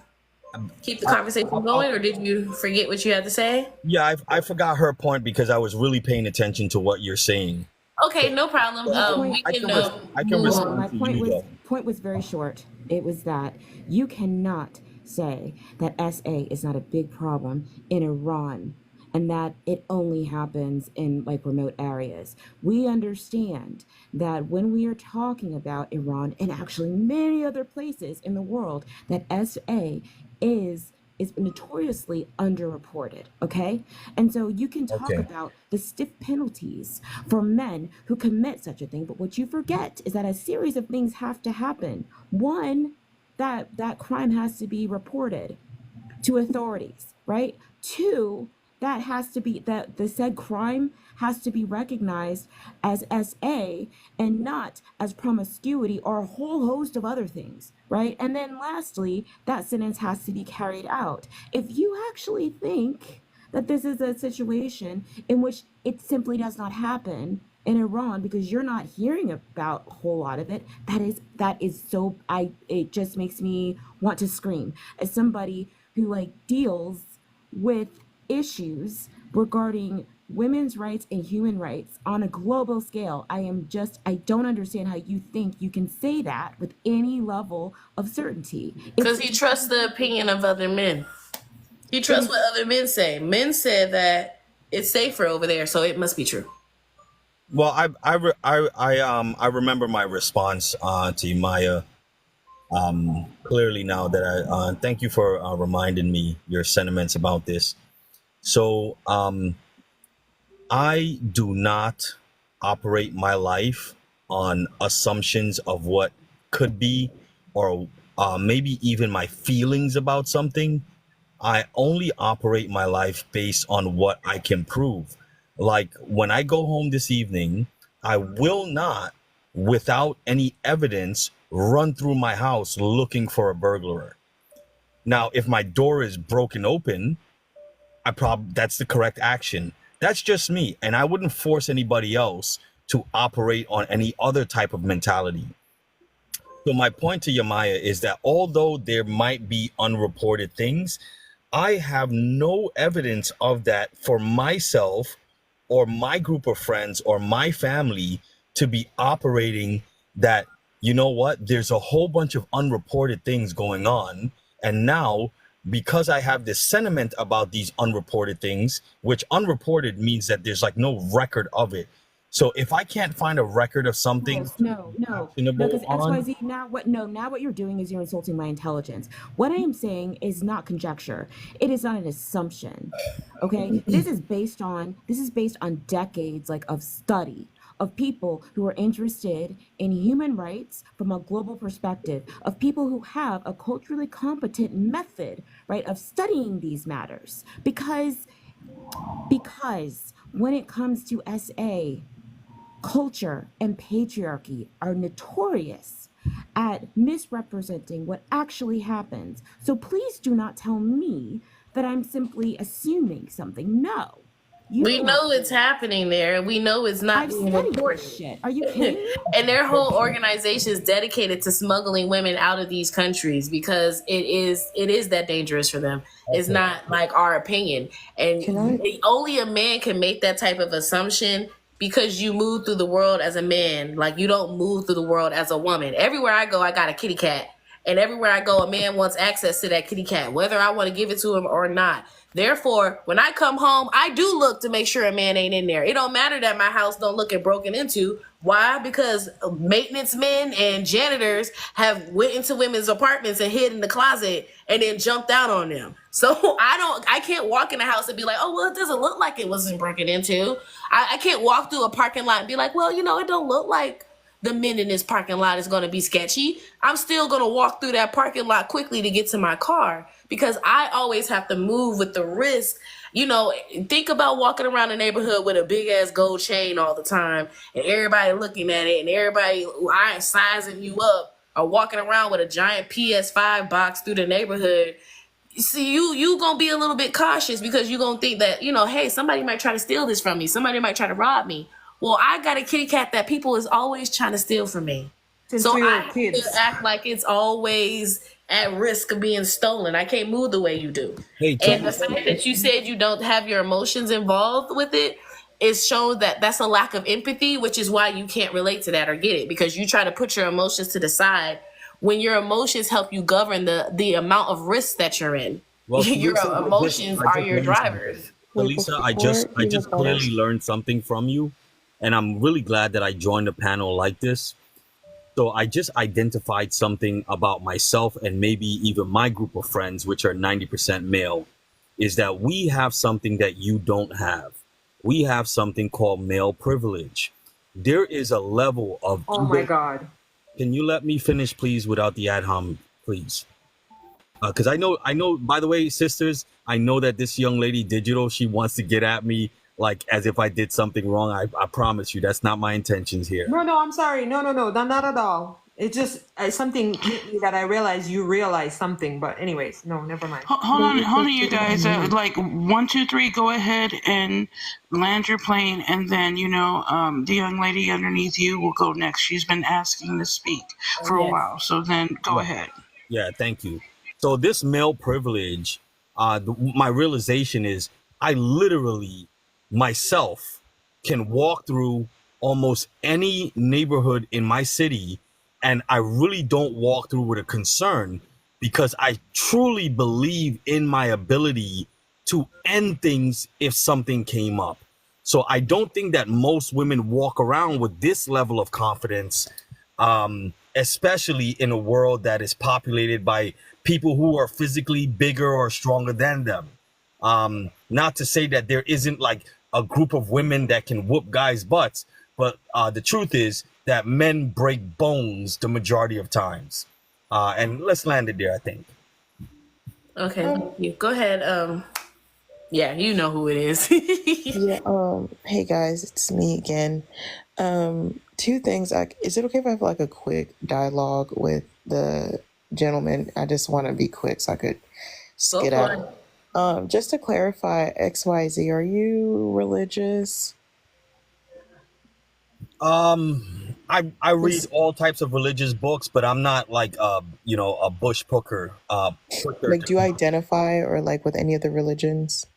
keep the conversation going, or did you forget what you had to say? Yeah, I forgot her point because I was really paying attention to what you're saying. Okay, no problem. I can respond my to point you was though. point was very short. It was that you cannot say that SA is not a big problem in Iran and that it only happens in like remote areas. We understand that when we are talking about Iran and actually many other places in the world, that SA is notoriously underreported, okay? And so you can talk about the stiff penalties for men who commit such a thing, but what you forget is that a series of things have to happen. One, that crime has to be reported to authorities, right? Two, that has to be that the said crime has to be recognized as SA and not as promiscuity or a whole host of other things, right? And then lastly, that sentence has to be carried out. If you actually think that this is a situation in which it simply does not happen in Iran because you're not hearing about a whole lot of it, that is so it just makes me want to scream as somebody who like deals with issues women's rights and human rights on a global scale. I don't understand how you think you can say that with any level of certainty. Because he trusts the opinion of other men. He trusts what other men say. Men said that it's safer over there, so it must be true. Well, I remember my response to Maya clearly now that I thank you for reminding me your sentiments about this. So I do not operate my life on assumptions of what could be or maybe even my feelings about something. I only operate my life based on what I can prove. Like when I go home this evening, I will not, without any evidence, run through my house looking for a burglar. Now, if my door is broken open, that's the correct action. That's just me, and I wouldn't force anybody else to operate on any other type of mentality. So my point to Yamaya is that although there might be unreported things, I have no evidence of that for myself or my group of friends or my family to be operating that, you know what? There's a whole bunch of unreported things going on. And now, because I have this sentiment about these unreported things, which unreported means that there's like no record of it. So if I can't find a record of something No, because XYZ now what you're doing is you're insulting my intelligence. What I am saying is not conjecture. It is not an assumption. Okay? This is based on decades like of study of people who are interested in human rights from a global perspective, of people who have a culturally competent method, right, of studying these matters. Because when it comes to SA, culture and patriarchy are notorious at misrepresenting what actually happens. So please do not tell me that I'm simply assuming something. No. We know it's happening there. We know it's not being reported. Shit. Are you kidding me? And their whole organization is dedicated to smuggling women out of these countries because it is that dangerous for them. It's not like our opinion. And only a man can make that type of assumption because you move through the world as a man. Like, you don't move through the world as a woman. Everywhere I go, I got a kitty cat. And everywhere I go, a man wants access to that kitty cat, whether I want to give it to him or not. Therefore, when I come home, I do look to make sure a man ain't in there. It don't matter that my house don't look broken into. Why? Because maintenance men and janitors have went into women's apartments and hid in the closet and then jumped out on them. So I can't walk in the house and be like, oh, well, it doesn't look like it wasn't broken into. I can't walk through a parking lot and be like, well, it don't look like the men in this parking lot is going to be sketchy. I'm still going to walk through that parking lot quickly to get to my car because I always have to move with the risk. Think about walking around the neighborhood with a big ass gold chain all the time and everybody looking at it and everybody sizing you up, or walking around with a giant PS5 box through the neighborhood. See, you going to be a little bit cautious because you're going to think that, hey, somebody might try to steal this from me. Somebody might try to rob me. Well, I got a kitty cat that people is always trying to steal from me. So I have to act like it's always at risk of being stolen. I can't move the way you do. And the fact that you said you don't have your emotions involved with it, it shows that that's a lack of empathy, which is why you can't relate to that or get it, because you try to put your emotions to the side when your emotions help you govern the amount of risk that you're in. Well, your emotions are your drivers. Talisa, I just clearly learned something from you. And I'm really glad that I joined a panel like this. So I just identified something about myself and maybe even my group of friends, which are 90% male, is that we have something that you don't have. We have something called male privilege. There is a level of... Oh my God. Can you let me finish, please, without the ad hom, please? Because I know, by the way, sisters, I know that this young lady, Digital, she wants to get at me like as if I did something wrong. I promise you, that's not my intentions here. No, I'm sorry. No, not at all. It's just something hit me that I realized you realized something. But anyways, no, never mind. Hold on, you guys. Like 1, 2, 3, go ahead and land your plane, and then the young lady underneath you will go next. She's been asking to speak for a while, so then go ahead. Yeah, thank you. So this male privilege, my realization is I literally myself can walk through almost any neighborhood in my city, and I really don't walk through with a concern because I truly believe in my ability to end things if something came up. So I don't think that most women walk around with this level of confidence, especially in a world that is populated by people who are physically bigger or stronger than them. Not to say that there isn't like a group of women that can whoop guys' butts, but the truth is that men break bones the majority of times. And let's land it there, I think. Okay, thank you. Go ahead. Yeah, you know who it is. Hey guys, it's me again. 2 things. Is it okay if I have like a quick dialogue with the gentleman? I just want to be quick so I could get out. Just to clarify, XYZ, are you religious? I read all types of religious books, but I'm not like a bush hooker. Like, do you identify or like with any of the religions?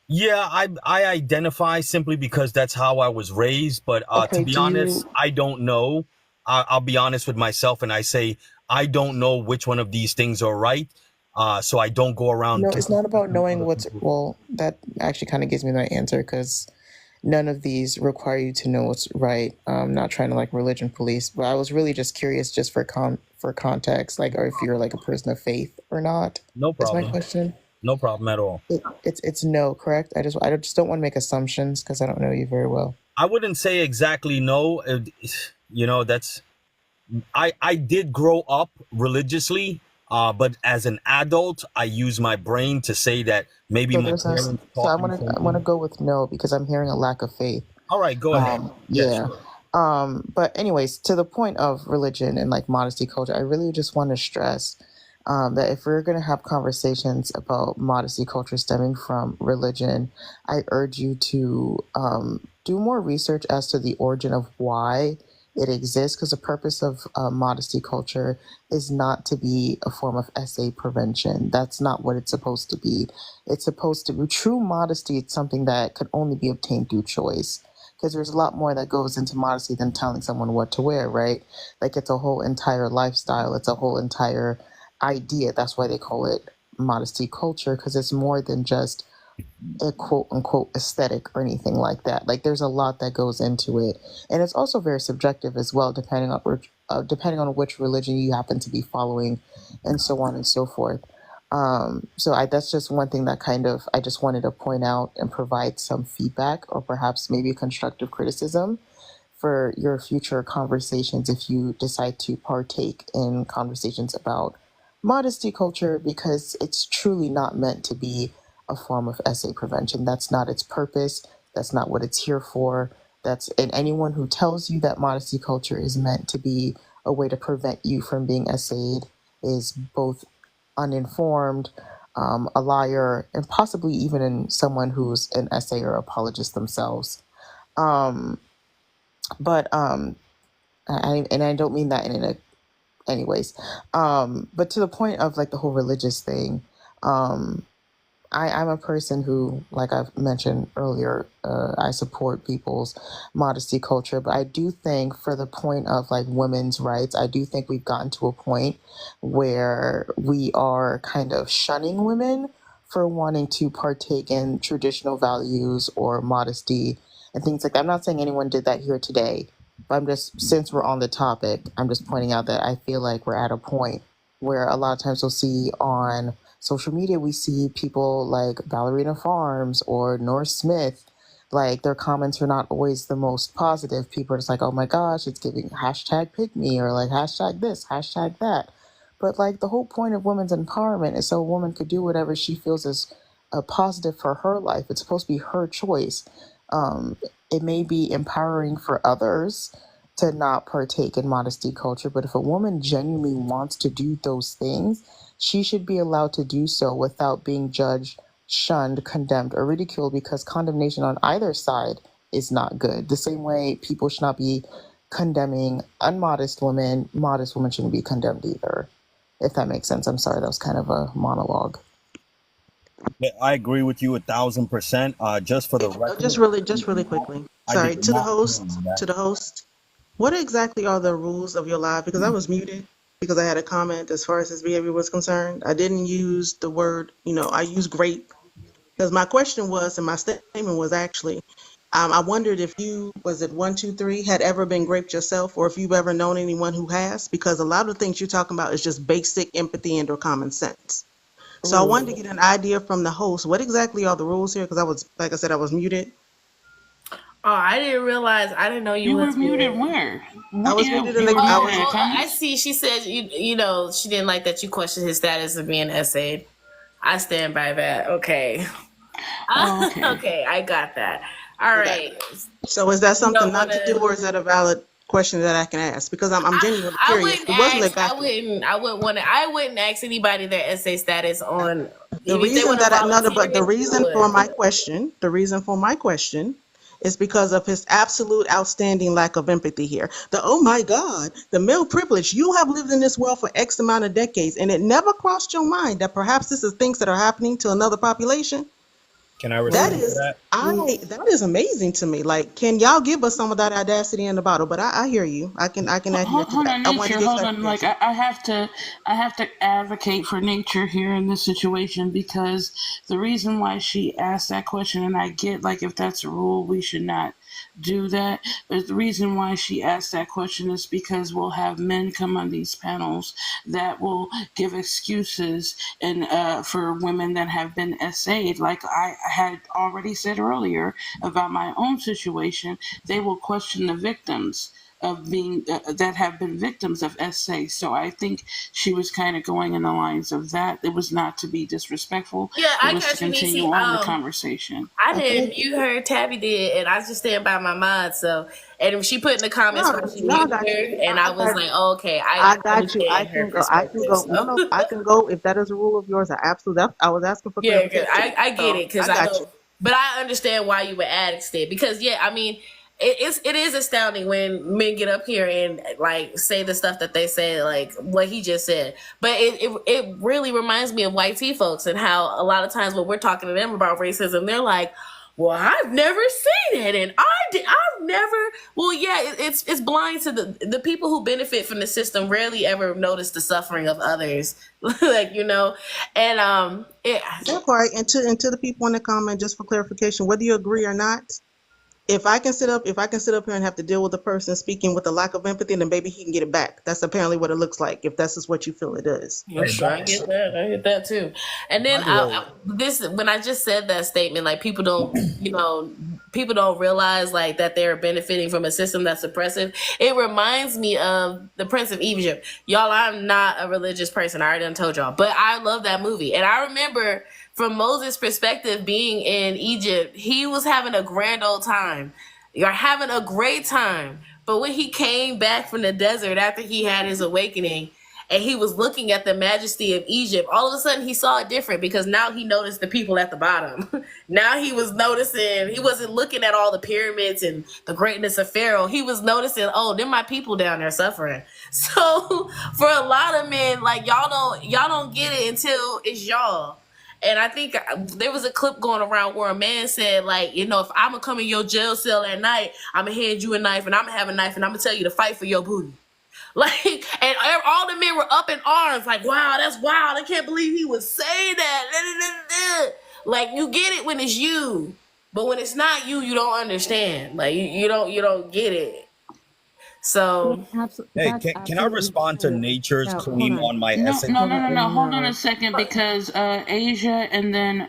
Yeah, I identify simply because that's how I was raised. But to be honest, I don't know. I'll be honest with myself and I say, I don't know which one of these things are right. So I don't go around. No, it's not about knowing what's, well, that actually kind of gives me my answer, because none of these require you to know what's right. I'm not trying to like religion police, but I was really just curious, just for context, like, or if you're like a person of faith or not. No Is my problem. question. No problem at all. It's no, correct? I just don't want to make assumptions because I don't know you very well. I wouldn't say exactly no. That's I did grow up religiously, but as an adult, I use my brain to say that maybe So my there's a, parents so taught me I something. want to go with no because I'm hearing a lack of faith. All right, go ahead. Yeah. But anyways, to the point of religion and like modesty culture, I really just want to stress that if we're going to have conversations about modesty culture stemming from religion, I urge you to do more research as to the origin of why it exists, because the purpose of modesty culture is not to be a form of SA prevention. That's not what it's supposed to be. It's supposed to be true modesty. It's something that could only be obtained through choice, because there's a lot more that goes into modesty than telling someone what to wear, right? Like, it's a whole entire lifestyle. It's a whole entire idea. That's why they call it modesty culture, because it's more than just a quote unquote aesthetic or anything like that. Like, there's a lot that goes into it, and it's also very subjective as well, depending on which religion you happen to be following, and so on and so forth. That's just one thing that kind of I just wanted to point out and provide some feedback, or perhaps maybe constructive criticism for your future conversations if you decide to partake in conversations about modesty culture, because it's truly not meant to be a form of SA prevention. That's not its purpose. That's not what it's here for. And anyone who tells you that modesty culture is meant to be a way to prevent you from being SA'd is both uninformed, a liar, and possibly even someone who's an SA or apologist themselves. Um, but I don't mean that in a anyways. But to the point of like the whole religious thing, um, I'm a person who, like I've mentioned earlier, I support people's modesty culture, but I do think, for the point of like women's rights, I do think we've gotten to a point where we are kind of shunning women for wanting to partake in traditional values or modesty and things like that. I'm not saying anyone did that here today, but since we're on the topic, I'm just pointing out that I feel like we're at a point where a lot of times we'll see on social media, we see people like Ballerina Farms or North Smith, like their comments are not always the most positive. People are just like, oh my gosh, it's giving hashtag pick me, or like hashtag this, hashtag that. But like the whole point of women's empowerment is so a woman could do whatever she feels is positive for her life. It's supposed to be her choice. Um, it may be empowering for others to not partake in modesty culture, but if a woman genuinely wants to do those things, she should be allowed to do so without being judged, shunned, condemned, or ridiculed, because condemnation on either side is not good. The same way people should not be condemning unmodest women, modest women shouldn't be condemned either. If that makes sense. I'm sorry, that was kind of a monologue. Yeah, I agree with you 1,000%. Just for the record, Just really quickly. I Sorry, did not hear that. to the host. What exactly are the rules of your live? Because I was muted because I had a comment as far as his behavior was concerned. I didn't use the word, I used grape, because my question was, and my statement was actually, I wondered if you, was it 123, had ever been raped yourself, or if you've ever known anyone who has, because a lot of the things you're talking about is just basic empathy and or common sense. So I wanted to get an idea from the host. What exactly are the rules here? Because I was, like I said, I was muted. Oh, I didn't realize. I didn't know you were was muted where? I was muted in the. I see. She said you know she didn't like that you questioned his status of being essayed. I stand by that. Okay. Okay. Okay, I got that. All right. So is that something not to do, or is that a valid question that I can ask? Because I'm genuinely curious. I wouldn't ask anybody their essay status on. The reason for my question is because of his absolute outstanding lack of empathy here. Oh my God, the male privilege. You have lived in this world for X amount of decades, and it never crossed your mind that perhaps this is things that are happening to another population. Can I That respond to is, that? that is amazing to me. Like, can y'all give us some of that audacity in the bottle? But I hear you. I can adhere to Hold that. on, I wanted to nature. get Hold on. Like clarification. I have to advocate for nature here in this situation because the reason why she asked that question, and I get like if that's a rule, we should not do that. But the reason why she asked that question is because we'll have men come on these panels that will give excuses and for women that have been SA'd. Like I had already said earlier about my own situation, they will question the victims of being that have been victims of SA. So I think she was kind of going in the lines of that. It was not to be disrespectful. Yeah, It I was to got you, continue Nisi. on the conversation. I I didn't think mute her. Tabby did, and I just stand by my mind. So, and she put in the comments no, why she no, I muted got you. her, and I I was got like, oh, okay, I I got you. I understand her can go. I can perspective. go. No, So, no, I can go. If that is a rule of yours, I absolutely. I was asking for yeah, 'cause clarification. I get So it because I I got you. don't, but I understand why you would ask it because yeah, I mean. It is astounding when men get up here and like say the stuff that they say, like what he just said. But it really reminds me of white tea folks and how a lot of times when we're talking to them about racism, they're like, "Well, I've never seen it, and I've never." Well, yeah, it's blind to the people who benefit from the system. Rarely ever notice the suffering of others, like and That part, and to the people in the comment, just for clarification, whether you agree or not, if I can sit up here and have to deal with a person speaking with a lack of empathy, then maybe he can get it back. That's apparently what it looks like. If this is what you feel it is. I'm sure I get that. I get that too. And then By the way, this when I just said that statement, like people don't realize like that they're benefiting from a system that's oppressive. It reminds me of the Prince of Egypt. Y'all, I'm not a religious person. I already done told y'all, but I love that movie, and I remember from Moses' perspective being in Egypt, he was having a grand old time. You're having a great time. But when he came back from the desert after he had his awakening and he was looking at the majesty of Egypt, all of a sudden he saw it different because now he noticed the people at the bottom. Now he was noticing, he wasn't looking at all the pyramids and the greatness of Pharaoh. He was noticing, oh, they're my people down there suffering. So for a lot of men, like y'all don't get it until it's y'all. And I think there was a clip going around where a man said, like, if I'm gonna come in your jail cell at night, I'm gonna hand you a knife, and I'm gonna have a knife, and I'm gonna tell you to fight for your booty. Like, and all the men were up in arms, like, wow, that's wild. I can't believe he would say that. Like, you get it when it's you, but when it's not you, you don't understand. Like, you don't get it. So, hey, That's can I absolutely respond to true. Nature's No, hold claim on. on my No, essay? no, no, no, no. Hold on a No. second, because Asia and then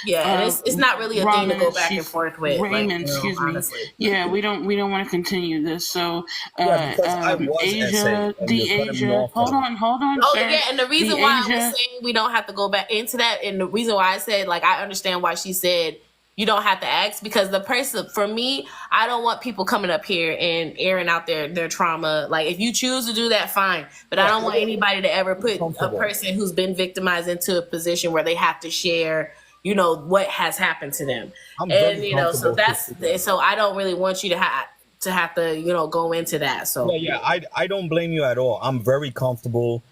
yeah, and it's not really a thing to Ramen, go back and forth with, like, Raymond, excuse me. honestly. Yeah, we don't want to continue this. So, Yeah, because I was essay Asia, and the you're cutting me Asia. off Hold now. on, Oh sir. yeah, and the The reason why I was Asia. saying we don't have to go back into that, and the reason why I said like I understand why she said you don't have to ask because the person for me, I don't want people coming up here and airing out their trauma. Like if you choose to do that, fine, but I Yeah, don't want anybody to ever put a comfortable. person who's been victimized into a position where they have to share, what has happened to them, I'm and very comfortable to speak on it. so I don't really want you to go into that. Yeah, So yeah. I don't blame you at all. I'm very comfortable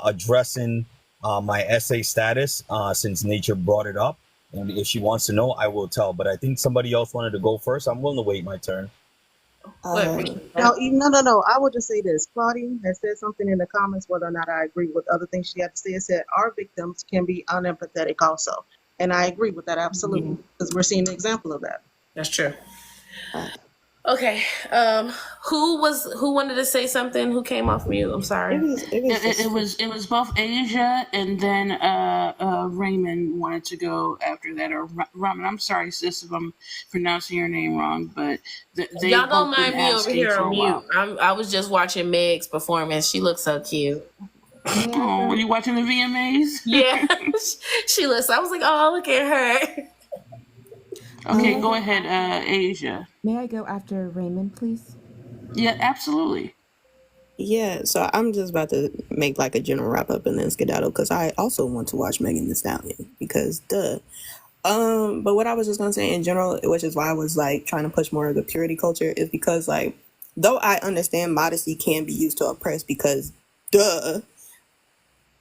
addressing my essay status since Nature brought it up. And if she wants to know, I will tell. But I think somebody else wanted to go first. I'm willing to wait my turn. No, no. I would just say this. Claudia has said something in the comments, whether or not I agree with other things she had to say. It said our victims can be unempathetic also. And I agree with that absolutely. Because we're seeing an example of that. that's true. Okay. Who wanted to say something? Who came off mute? I'm sorry. It was both Asia and then Raymond wanted to go after that, or Ramen. I'm sorry, sis, if I'm pronouncing your name wrong, but they've Y'all don't both been mind me over asking here for on a mute. while. I was just watching Meg's performance. She looks so cute. Oh, were you watching the VMAs? Yeah, she looks. I was like, oh, look at her. Okay, go ahead, Asia. May I go after Raymond, please? Yeah, absolutely. Yeah, so I'm just about to make like a general wrap up and then skedaddle because I also want to watch Megan Thee Stallion because duh. But what I was just gonna say in general, which is why I was like trying to push more of the purity culture, is because like though I understand modesty can be used to oppress because duh,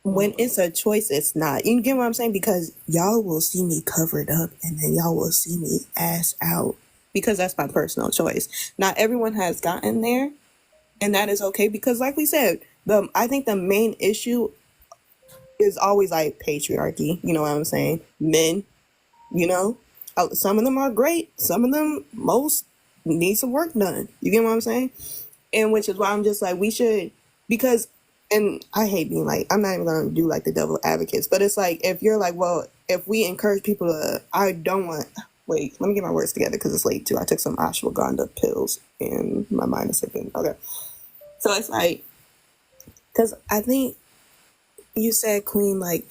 when it's a choice, it's not. You get what I'm saying? Because y'all will see me covered up and then y'all will see me ass out because that's my personal choice. Not everyone has gotten there, and that is okay because, like we said, I think the main issue is always like patriarchy. You know what I'm saying? Men, you know, some of them are great. Some of them, most need some work done. You get what I'm saying? And which is why I'm just like, we should, because, and I hate being like, I'm not even going to do like the devil advocates, but it's like, if you're like, well, if we encourage people to, I don't want, wait, let me get my words together because it's late too. I took some ashwagandha pills and my mind is slipping. Okay. So it's like, because I think you said, Queen, like,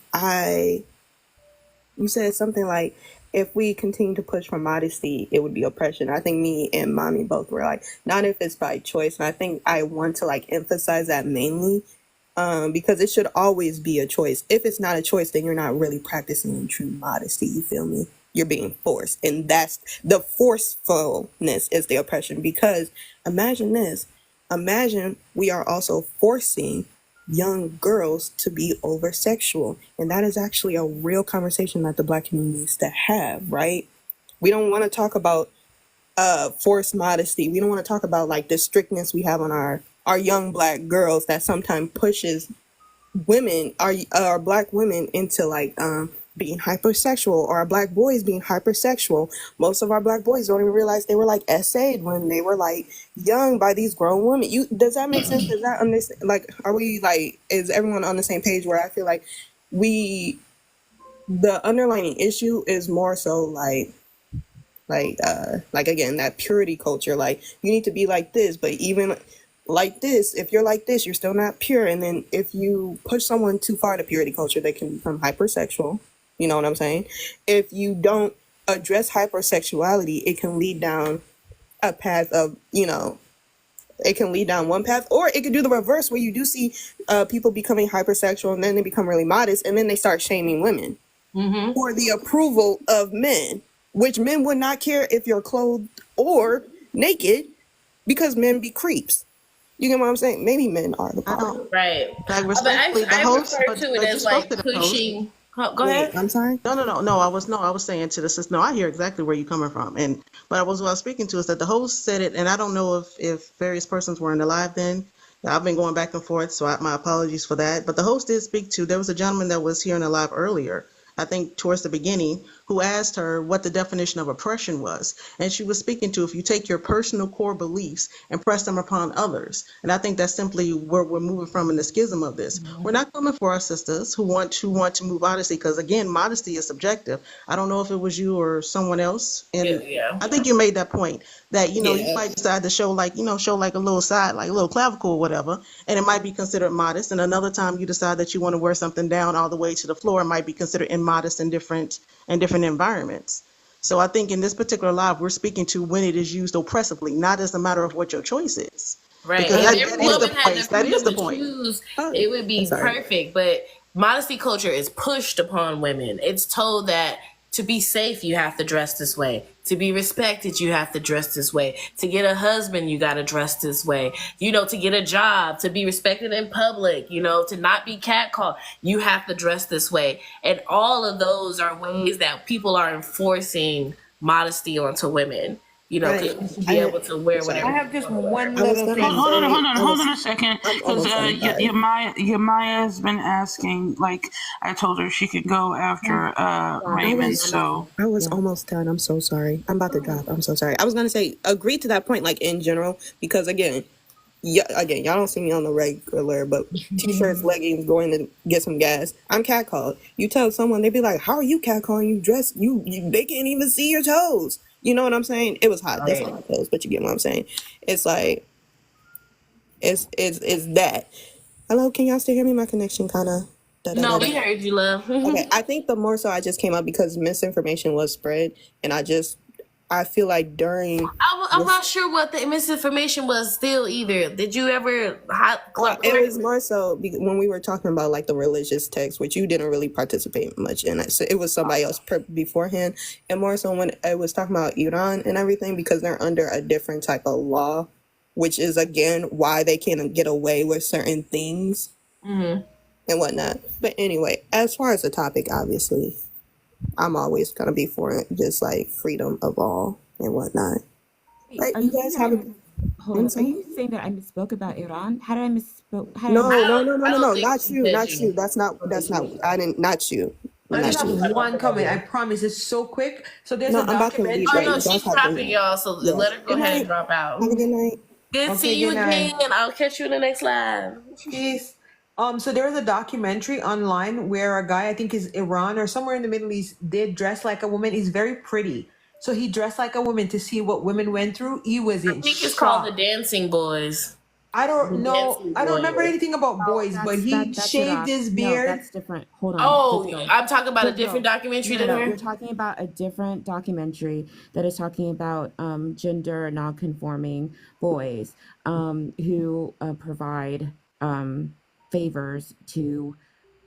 you said something like, if we continue to push for modesty, it would be oppression. I think me and mommy both were like, not if it's by choice. And I think I want to like emphasize that mainly because it should always be a choice. If it's not a choice, then you're not really practicing true modesty. You feel me? You're being forced. And that's the forcefulness is the oppression. Because imagine this. Imagine we are also forcing young girls to be over sexual, and that is actually a real conversation that the Black community needs to have, right? We don't want to talk about forced modesty. We don't want to talk about like the strictness we have on our young Black girls that sometimes pushes women, our Black women into like being hypersexual, or our Black boys being hypersexual. Most of our Black boys don't even realize they were like SA'd when they were like young by these grown women. Does that make sense? Does that understand? Like, are we like, is everyone on the same page? Where I feel like the underlying issue is more so like again, that purity culture. Like, you need to be like this, but even like this, if you're like this, you're still not pure. And then if you push someone too far to purity culture, they can become hypersexual. You know what I'm saying? If you don't address hypersexuality, it can lead down a path of, it can lead down one path, or it could do the reverse where you do see people becoming hypersexual and then they become really modest and then they start shaming women for the approval of men, which men would not care if you're clothed or naked because men be creeps. You get what I'm saying? Maybe men are the problem. Right. Like But respectfully, the I host, refer to it but you as spoke to like the host. pushing. Oh, go Wait, ahead. I'm sorry. No. I was saying to the sister. No, I hear exactly where you're coming from, and but what I was speaking to is that the host said it, and I don't know if various persons were in the live then. I've been going back and forth, so my apologies for that. But the host did speak to. There was a gentleman that was here in the live earlier, I think towards the beginning, who asked her what the definition of oppression was, and she was speaking to if you take your personal core beliefs and press them upon others. And I think that's simply where we're moving from in the schism of this. We're not coming for our sisters who want to move modesty, because again, modesty is subjective. I don't know if it was you or someone else, and Yeah. I think you made that point that you Yeah. might decide to show like a little side, like a little clavicle or whatever, and it might be considered modest. And another time you decide that you want to wear something down all the way to the floor, it might be considered immodest in different environments. So I think in this particular live, we're speaking to when it is used oppressively, not as a matter of what your choice is. Right. Because If that every is the woman had the point. That is freedom the to point. choose, Oh, it would I'm be sorry. perfect. But modesty culture is pushed upon women. It's told that to be safe, you have to dress this way. To be respected, you have to dress this way. To get a husband, you got to dress this way. To get a job, to be respected in public, to not be catcalled, you have to dress this way. And all of those are ways that people are enforcing modesty onto women. Because Right. you should be able to wear Sorry. I whatever have you just want to wear. one I was little gonna thing. say Hold on a second, I'm because almost done. Sorry. Yamaya has been asking. Like, I told her she could go after Raymond. So I was almost done. I'm so sorry. I'm about to drop. I'm so sorry. I was gonna say agree to that point, like in general, because again, y'all don't see me on the regular, but t-shirts, leggings, going to get some gas. I'm catcalled. You tell someone, they be like, "How are you catcalling? You dress, they can't even see your toes." You know what I'm saying? It was hot. That's not my toes, but you get what I'm saying. It's like it's that. Hello, can y'all still hear me? My connection kind of. No, we heard you, love. Okay, I think the more so I just came up because misinformation was spread, and I feel like during. I'm not sure what the misinformation was still either. Did you ever It was more so when we were talking about like the religious text, which you didn't really participate much in. So it was somebody else beforehand, and more so when it was talking about Iran and everything, because they're under a different type of law, which is again why they can't get away with certain things. and whatnot. But anyway, as far as the topic, obviously, I'm always gonna be for just like freedom of all and whatnot. Wait, Like are you you saying guys that have a hold I'm on? Are sorry? you saying that I misspoke about Iran? How did I misspoke? How did I No, miss? no, no, no, I no, don't no, think not she you, said not you. you. That's not I didn't not you. I just Not have you. one comment. I promise it's so quick. So there's No, a I'm about to leave, Oh but documentary. no, you guys she's have dropping to y'all, so yeah. let her go Good ahead and night. drop out. Have a good night. Good Okay, see you good night. again. I'll catch you in the next live. Peace. So there was a documentary online where a guy, I think is Iran or somewhere in the Middle East, did dress like a woman. He's very pretty. So he dressed like a woman to see what women went through. He was I in think it's called the shock. Dancing Boys. I The don't know. Dancing I don't remember Boys. anything about Oh, boys, but he that's shaved Iraq. his No, beard. that's different. Hold on, Oh, Digital. I'm talking about a different Digital. documentary No, no, than no. her. You're talking about a different documentary that is talking about gender non-conforming boys who provide favors to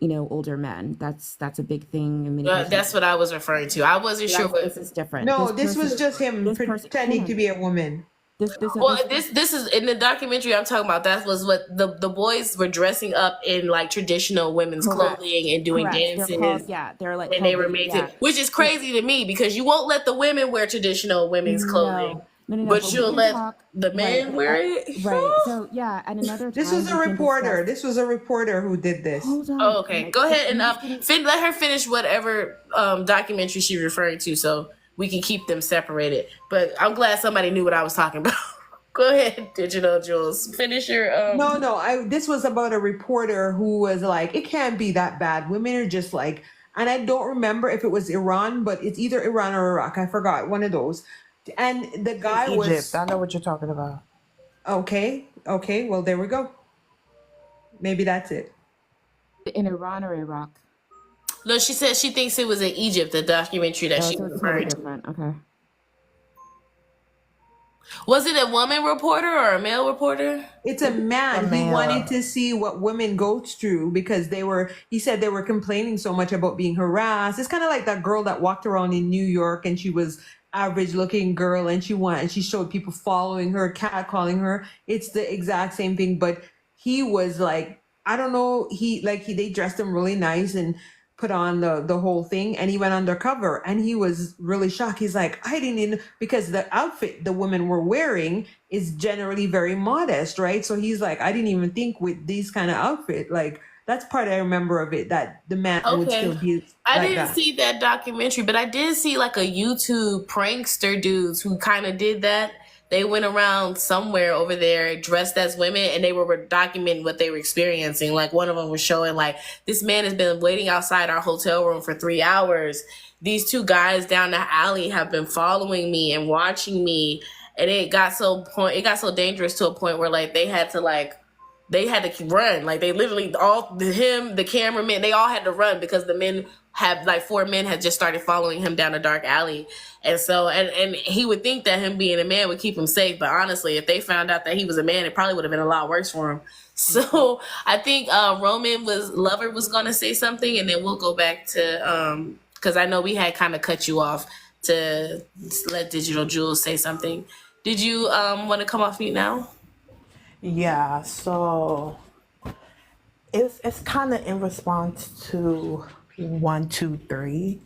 older men. That's a big thing in many parts of the That's what world. I was referring to. I wasn't So sure that's what. this is different. No, this was just him This person. Hold pretending to on. be a woman. Well, this is in the documentary I'm talking about. That was what the boys were dressing up in, like traditional women's Correct. clothing and doing Correct. They're called, dances, yeah, they're like and they called were lady, made to, yeah. which is So crazy to me because you won't let the women wear traditional women's clothing, no, no, no, no. but But we you'll can let talk. the Right. men wear it. Right. So yeah, at another This was time a we can discuss. reporter. This was a reporter who did this. Hold on. Oh, okay, go ahead and let her finish whatever documentary she's referring to, so we can keep them separated. But I'm glad somebody knew what I was talking about. Go ahead, Digital Jules. Finish your No. This was about a reporter who was like, it can't be that bad. Women are just like, and I don't remember if it was Iran, but it's either Iran or Iraq. I forgot one of those. And the guy Egypt. was I know what you're talking about. okay. Okay, well there we go. Maybe that's it. In Iran or Iraq. No, she said she thinks it was in Egypt, the documentary that Oh, she so was it's totally referring to. different. Okay. Was it a woman reporter or a male reporter? It's a A man. He wanted male. to see what women go through because he said they were complaining so much about being harassed. It's kind of like that girl that walked around in New York and she was average looking girl and she showed people following her, catcalling her. It's the exact same thing, but he was like, I don't know, they dressed him really nice and put on the whole thing and he went undercover and he was really shocked. He's like, I didn't even, because the outfit the women were wearing is generally very modest, right? So he's like, I didn't even think with these kind of outfit, like that's part I remember of it, that the man would still Okay. be I like didn't that. see that documentary, but I did see like a YouTube prankster dudes who kind of did that. They went around somewhere over there dressed as women and they were documenting what they were experiencing. Like one of them was showing like, this man has been waiting outside our hotel room for 3 hours. These two guys down the alley have been following me and watching me. And it got so dangerous to a point where like they had to run. Like they literally the cameraman, they all had to run because the men had like 4 men had just started following him down a dark alley. And so and he would think that him being a man would keep him safe, but honestly, if they found out that he was a man, it probably would have been a lot worse for him. So I think Lover was gonna say something, and then we'll go back to because I know we had kind of cut you off to let Digital Jules say something. Did you want to come off mute now? Yeah, so it's kind of in response to 1, 2, 3.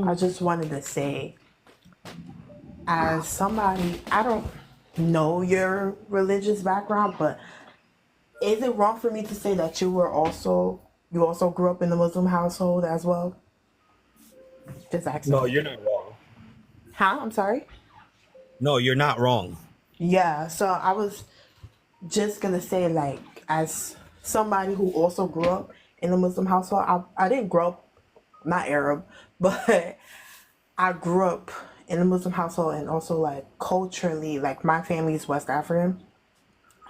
I just wanted to say, as somebody, I don't know your religious background, but is it wrong for me to say that you also grew up in a Muslim household as well? Just asking. No, you're not wrong. Huh? I'm sorry. No, you're not wrong. Yeah, so I was just gonna say, like, as somebody who also grew up in a Muslim household, I didn't grow up not Arab, but I grew up in a Muslim household, and also like culturally, like my family is West African,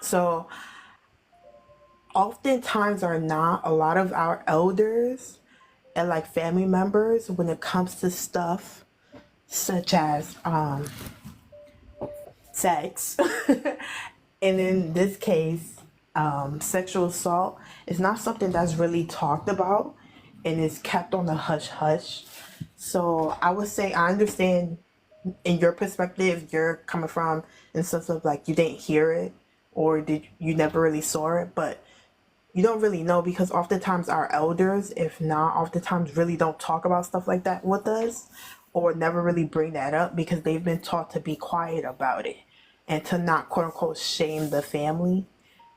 so oftentimes are not a lot of our elders and like family members when it comes to stuff such as sex and in this case sexual assault is not something that's really talked about and is kept on the hush hush. So I would say I understand in your perspective you're coming from in the sense of like you didn't hear it or did you never really saw it, but you don't really know because oftentimes our elders, if not, oftentimes really don't talk about stuff like that with us or never really bring that up because they've been taught to be quiet about it and to not quote unquote shame the family.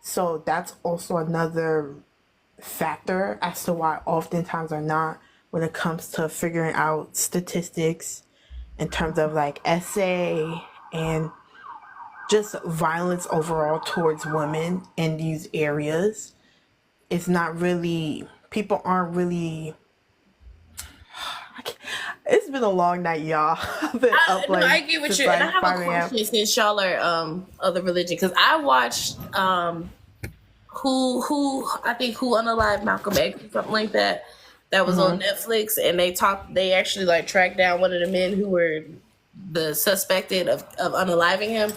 So that's also another factor as to why oftentimes are not when it comes to figuring out statistics in terms of like SA and just violence overall towards women in these areas. It's not really, people aren't really, it's been a long night, y'all. I've been up No, I like get what since you and I like have a 5 a.m. question since y'all are of the religion because I watched who I think who unalived Malcolm X or something like that. That was on Netflix, and they actually like tracked down one of the men who were the suspected of unaliving him,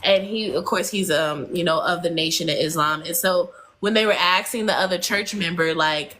and he, of course, he's of the Nation of Islam, and so when they were asking the other church member, like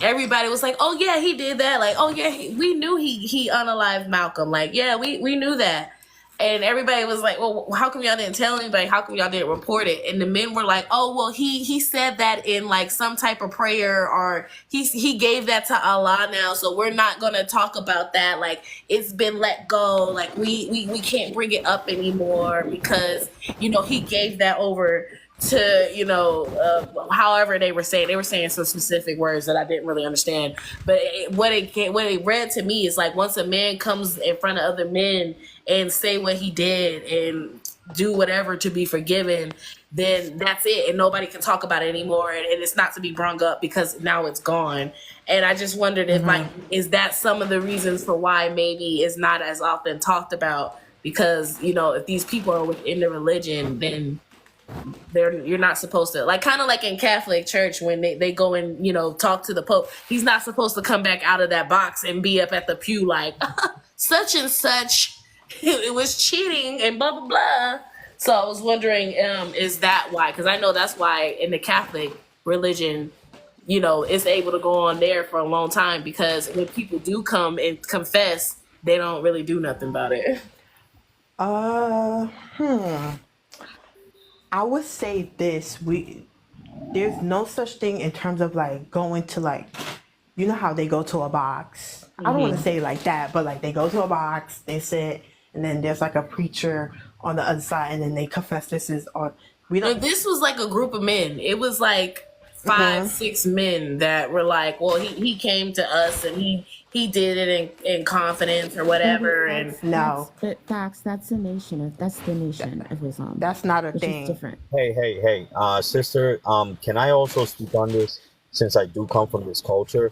everybody was like, "Oh yeah, he did that." Like, "Oh yeah, we knew he unalived Malcolm." Like, "Yeah, we knew that." And everybody was like, "Well, how come y'all didn't tell anybody? How come y'all didn't report it?" And the men were like, "Oh, well, he said that in like some type of prayer, or he gave that to Allah now, so we're not gonna talk about that. Like it's been let go. Like we can't bring it up anymore because he gave that over to however they were saying some specific words that I didn't really understand, but what it read to me is like once a man comes in front of other men and say what he did and do whatever to be forgiven, then that's it and nobody can talk about it anymore, and it's not to be brung up because now it's gone. And I just wondered if like is that some of the reasons for why maybe it's not as often talked about, because if these people are within the religion, then you're not supposed to, like, kind of like in Catholic Church when they go and talk to the Pope. He's not supposed to come back out of that box and be up at the pew like such and such it was cheating and blah blah blah. So I was wondering, is that why? Because I know that's why in the Catholic religion, it's able to go on there for a long time, because when people do come and confess, they don't really do nothing about it. Uh, hmm. I would say this: there's no such thing in terms of like going to like, how they go to a box. I don't want to say like that, but like they go to a box, they sit, and then there's like a preacher on the other side, and then they confess this is on. We don't. This was like a group of men. It was like 5-6 men that were like, well, he came to us and he did it in confidence or whatever. And No, Facts. That's the nation of Islam. That's not a It's thing. just different. Hey, sister, can I also speak on this, since I do come from this culture?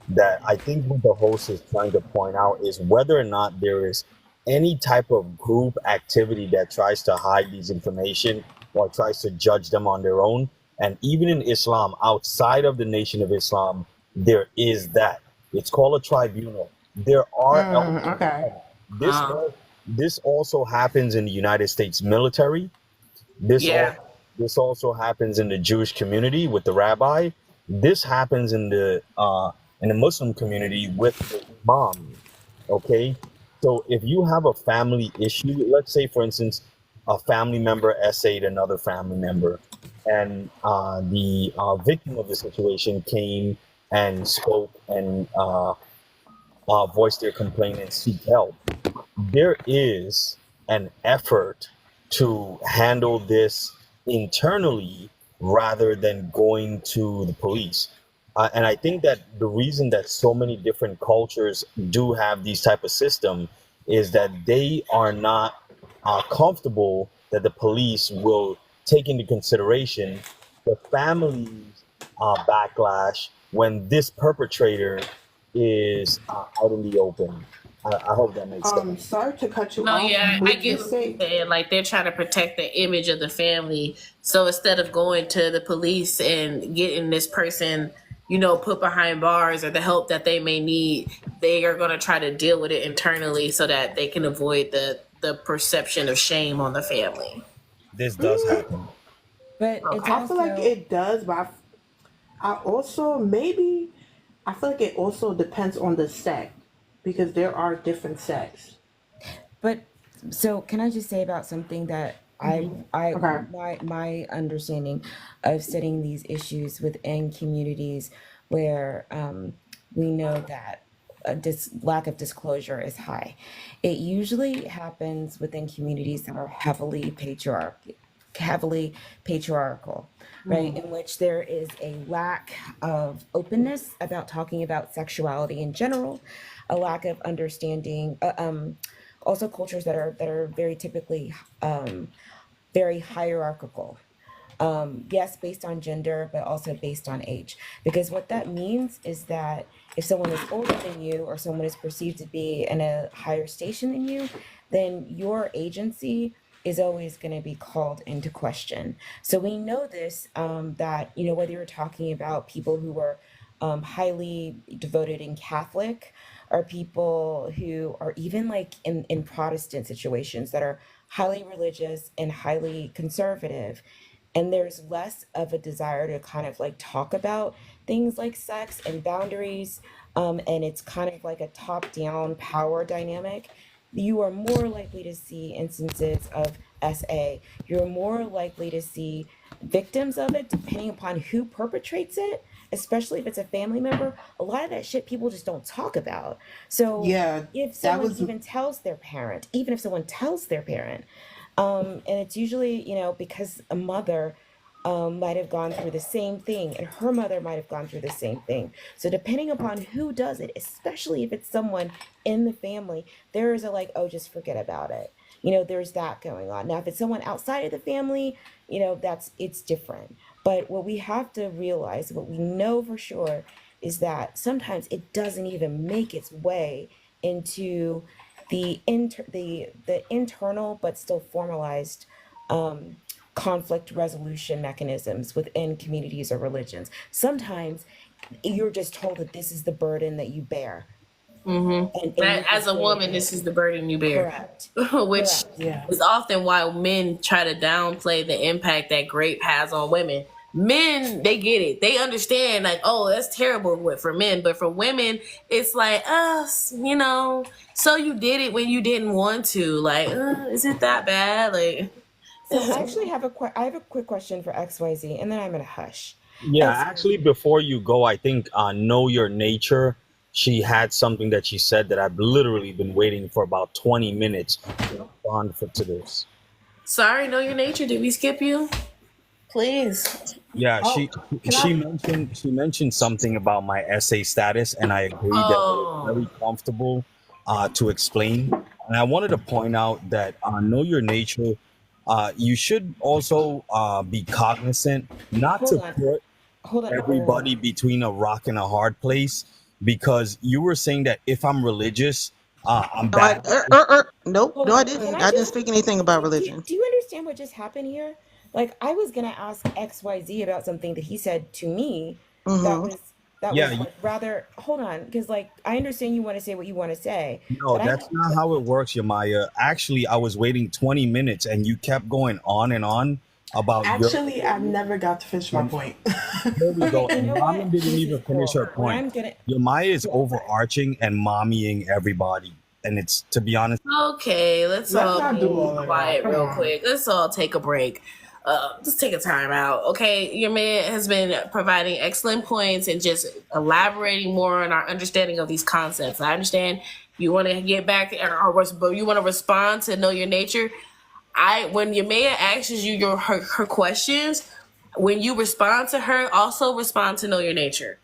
That I think what the host is trying to point out is whether or not there is any type of group activity that tries to hide these information or tries to judge them on their own. And even in Islam, outside of the Nation of Islam, there is that. It's called a tribunal. There are elders. Okay. This also happens in the United States military. This yeah. this also happens in the Jewish community with the rabbi. This happens in the Muslim community with the imam. Okay, so if you have a family issue, let's say for instance, a family member essayed another family member, and the victim of the situation came and spoke and voiced their complaint and seek help. There is an effort to handle this internally rather than going to the police. And I think that the reason that so many different cultures do have these type of system is that they are not comfortable that the police will take into consideration the family's backlash when this perpetrator is out in the open. I hope that makes sense. Sorry to cut you No, off. yeah, I get what you're saying. Like they're trying to protect the image of the family. So instead of going to the police and getting this person, put behind bars or the help that they may need, they are going to try to deal with it internally so that they can avoid the perception of shame on the family. This does happen. But it's I feel like it does, but I also I feel like it also depends on the sect because there are different sects. But so can I just say about something that I Okay. my understanding of studying these issues within communities where we know that lack of disclosure is high. It usually happens within communities that are heavily patriarchal, right? In which there is a lack of openness about talking about sexuality in general, a lack of understanding. Also, cultures that are very typically very hierarchical. Yes, based on gender, but also based on age. Because what that means is that if someone is older than you or someone is perceived to be in a higher station than you, then your agency is always going to be called into question. So we know this, that, whether you're talking about people who are highly devoted and Catholic, or people who are even like in Protestant situations that are highly religious and highly conservative, and there's less of a desire to kind of like talk about things like sex and boundaries, and it's kind of like a top down power dynamic. You are more likely to see instances of SA. You're more likely to see victims of it, depending upon who perpetrates it, especially if it's a family member. A lot of that shit people just don't talk about. So Yeah, if that someone was. even tells their parent, even if someone tells their parent, and it's usually, because a mother might have gone through the same thing, and her mother might have gone through the same thing. So depending upon who does it, especially if it's someone in the family, there is a like, oh, just forget about it. There's that going on. Now, if it's someone outside of the family, it's different. But what we have to realize, what we know for sure, is that sometimes it doesn't even make its way into the internal but still formalized um, conflict resolution mechanisms within communities or religions. Sometimes you're just told that this is the burden that you bear, and you As just a go woman, with this it. is the burden you bear, Correct. which Correct. Yeah. is often why men try to downplay the impact that grape has on women. Men, they get it. They understand, like, oh, that's terrible for men. But for women, it's like, so you did it when you didn't want to. Like, is it that bad? Like, So I actually have I have a quick question for XYZ, and then I'm gonna hush. Yeah, actually, XYZ. before you go, I think Know Your Nature, she had something that she said that I've literally been waiting for about 20 minutes to respond to this. sorry, know your nature. Did we skip you? Please. Yeah, Oh, can she I? mentioned something about my essay status, and I agree that it is very Oh. comfortable to explain. And I wanted to point out that Know Your Nature, you should also be cognizant not Hold to on. put Hold on. Oh, everybody between a rock and a hard place, because you were saying that if I'm religious, I'm No, bad. nope. hold No, I on. Can didn't. I I didn't just speak anything about religion. do you understand what just happened here? Like I was gonna ask XYZ about something that he said to me that Mm-hmm. was that Yeah, was like rather hold on, because like I understand you want to say what you want to say, no, but I that's not how it works, Yamaya. Actually, I was waiting 20 minutes and you kept going on and on about your Actually, I've opinion. never got to finish my And point. here we go. okay, you And know Ramen what? didn't This is even finish her cool. What point. I'm gonna Yamaya is yeah. overarching and mommying everybody. And it's, to be honest, Okay, let's Let's all not do be all of that. quiet Come real on. quick. Let's all take a break. Just take a time out. Okay, your man has been providing excellent points and just elaborating more on our understanding of these concepts. I understand you want to get back but you want to respond to know your nature. When Yamea asks you her questions, when you respond to her, also respond to know your nature.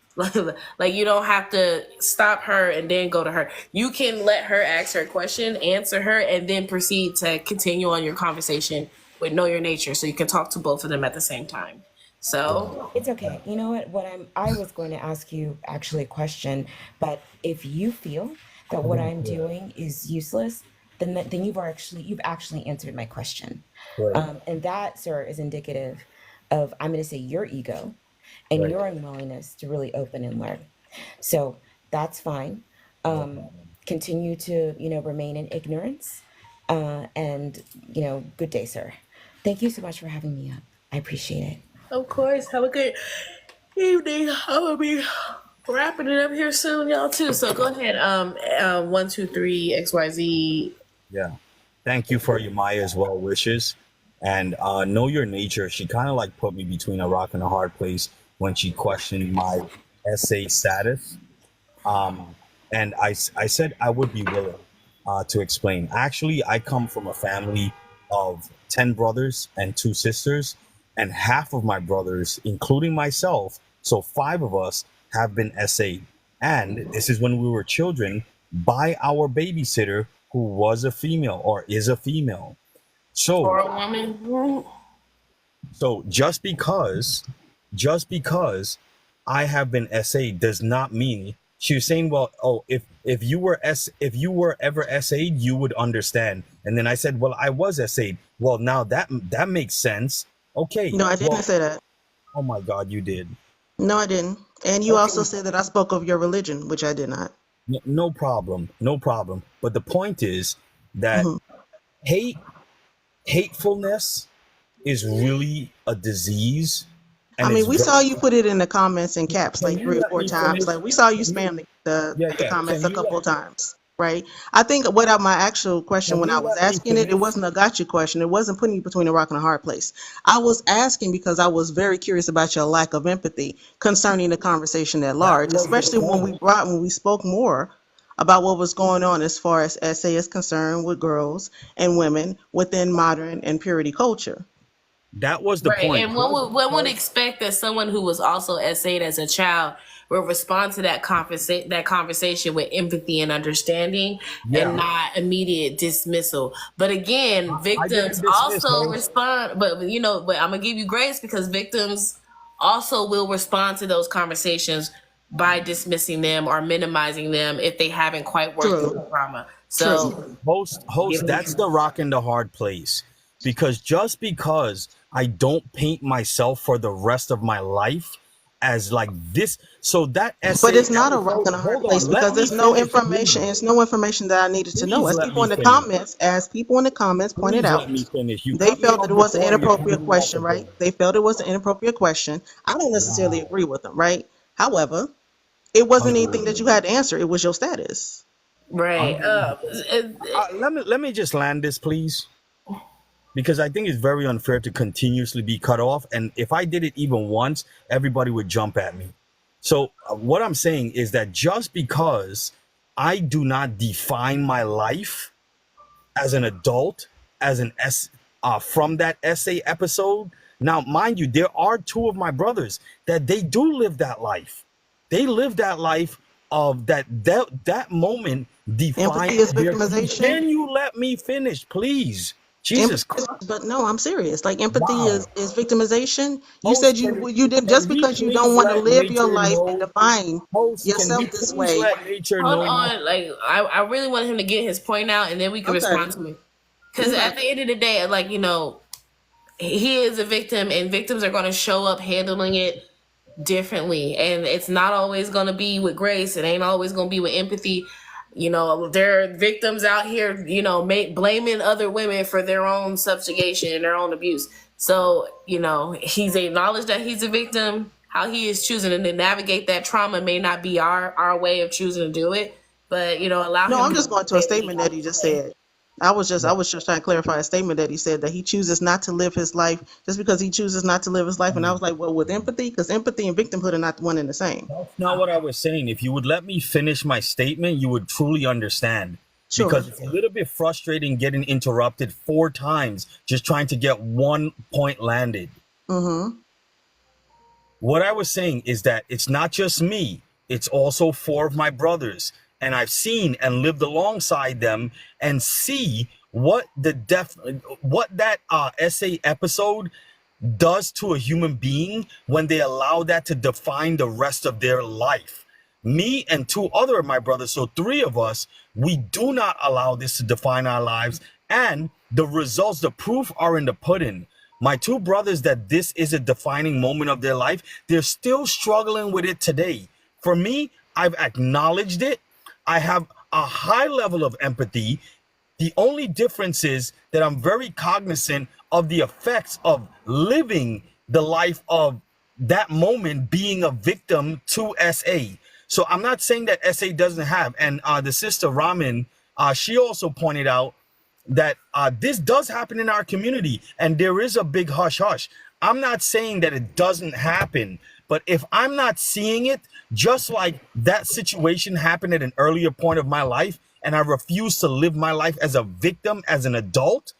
Like you don't have to stop her and then go to her. You can let her ask her question, answer her, and then proceed to continue on your conversation with know your nature, so you can talk to both of them at the same time. So It's okay. You know what? I was going to ask you actually a question, but if you feel that what I'm doing is useless, then you've actually answered my question. right, And that, sir, is indicative of, I'm going to say, your ego and right. your unwillingness to really open and learn. So that's fine. Continue to, remain in ignorance. And, good day, sir. Thank you so much for having me up. I appreciate it. of course, have a good evening. I will be wrapping it up here soon, y'all too. So go ahead. 1, 2, 3, XYZ. Yeah. Thank you for Yamaya's well wishes. And Know Your Nature, she kind of like put me between a rock and a hard place when she questioned my essay status. Um, and I said I would be willing to explain. Actually, I come from a family of 10 brothers and 2 sisters, and half of my brothers, including myself, so 5 of us, have been essayed. And this is when we were children by our babysitter, who was a female or is a female. For So a woman. so just because I have been essayed does not mean she was saying, well, oh, if you were ever essayed, you would understand. And then I said, well, I was essayed. Well, now that makes sense. Okay. No, I didn't Well, say that. oh my God, you did. No, I didn't. And you also Okay. said that I spoke of your religion, which I did not. No problem. No problem. But the point is that Hmm. hate hatefulness is really a disease, I and mean, it's we very. saw you put it in the comments in caps Can like you three or let four me times. finish? Like we saw you Can you? spam the Yeah, the yeah. comments Can a you couple let? of times, right? I think what my actual question Can when I you was let me asking it, it finish? wasn't a gotcha question. It wasn't putting you between a rock and a hard place. I was asking because I was very curious about your lack of empathy concerning the conversation at That large, was the especially point. when we spoke more about what was going on as far as SA is concerned with girls and women within modern and purity culture. That was the Right, point. and one would expect that someone who was also essayed as a child will respond to that conversation with empathy and understanding, and Yeah, not immediate dismissal. But again, I victims didn't dismiss also her. respond. But I'm gonna give you grace because victims also will respond to those conversations by dismissing them or minimizing them if they haven't quite worked through True, the trauma. true. So Host, give them. that's the rock and the hard place. Because just because I don't paint myself for the rest of my life as like this, so that But essay it's not a rock episode, and a hard hold place on, let because me there's no finish, information. please. It's no information that I needed to know. Please let me finish. As people in the comments pointed Please out, let me finish. You they cut me felt that off it was an before, you're cutting inappropriate me off question, again. right? They felt it was an inappropriate question. I don't necessarily Wow. agree with them, right? However, it wasn't anything that you Unbelievable. had to answer. It was your status. Right. Unbelievable. Let me just land this, please, because I think it's very unfair to continuously be cut off. And if I did it even once, everybody would jump at me. So what I'm saying is that just because I do not define my life as an adult, as an from that essay episode. Now, mind you, there are 2 of my brothers that they do live that life. They live that life of that moment Empathy defined is their. victimization. Can you let me finish, please? Jesus Empathy is, Christ! but no, I'm serious. Like empathy Wow. is victimization. You Host, said you did just can we because you don't please want to let live your nature life and know? define Host, can we yourself this please way. let nature Hold know my? on, like I really want him to get his point out, and then we can Okay. respond to it. Because Okay. at the end of the day, like he is a victim, and victims are going to show up handling it differently, and it's not always going to be with grace. It ain't always going to be with empathy. There are victims out here, blaming other women for their own subjugation and their own abuse. So, he's acknowledged that he's a victim. How he is choosing to navigate that trauma may not be our way of choosing to do it, but allow No, him I'm to just going to a say what he statement that has he to just say. said. I was just trying to clarify a statement that he said that he chooses not to live his life just because he chooses not to live his life. And I was like, well, with empathy, because empathy and victimhood are not one and the same. That's not what I was saying. If you would let me finish my statement, you would truly understand. Sure. Because it's a little bit frustrating getting interrupted 4 times just trying to get one point landed. Mm-hmm. What I was saying is that it's not just me, it's also 4 of my brothers. And I've seen and lived alongside them and see what that essay episode does to a human being when they allow that to define the rest of their life. Me and 2 other of my brothers, so 3 of us, we do not allow this to define our lives. And the results, the proof are in the pudding. My 2 brothers, that this is a defining moment of their life, they're still struggling with it today. For me, I've acknowledged it. I have a high level of empathy. The only difference is that I'm very cognizant of the effects of living the life of that moment, being a victim to SA. So I'm not saying that SA doesn't have, and the sister Ramin, she also pointed out that this does happen in our community, and there is a big hush hush. I'm not saying that it doesn't happen, but if I'm not seeing it, just like that situation happened at an earlier point of my life, and I refuse to live my life as a victim as an adult,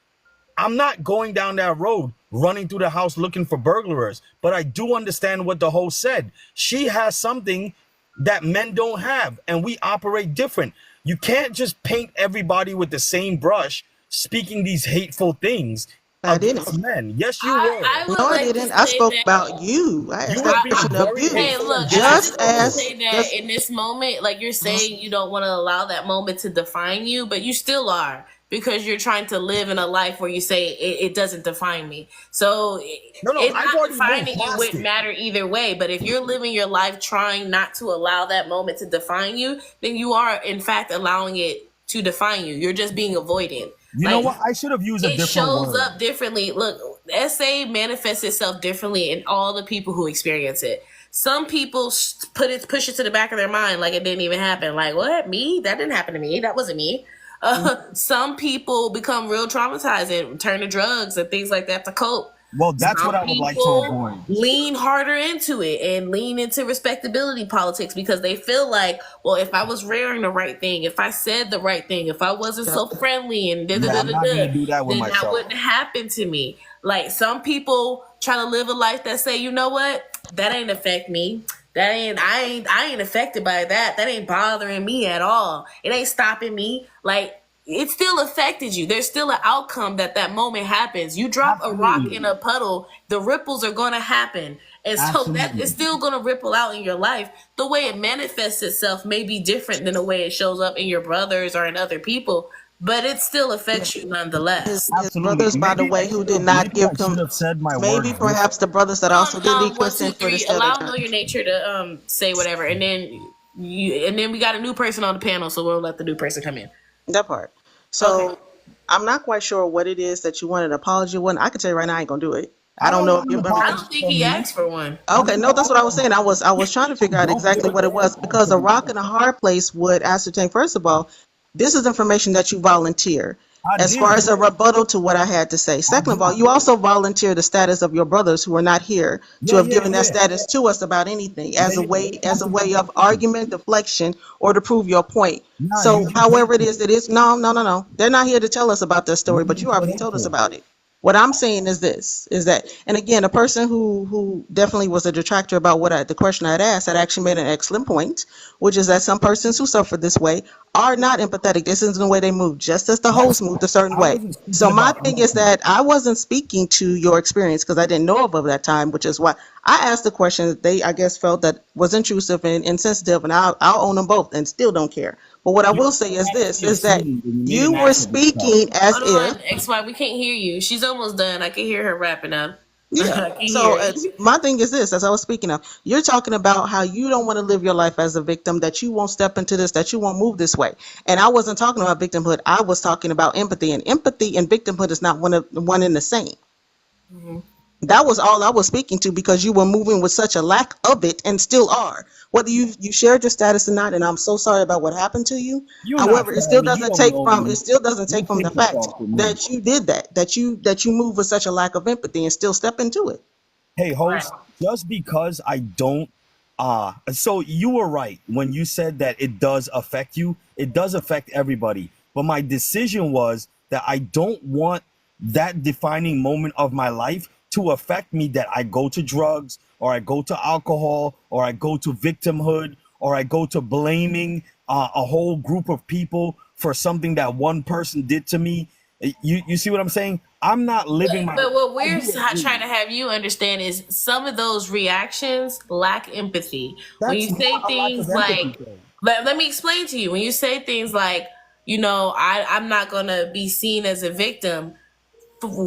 I'm not going down that road running through the house looking for burglars. But I do understand what the host said. She has something that men don't have, and we operate different. You can't just paint everybody with the same brush, speaking these hateful things I against didn't. men. Yes, you were. I No, would I like to didn't. I say spoke that. about you. I You asked were that being question of very you. Hey, hateful and look, and I just Just want to disrespectful. say as that just in this moment, like you're saying, you don't want to allow that moment to define you, but you still are because you're trying to live in a life where you say it doesn't define me. So No, it I've not already moved defining you past wouldn't it. matter either way. But if you're living your life trying not to allow that moment to define you, then you are in fact allowing it to define you. You're just being avoidant. You know Like what? I should have used a it different shows word. up differently. Look, SA manifests itself differently in all the people who experience it. Some people push it to the back of their mind like it didn't even happen. Like, what? Me? That didn't happen to me. That wasn't me. Some people become real traumatized and turn to drugs and things like that to cope. Well, that's what Some I would like to people avoid. lean harder into it and lean into respectability politics because they feel like, well, if I was wearing the right thing, if I said the right thing, if I wasn't so friendly and da da Yeah, da I'm da not da, gonna do that with then that myself. wouldn't happen to me. Like some people try to live a life that say, you know what, that ain't affect me. I ain't affected by that. That ain't bothering me at all. It ain't stopping me. Like it still affected you. There's still an outcome that moment happens. You drop a rock in Absolutely. a puddle, the ripples are going to happen. And so that is Absolutely. still going to ripple out in your life. The way it manifests itself may be different than the way it shows up in your brothers or in other people, but it still affects you nonetheless. his Absolutely. brothers, by the way, who did not Maybe I give him. should have said my Maybe words different. perhaps the brothers that also didn't need One, two, consent for three. this the other Allow time. know your nature to say whatever, and then we got a new person on the panel, so we'll let the new person come in. That part. Okay. So I'm not quite sure what it is that you want an apology when. I can tell you right now, I ain't gonna do it. I I don't don't know if want you're an gonna. I apology don't think from he you. asked for one. Okay, no, that's what I was saying. I was trying to figure out Don't exactly feel what it was because a rock and a hard place would ascertain. First of all, this is information that you volunteer I as far did. as a rebuttal to what I had to say. I Second of all, did. you also volunteer the status of your brothers who are not here to Yeah, have yeah, given that yeah. status to us about anything Yeah, yeah. as That's a a good way of question. argument, deflection, or to prove your point. Nah, So, you just however hateful. it is, no, no, no, no. They're not here to tell us about their story, You're but you just so already told us hateful. about it. What I'm saying is this, is that, and again, a person who definitely was a detractor about the question I had asked had actually made an excellent point, which is that some persons who suffer this way are not empathetic. This isn't the way they move, just as the host That's moved a certain I way. wasn't speaking So my about thing is empathy. that I wasn't speaking to your experience because I didn't know of that time, which is why I asked the question that they, I guess, felt that was intrusive and insensitive, and I'll own them both and still don't care. But what I You will say is this, actually is that assumed and you made you an were ass of yourself. speaking as Hold if. on, XY, we can't hear you. She's almost done. I can hear her wrapping up. Yeah. I can So hear it's it. my thing is this, as I was speaking of, you're talking about how you don't want to live your life as a victim, that you won't step into this, that you won't move this way. And I wasn't talking about victimhood. I was talking about empathy, and empathy and victimhood is not one and the same. Mhm. That was all I was speaking to because you were moving with such a lack of it and still are. Whether you shared your status or not, and I'm so sorry about what happened to you. You're not However, sorry. You don't know it me. still doesn't take Don't from the take fact yourself from me. that you did that you move with such a lack of empathy and still step into it. Hey, Right. host, just because I don't so you were right when you said that it does affect you. It does affect everybody. But my decision was that I don't want that defining moment of my life to affect me, that I go to drugs or I go to alcohol or I go to victimhood or I go to blaming a whole group of people for something that one person did to me. You see what I'm saying? I'm not living my But what I we're do agree. trying to have you understand is some of those reactions lack empathy. When you That's say not a lack of things empathy, like, though. let me explain to you. When you say things like, I'm not going to be seen as a victim,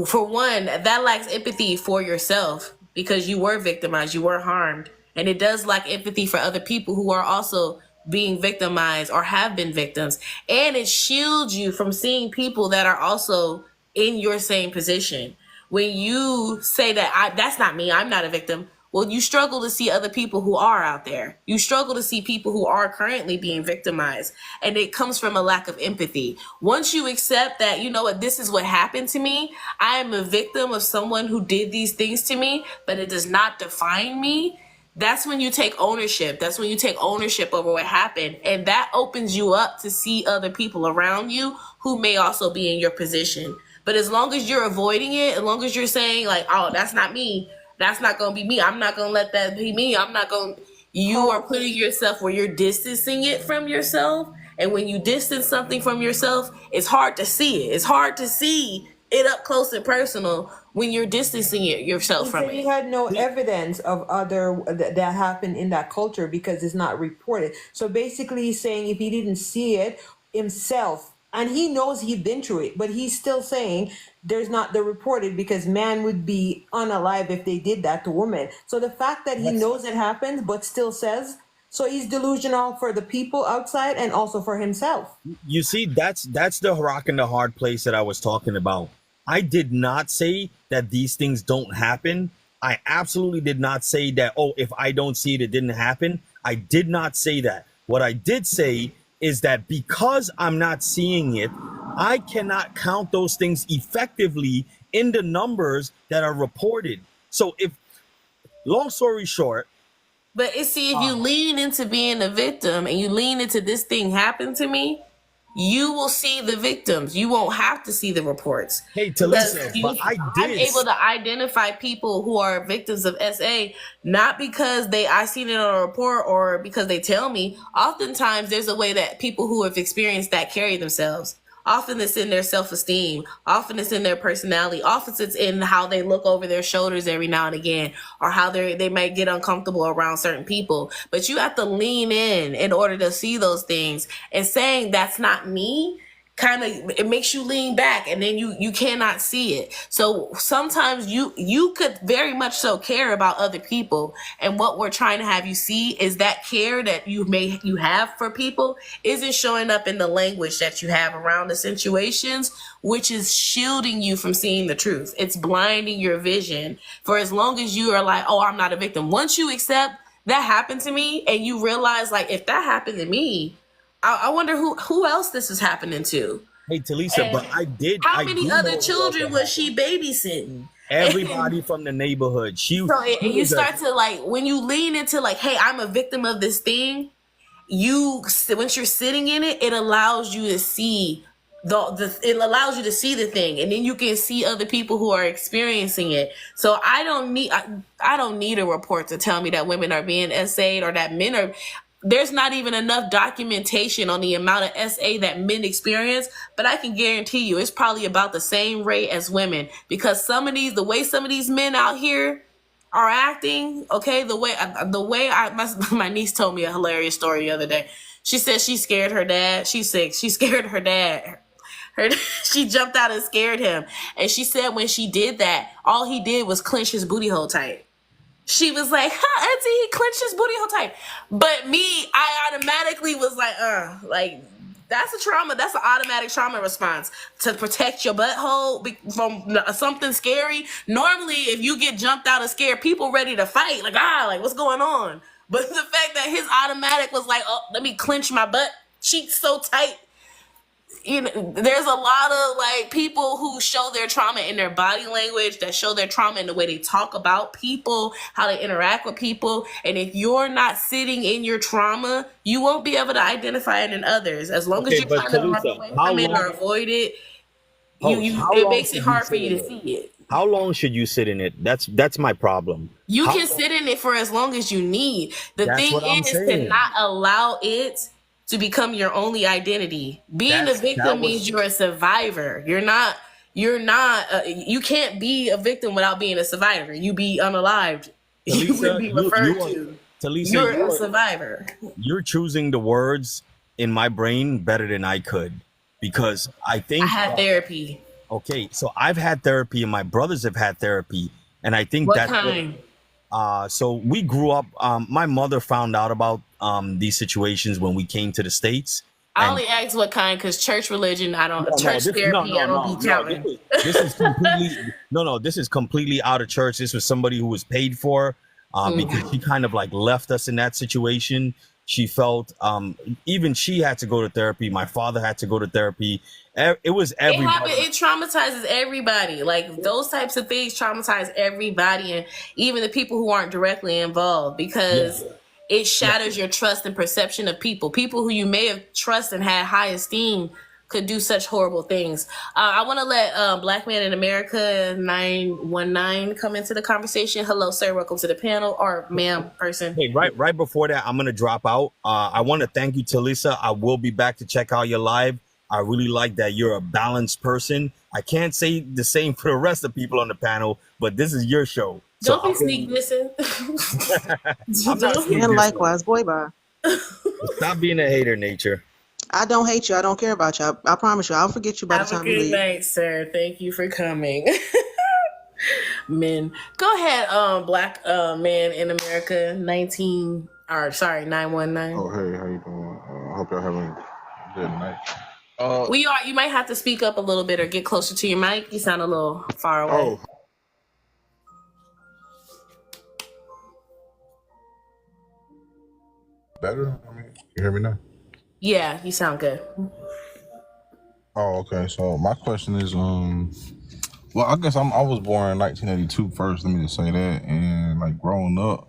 for one, that lacks empathy for yourself because you were victimized, you were harmed, and it does lack empathy for other people who are also being victimized or have been victims, and it shields you from seeing people that are also in your same position. When you say that that's not me, I'm not a victim, Well, you struggle to see other people who are out there. You struggle to see people who are currently being victimized. And it comes from a lack of empathy. Once you accept that, you know what, this is what happened to me. I am a victim of someone who did these things to me, but it does not define me. That's when you take ownership. That's when you take ownership over what happened. And that opens you up to see other people around you who may also be in your position. But as long as you're avoiding it, as long as you're saying like, oh, that's not me, that's not going to be me, I'm not going to let that be me, I'm not going to, you are putting yourself where you're distancing it from yourself. And when you distance something from yourself, it's hard to see it. It's hard to see it up close and personal when you're distancing it yourself from He it. had no evidence of other that happened in that culture because it's not reported. So basically, he's saying if he didn't see it himself, and he knows he'd been through it, but he's still saying there's not the reported because man would be unalive if they did that to women. So the fact that he knows it happened but still says, so he's delusional for the people outside and also for himself. You see, that's the rock and the hard place that I was talking about. I did not say that these things don't happen. I absolutely did not say that, oh, if I don't see it, it didn't happen. I did not say that. What I did say is that because I'm not seeing it, I cannot count those things effectively in the numbers that are reported. So if, long story short, But if you lean into being a victim and you lean into this thing happened to me, you will see the victims. You won't have to see the reports. Hey, Talisa, but I'm able to identify people who are victims of SA, not because I seen it on a report or because they tell me. Oftentimes, there's a way that people who have experienced that carry themselves. Often it's in their self-esteem. Often it's in their personality. Often it's in how they look over their shoulders every now and again, or how they might get uncomfortable around certain people. But you have to lean in order to see those things. And saying that's not me, kind of, it makes you lean back, and then you cannot see it. So sometimes you could very much so care about other people, and what we're trying to have you see is that care that you have for people isn't showing up in the language that you have around the situations, which is shielding you from seeing the truth. It's blinding your vision for as long as you are like, oh, I'm not a victim. Once you accept that happened to me, and you realize like, if that happened to me, I wonder who else this is happening to. hey, Talisa, but How many other children was she babysitting? Everybody from the neighborhood. And you start to like, when you lean into like, hey, I'm a victim of this thing. Once you're sitting in it, it allows you to see it allows you to see the thing, and then you can see other people who are experiencing it. So I don't need a report to tell me that women are being SA'd or that men are. There's not even enough documentation on the amount of SA that men experience, but I can guarantee you it's probably about the same rate as women, because the way some of these men out here are acting, okay, my niece told me a hilarious story the other day. She said she scared her dad. She's 6. She scared her dad. She jumped out and scared him. And she said when she did that, all he did was clench his booty hole tight. She was like, auntie, he clenched his booty hole tight. But me, I automatically was like, that's a trauma. That's an automatic trauma response to protect your butthole from something scary. Normally, if you get jumped out and scared, people ready to fight. Like, what's going on? But the fact that his automatic was like, oh, let me clench my butt cheeks so tight. There's a lot of like people who show their trauma in their body language, that show their trauma in the way they talk about people, how they interact with people. And if you're not sitting in your trauma, you won't be able to identify it in others. As long as you're trying to run away from it or avoid it, it makes it hard for you to see it. How long should you sit in it? That's my problem. You can sit in it for as long as you need. The thing is to not allow it to become your only identity. Being a victim means you're a survivor. You can't be a victim without being a survivor. You be unalived. Talisa, you would be referred to. Talisa, you're a survivor. You're choosing the words in my brain better than I could, because I think I had therapy. Okay, so I've had therapy and my brothers have had therapy, and I think what that's kind? So we grew up. My mother found out about these situations when we came to the States. I only asked what kind because church religion, church therapy, I don't be counting. This is completely this is completely out of church. This was somebody who was paid for. because she kind of like left us in that situation. She felt even she had to go to therapy. My father had to go to therapy. It was everybody. It traumatizes everybody. Like those types of things traumatize everybody, and even the people who aren't directly involved, because it shatters your trust and perception of people. People who you may have trusted and had high esteem could do such horrible things. I want to let Black Man in America 919 come into the conversation. Hello, sir. Welcome to the panel, or ma'am, person. Hey, right before that, I'm gonna drop out. I want to thank you, Talisa. I will be back to check out your live. I really like that you're a balanced person. I can't say the same for the rest of the people on the panel, but this is your show. Don't be sneak dissing. I'm not sneak And dissing. likewise, boy, bye. Stop being a hater, Nature. I don't hate you. I don't care about you. I promise you. I'll forget you by the time you leave. Good night, sir. Thank you for coming. Men, go ahead. Black Man in America 919. Oh, hey, how you doing? I hope y'all having a good night. You might have to speak up a little bit or get closer to your mic. You sound a little far away. Oh. Better? I mean, you hear me now? Yeah, you sound good. Oh, okay. So my question is, well, I guess I was born in 1982 first. Let me just say that. And like growing up,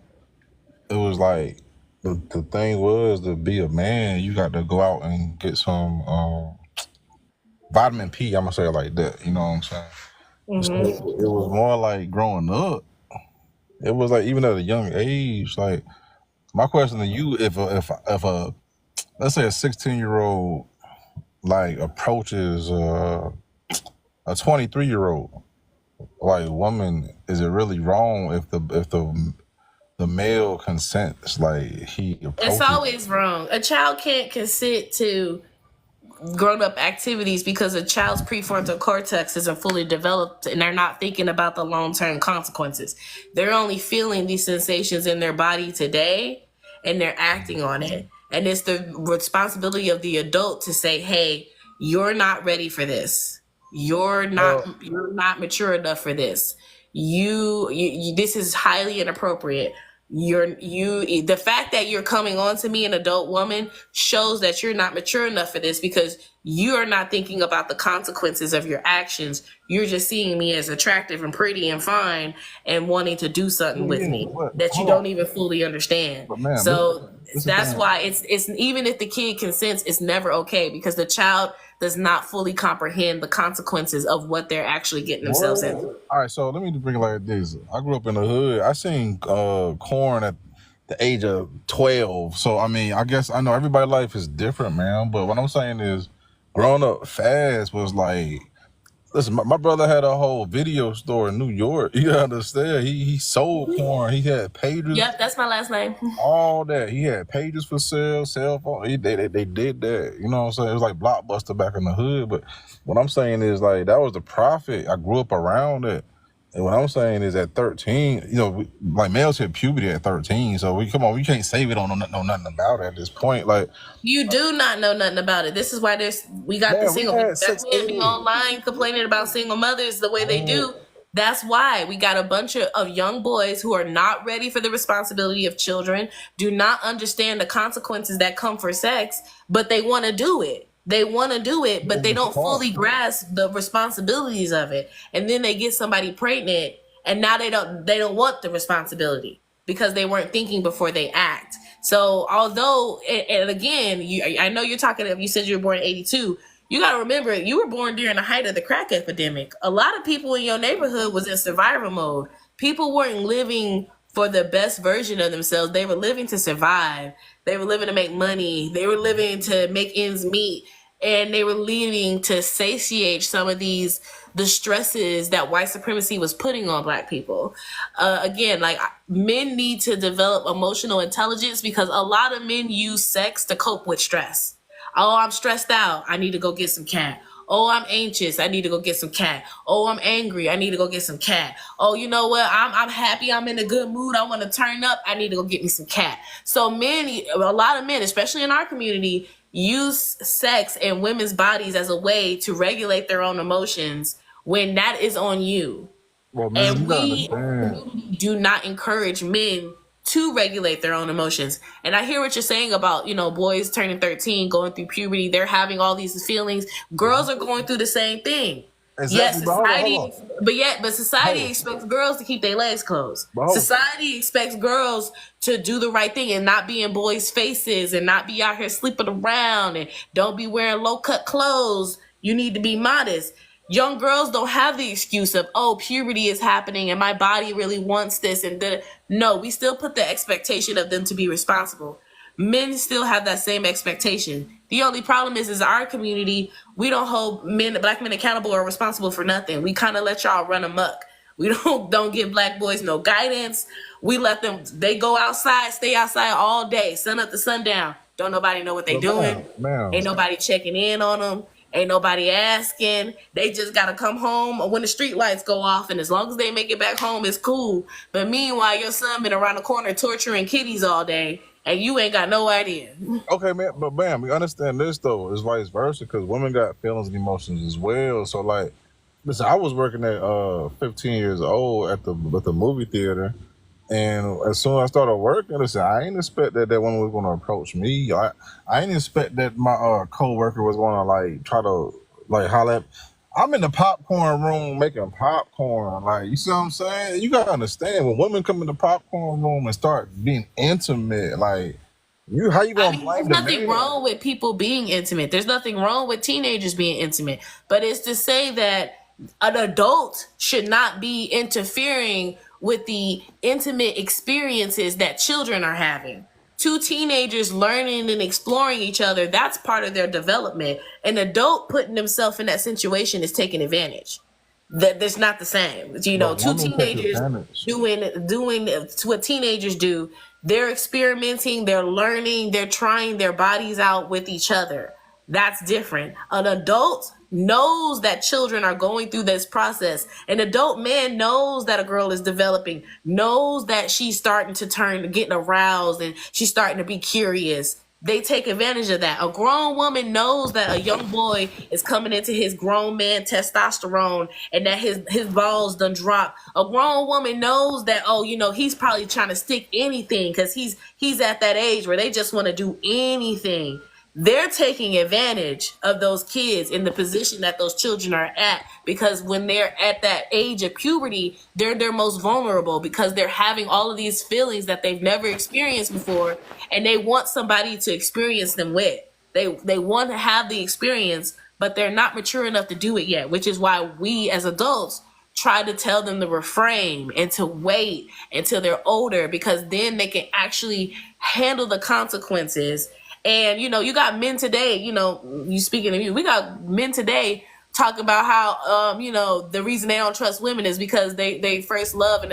it was like the thing was to be a man, you got to go out and get some vitamin P. I'm gonna say it like that. You know what I'm saying? So it was more like growing up. It was like even at a young age. Like my question to you, if a let's say a 16-year-old like approaches a 23-year-old like woman, is it really wrong if the male consents, like he approaches? It's always wrong. A child can't consent to grown-up activities because a child's prefrontal cortex isn't fully developed and they're not thinking about the long-term consequences. They're only feeling these sensations in their body today and they're acting on it. And it's the responsibility of the adult to say, hey, you're not ready for this. You're not mature enough for this. You this is highly inappropriate. The fact that you're coming on to me, an adult woman, shows that you're not mature enough for this, because you are not thinking about the consequences of your actions. You're just seeing me as attractive and pretty and fine and wanting to do something with me that you don't even fully understand. Man, so that's why it's even if the kid consents, it's never okay, because the child does not fully comprehend the consequences of what they're actually getting themselves into. All right, so let me just bring it like this. I grew up in the hood. I seen corn at the age of 12. So I mean, I guess I know everybody's life is different, man. But what I'm saying is, growing up fast was like, listen, my brother had a whole video store in New York. You understand? He sold corn. He had pages. Yep, that's my last name. All that. He had pages for sale, cell phone. They did that. You know what I'm saying? It was like Blockbuster back in the hood. But what I'm saying is, like, that was the profit. I grew up around it. And what I'm saying is, at 13, you know, like males hit puberty at 13. So we can't say we don't know nothing about it at this point. Like, you do not know nothing about it. This is why we got the single. That's why be online complaining about single mothers the way they do. That's why we got a bunch of young boys who are not ready for the responsibility of children, do not understand the consequences that come for sex, but they want to do it. They want to do it, but they don't fully grasp the responsibilities of it. And then they get somebody pregnant, and now they don't want the responsibility because they weren't thinking before they act. So although, and again, I know you said you were born in 82. You got to remember, you were born during the height of the crack epidemic. A lot of people in your neighborhood was in survival mode. People weren't living for the best version of themselves. They were living to survive. They were living to make money. They were living to make ends meet. And they were living to satiate some of the stresses that white supremacy was putting on Black people. Again, like, men need to develop emotional intelligence, because a lot of men use sex to cope with stress. Oh, I'm stressed out. I need to go get some cat. Oh, I'm anxious. I need to go get some cat. Oh, I'm angry. I need to go get some cat. Oh, you know what? I'm happy. I'm in a good mood. I want to turn up. I need to go get me some cat. So a lot of men, especially in our community, use sex and women's bodies as a way to regulate their own emotions, when that is on you. Well, man, you And gotta we as a understand. community do not encourage men to regulate their own emotions. And I hear what you're saying about, boys turning 13, going through puberty, they're having all these feelings. Girls are going through the same thing. Yet Exactly, but hold society, on, but society hold expects girls to keep their legs closed. but hold on. Society expects girls to do the right thing and not be in boys' faces and not be out here sleeping around and don't be wearing low cut clothes. You need to be modest. Young girls don't have the excuse of, oh, puberty is happening and my body really wants this. No, we still put the expectation of them to be responsible. Men still have that same expectation. The only problem is our community, we don't hold black men accountable or responsible for nothing. We kind of let y'all run amok. We don't give black boys no guidance. We let them, they go outside, stay outside all day, sun up to sundown. Don't nobody know what they But doing. ma'am, Ain't nobody checking in on them. Ain't nobody asking. They just gotta come home when the street lights go off, and as long as they make it back home, it's cool. But meanwhile, your son been around the corner torturing kitties all day, and you ain't got no idea. okay, man, but bam, we understand this though. It's vice versa because women got feelings and emotions as well. So like, listen, I was working at 15 years old at the movie theater, and as soon as I started working, listen, I ain't expect that woman was gonna approach me. I ain't expect that my coworker was gonna like try to like holler at. I'm in the popcorn room making popcorn. Like, you see what I'm saying? You gotta understand when women come in the popcorn room and start being intimate, like how you I gonna mean, there's blame the nothing man? wrong with people being intimate. There's nothing wrong with teenagers being intimate. But it's to say that an adult should not be interfering with the intimate experiences that children are having. Two teenagers learning and exploring each other, that's part of their development. An adult putting themselves in that situation is taking advantage. That's not the same. But Two women take teenagers advantage. doing what teenagers do. They're experimenting, they're learning, they're trying their bodies out with each other. That's different. An adult knows that children are going through this process. An adult man knows that a girl is developing, knows that she's starting to getting aroused, and she's starting to be curious. They take advantage of that. A grown woman knows that a young boy is coming into his grown man testosterone and that his balls done drop. A grown woman knows that, oh, he's probably trying to stick anything because he's at that age where they just want to do anything. They're taking advantage of those kids in the position that those children are at, because when they're at that age of puberty, they're their most vulnerable because they're having all of these feelings that they've never experienced before, and they want somebody to experience them with. They want to have the experience, but they're not mature enough to do it yet, which is why we as adults try to tell them to refrain and to wait until they're older, because then they can actually handle the consequences. And you got men today, you speaking of you, we got men today talk about how the reason they don't trust women is because they first love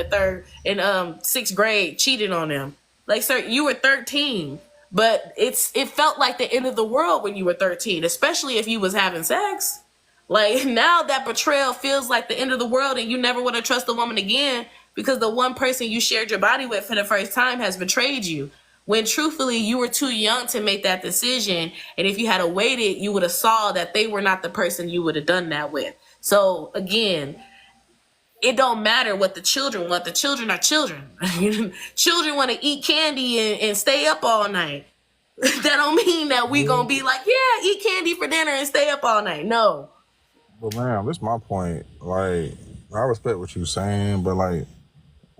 in sixth grade cheated on them. Like, sir, you were 13, but it felt like the end of the world when you were 13, especially if you was having sex. Like, now that betrayal feels like the end of the world, and you never want to trust a woman again because the one person you shared your body with for the first time has betrayed you. When truthfully, you were too young to make that decision. And if you had waited, you would have saw that they were not the person you would have done that with. So again, it don't matter what the children want. The children are children. Children want to eat candy and stay up all night. That don't mean that we gonna be like, yeah, eat candy for dinner and stay up all night. No. But man, that's my point. Like, I respect what you're saying, but like,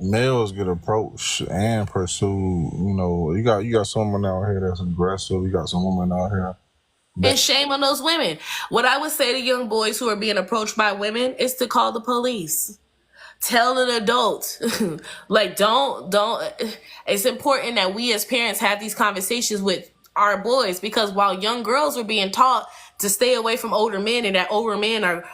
males get approached and pursued. You got someone out here that's aggressive. You got some women out here. And shame on those women. What I would say to young boys who are being approached by women is to call the police. Tell an adult. Like, don't. It's important that we as parents have these conversations with our boys, because while young girls are being taught to stay away from older men and that older men are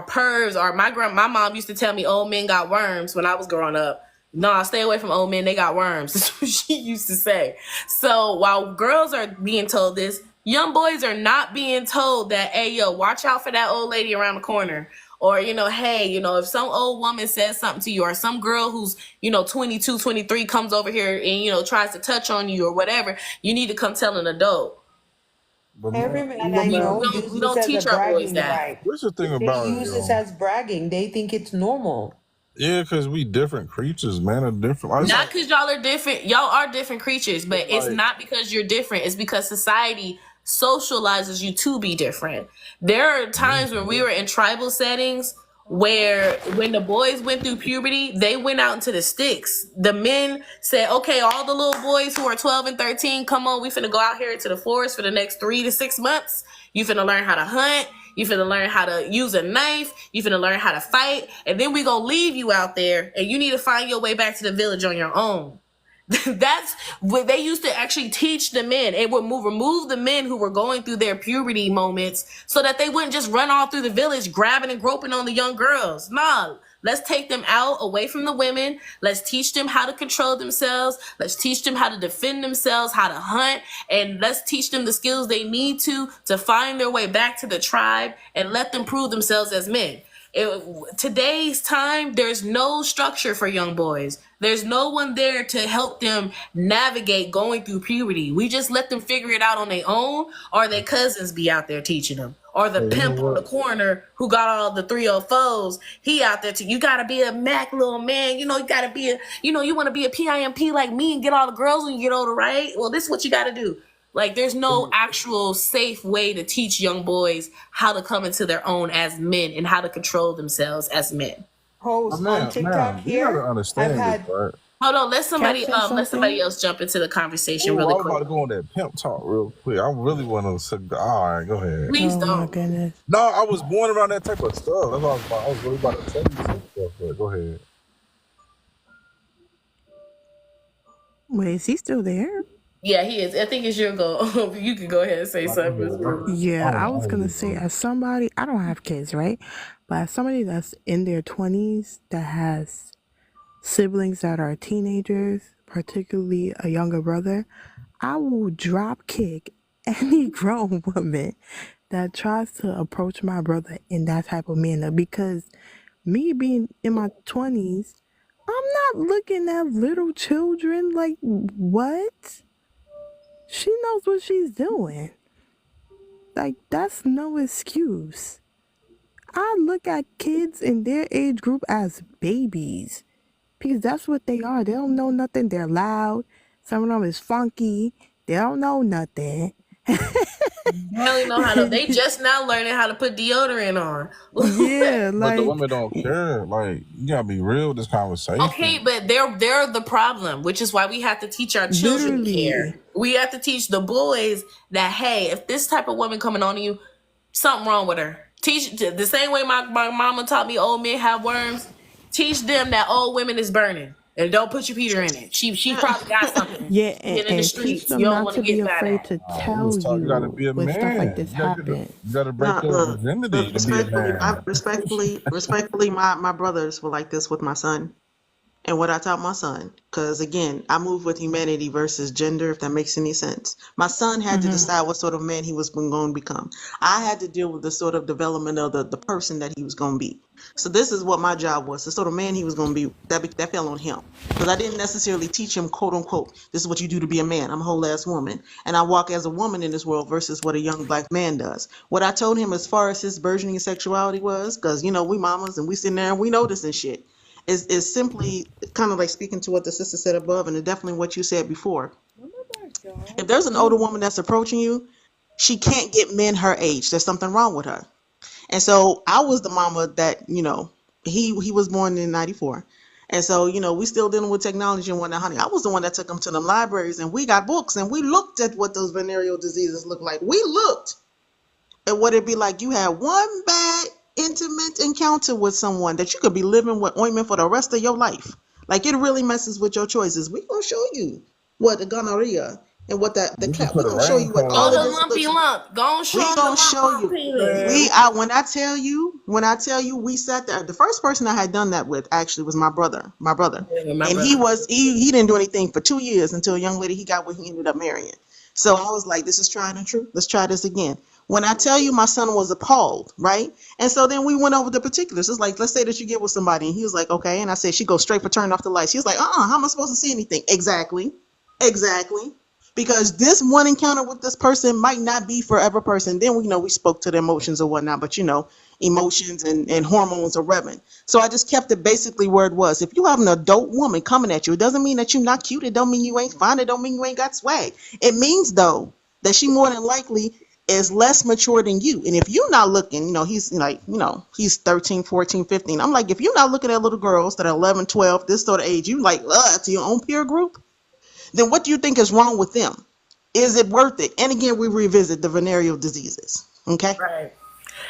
pervs, or my mom used to tell me old men got worms when I was growing up. No, stay away from old men, they got worms. That's what she used to say. So while girls are being told this, young boys are not being told that, hey, yo, watch out for that old lady around the corner. Or, hey, if some old woman says something to you, or some girl who's, 22, 23 comes over here and, tries to touch on you or whatever, you need to come tell an adult. Every man I know We uses this don't as a teach our boys bragging that. right. What's the thing They about it, use this yo? as bragging. They think it's normal. Yeah, because we different creatures, man. Are different. Like, Not because y'all are different. Y'all are different creatures, but it's like, not because you're different. It's because society socializes you to be different. There are times when we were in tribal settings where when the boys went through puberty, they went out into the sticks. The men said, okay, all the little boys who are 12 and 13, come on, we finna go out here into the forest for the next 3 to 6 months. You finna learn how to hunt. You finna learn how to use a knife. You finna learn how to fight. And then we gonna leave you out there and you need to find your way back to the village on your own. That's what they used to actually teach the men. It would remove the men who were going through their puberty moments so that they wouldn't just run all through the village grabbing and groping on the young girls. Nah, let's take them out away from the women. Let's teach them how to control themselves. Let's teach them how to defend themselves, how to hunt, and let's teach them the skills they need to find their way back to the tribe and let them prove themselves as men. Today's time, there's no structure for young boys. There's no one there to help them navigate going through puberty. We just let them figure it out on their own, or their cousins be out there teaching them, or the pimp on the corner who got all the 304s. He out there you gotta be a Mac little man. You gotta be you want to be a PIMP like me and get all the girls when you get older, right? Well, this is what you gotta do. Like, there's no actual safe way to teach young boys how to come into their own as men and how to control themselves as men. Host on TikTok you gotta here. understand I've had. this, right? Hold on, let somebody Can I say something? else jump into the conversation Ooh, really I was quick. about to go on that pimp talk real quick. I really want to. All right, go ahead. Please Oh my don't. goodness. No, I was born around that type of stuff. That's what I was about. I was really about to tell you some stuff. But go ahead. Wait, is he still there? Yeah, he is. I think it's your goal. You can go ahead and say something. Yeah, I was gonna say, as somebody, I don't have kids, right? But as somebody that's in their 20s that has siblings that are teenagers, particularly a younger brother, I will drop kick any grown woman that tries to approach my brother in that type of manner, because me being in my 20s, I'm not looking at little children like, what? She knows what she's doing. Like, that's no excuse. I look at kids in their age group as babies, because that's what they are. They don't know nothing. They're loud. Some of them is funky. They don't know nothing. They only know how to. They just now learning how to put deodorant on. Yeah, But the like, women don't care. Like, you gotta be real with this conversation. Okay, but they're the problem, which is why we have to teach our children to care. literally. We have to teach the boys that, hey, if this type of woman coming on you, something wrong with her. Teach the same way my mama taught me old men have worms. Teach them that old women is burning. And don't put your Peter in it. She probably got something. Yeah, Get in the and teach streets. them You don't not want to to be get by afraid that. to You tell gotta be a you when stuff like man. this You happens. gotta break your Look, virginity to be a respectfully, man. respectfully, my brothers were like this with my son. And what I taught my son, because again, I move with humanity versus gender, if that makes any sense. My son had to decide what sort of man he was going to become. I had to deal with the sort of development of the person that he was going to be. So this is what my job was. The sort of man he was going to be, that fell on him. Because I didn't necessarily teach him, quote unquote, this is what you do to be a man. I'm a whole ass woman. And I walk as a woman in this world versus what a young black man does. What I told him as far as his burgeoning sexuality was, because, we mamas and we sitting there and we know this and shit. Is simply kind of like speaking to what the sister said above, and definitely what you said before. If there's an older woman that's approaching you, she can't get men her age. There's something wrong with her. And so I was the mama that, he was born in 94. And so, we still dealing with technology and whatnot, honey. I was the one that took him to the libraries, and we got books, and we looked at what those venereal diseases look like. We looked at what it'd be like. You had one bad intimate encounter with someone that you could be living with ointment for the rest of your life. Like, it really messes with your choices. We gonna show you what the gonorrhea and what the You can clap. We put a gonna show you what raincoat all Oh, of the this on. lumpy looks. lump. Go on, show We them the gonna lump show on you. penis. When I tell you, we sat there. The first person I had done that with actually was my brother. Yeah, my And brother. he didn't do anything for 2 years until a young lady he got what he ended up marrying. So I was like, this is tried and true. Let's try this again. When I tell you, my son was appalled, right? And so then we went over the particulars. It's like, let's say that you get with somebody, and he was like, okay. And I said, she goes straight for turning off the lights. He was like, how am I supposed to see anything? Exactly. Because this one encounter with this person might not be forever person. Then we spoke to the emotions or whatnot, but emotions and hormones are revving. So I just kept it basically where it was. If you have an adult woman coming at you, it doesn't mean that you're not cute. It don't mean you ain't fine. It don't mean you ain't got swag. It means though that she more than likely is less mature than you. And if you're not looking, he's like, he's 13, 14, 15. I'm like, if you're not looking at little girls that are 11, 12, this sort of age, you like, to your own peer group, then what do you think is wrong with them? Is it worth it? And again, we revisit the venereal diseases. Okay. Right.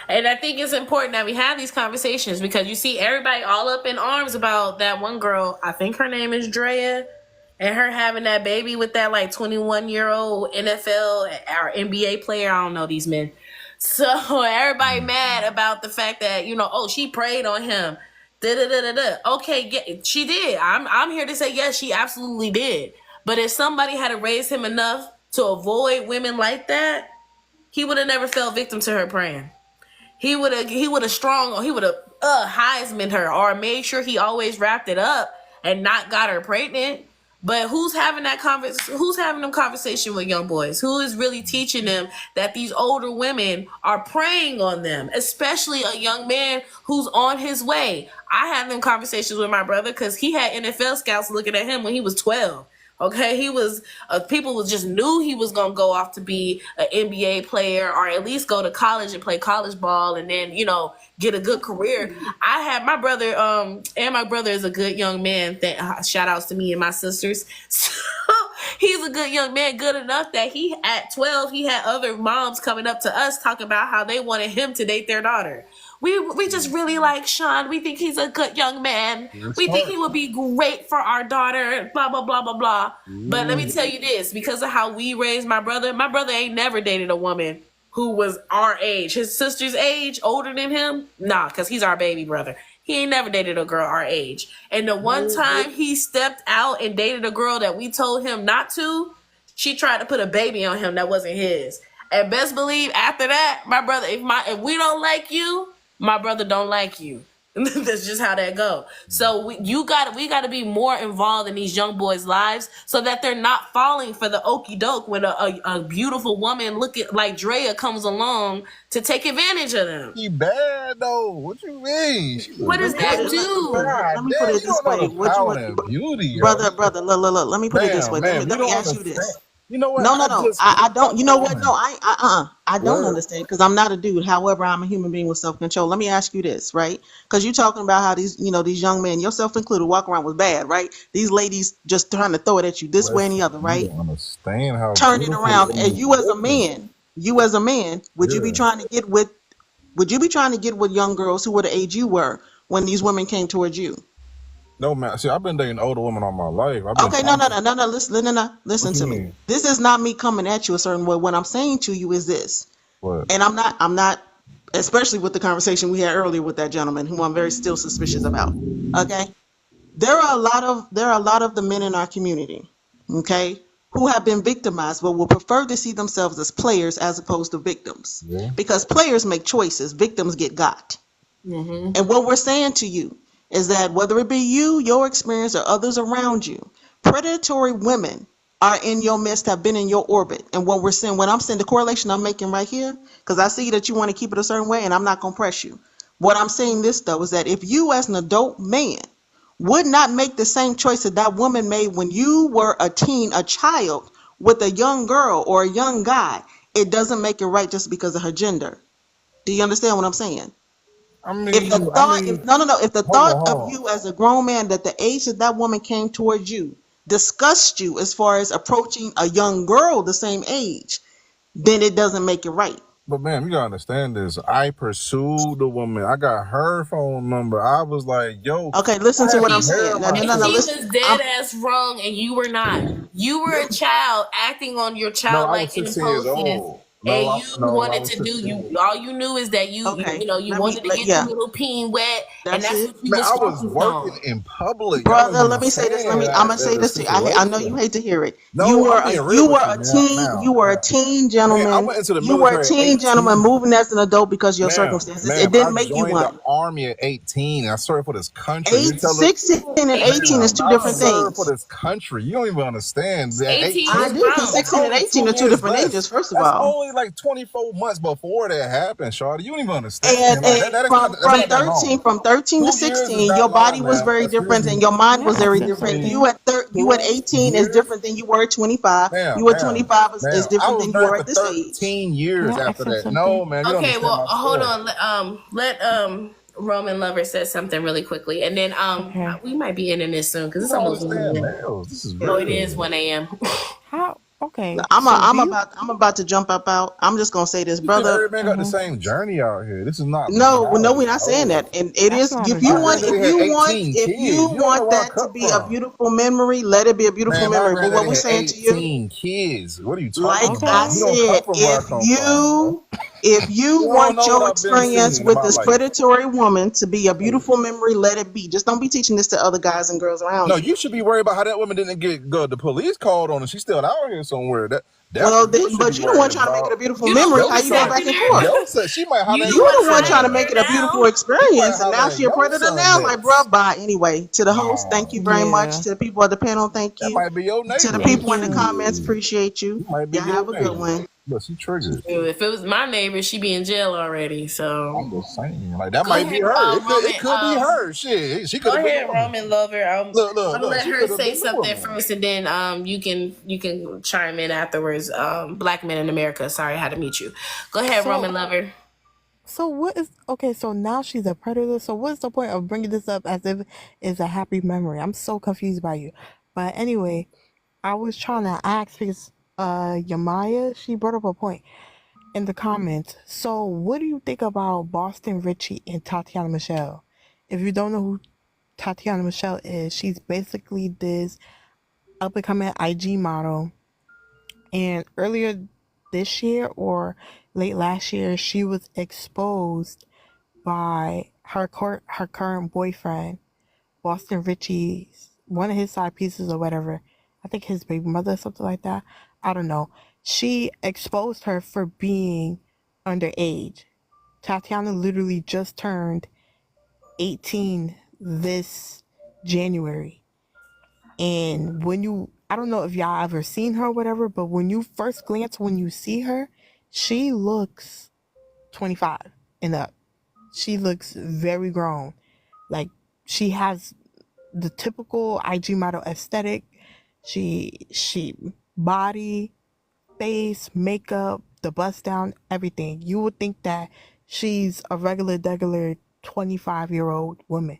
And I think it's important that we have these conversations because you see everybody all up in arms about that one girl. I think her name is Drea, and her having that baby with that like 21-year-old NFL or NBA player. I don't know these men. So everybody mad about the fact that she preyed on him. Da da da da da. Okay, she did. I'm here to say yes, she absolutely did. But if somebody had raised him enough to avoid women like that, he would have never fell victim to her praying. He would have Heisman her or made sure he always wrapped it up and not got her pregnant. But who's having them conversation with young boys? Who is really teaching them that these older women are preying on them, especially a young man who's on his way? I had them conversations with my brother because he had NFL scouts looking at him when he was 12. Okay, he was people just knew he was gonna go off to be an NBA player or at least go to college and play college ball and then get a good career. I had my brother, and my brother is a good young man. Shout outs to me and my sisters. So he's a good young man, good enough that he at 12 he had other moms coming up to us talking about how they wanted him to date their daughter. We just really like Sean. We think he's a good young man. We think he would be great for our daughter, blah, blah, blah, blah, blah. But let me tell you this, because of how we raised my brother ain't never dated a woman who was our age. His sister's age, older than him? Nah, because he's our baby brother. He ain't never dated a girl our age. And the one time he stepped out and dated a girl that we told him not to, she tried to put a baby on him that wasn't his. And best believe after that, my brother, if we don't like you, my brother don't like you. That's just how that go. So we got to be more involved in these young boys' lives so that they're not falling for the okey doke when a beautiful woman looking like Drea comes along to take advantage of them. She bad though. What you mean? What does that do? Let me put it this way. Brother, look. Let me put it this way. Let me ask you this. You know what? No. I don't. You know what? No, I don't understand because I'm not a dude. However, I'm a human being with self-control. Let me ask you this, right? Because you're talking about how these young men, yourself included, walk around with bad, right? These ladies just trying to throw it at you this way and the other, right? You don't understand how turn it around. And you as a man, would you be trying to get with young girls who were the age you were when these women came towards you? No, man. See, I've been dating older women all my life. Okay, no. Listen to me. This is not me coming at you a certain way. What I'm saying to you is this. What? And I'm not, especially with the conversation we had earlier with that gentleman, who I'm very still suspicious about. Okay, there are a lot of the men in our community, okay, who have been victimized, but will prefer to see themselves as players as opposed to victims. Yeah. Because players make choices, victims get got. Mm-hmm. And what we're saying to you is that whether it be you, your experience, or others around you, predatory women are in your midst, have been in your orbit. And what I'm saying, the correlation I'm making right here, because I see that you want to keep it a certain way, and I'm not going to press you. What I'm saying this, though, is that if you as an adult man would not make the same choice that woman made when you were a child, with a young girl or a young guy, it doesn't make it right just because of her gender. Do you understand what I'm saying? I mean, if the thought of you as a grown man, that the age that woman came towards you disgusts you as far as approaching a young girl the same age, then it doesn't make it right. But ma'am, you gotta understand this. I pursued the woman. I got her phone number. I was like, yo. Okay, listen to what I'm saying. No, he was dead ass wrong, and you were not. You were a child acting on your childlike impulses. And you wanted to do all you knew is that you wanted to get your little peen wet, and that's what you I was working in public. Brother, let me say this. I'm gonna say this to you. I know you hate to hear it. You were a teen gentleman. You were a teen gentleman moving as an adult because of your circumstances. It didn't make you one. I joined the army at 18. I served for this country. 16 and 18 is two different things. I served for this country. You don't even understand that. 18 I do, because 16 and 18 are two different ages, first of all. only like 24 months before that happened, Shawty. You don't even And understand. Like that's from not that's from not that 13 long. from 13 to 2 years is 16, not your body long, was man. very Excuse different and me. your mind May was I very ask you different. Excuse You something? at you at 18 is years, different than you were at 25. ma'am, You at ma'am, 25 is ma'am. I different was than you married were for at this age. 13 May years I after ask him that. something? No, man, you don't Okay, understand well, my hold story. on. Let Roman Lover said something really quickly, and then Okay. we might be ending this soon because You it's don't almost 1 understand a.m. males. This is Oh, it is real. 1 a.m. How? Okay. So do you? I'm about to jump up out. I'm just gonna say this, You think brother. every man got the same journey out here? This is not No, reality. we're not saying No. that. And it That's is not a if you My want journey. granddaddy had 18 if you kids. You don't know want where I that to come be a from. beautiful memory, let it be a beautiful Man, my memory. But what granddaddy we're had saying to you, 18 kids. What are you talking like about? I You Okay. don't come said, from where I come from, man. if you You don't want know what your I've been experience seen in with my this life. predatory woman to be a beautiful memory, let it be. Just don't be teaching this to other guys and girls No, around you. you should be worried about how that woman didn't get good. The police called on her. She's still out here somewhere. That's Well, what you should be but you the one worried trying to make it about. a beautiful You the memory. one How Yo you going son, trapped in back and there. forth? yo son, she might holler You at the your You one the one trapped trying son to in make there it a next. beautiful now. You might experience, and holler now at she a your predator son now. Like, next. bruh, bye. Anyway, to the host, thank you No, very much. Yeah. To the people of the panel, thank that you. might be your To the neighbor. Thank people in the you. comments, Shit. appreciate you. You might be Y'all your have a good neighbor. one. Look, she triggered. If it was my neighbor, she'd be in jail already. So I'm just saying, like that go might be ahead, her. Roman. It could be her. Shit, she could Go have been the ahead, woman. Roman Lover. I'm gonna Look, let she her could have say been the something woman. first, and then you can chime in afterwards. Black men in America. Sorry, I had to mute you. Go ahead, So Roman Lover. so what is okay? So now she's a predator. So what's the point of bringing this up as if it's a happy memory? I'm so confused by you. But anyway, I was trying to ask because Yamaya, she brought up a point in the comments. So what do you think about Boston Richie and Tatiana Michelle? If you don't know who Tatiana Michelle is, she's basically this up and coming IG model. And earlier this year or late last year, she was exposed by her current boyfriend, Boston Richie's one of his side pieces or whatever. I think his baby mother or something like that. I don't know. She exposed her for being underage. Tatiana literally just turned 18 this January. And I don't know if y'all ever seen her or whatever, but when you first glance, when you see her, she looks 25 and up. She looks very grown. Like she has the typical IG model aesthetic. She body, face, makeup, the bust down, everything. You would think that she's a regular 25-year-old woman.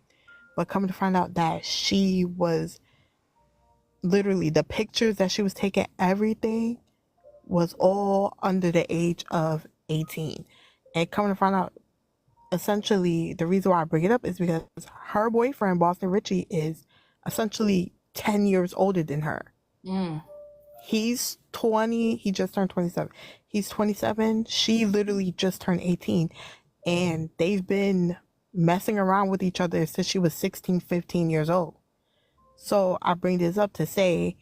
But coming to find out that she was literally the pictures that she was taking, everything was all under the age of 18. And coming to find out, essentially, the reason why I bring it up is because her boyfriend, Boston Richie, is essentially 10 years older than her. He's 20, he just turned 27. He's 27, she literally just turned 18. And they've been messing around with each other since she was 16, 15 years old. So I bring this up to say,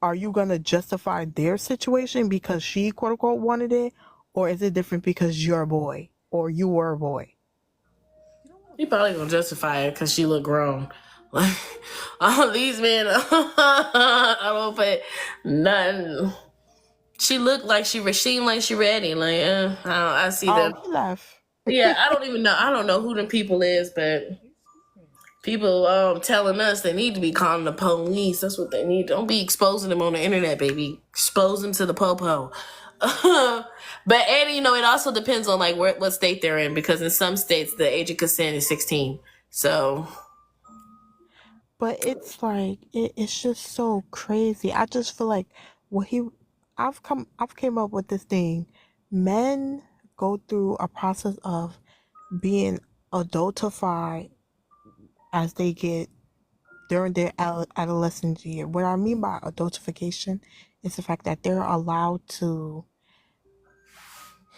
are you gonna justify their situation because she quote unquote wanted it, or is it different because you're a boy or you were a boy? He probably gonna justify it because she look grown. Like all these men, I don't put nothing. She looked like she seemed like she ready. Like I see them. He left. Yeah, I don't even know. I don't know who them people is, but people telling us they need to be calling the police. That's what they need. Don't be exposing them on the internet, baby. Expose them to the popo. But and it also depends on like what state they're in, because in some states the age of consent is 16. So But it's like it's just so crazy. I just feel like what he I've came up with this thing. Men go through a process of being adultified as they get during their adolescence year. What I mean by adultification is the fact that they're allowed to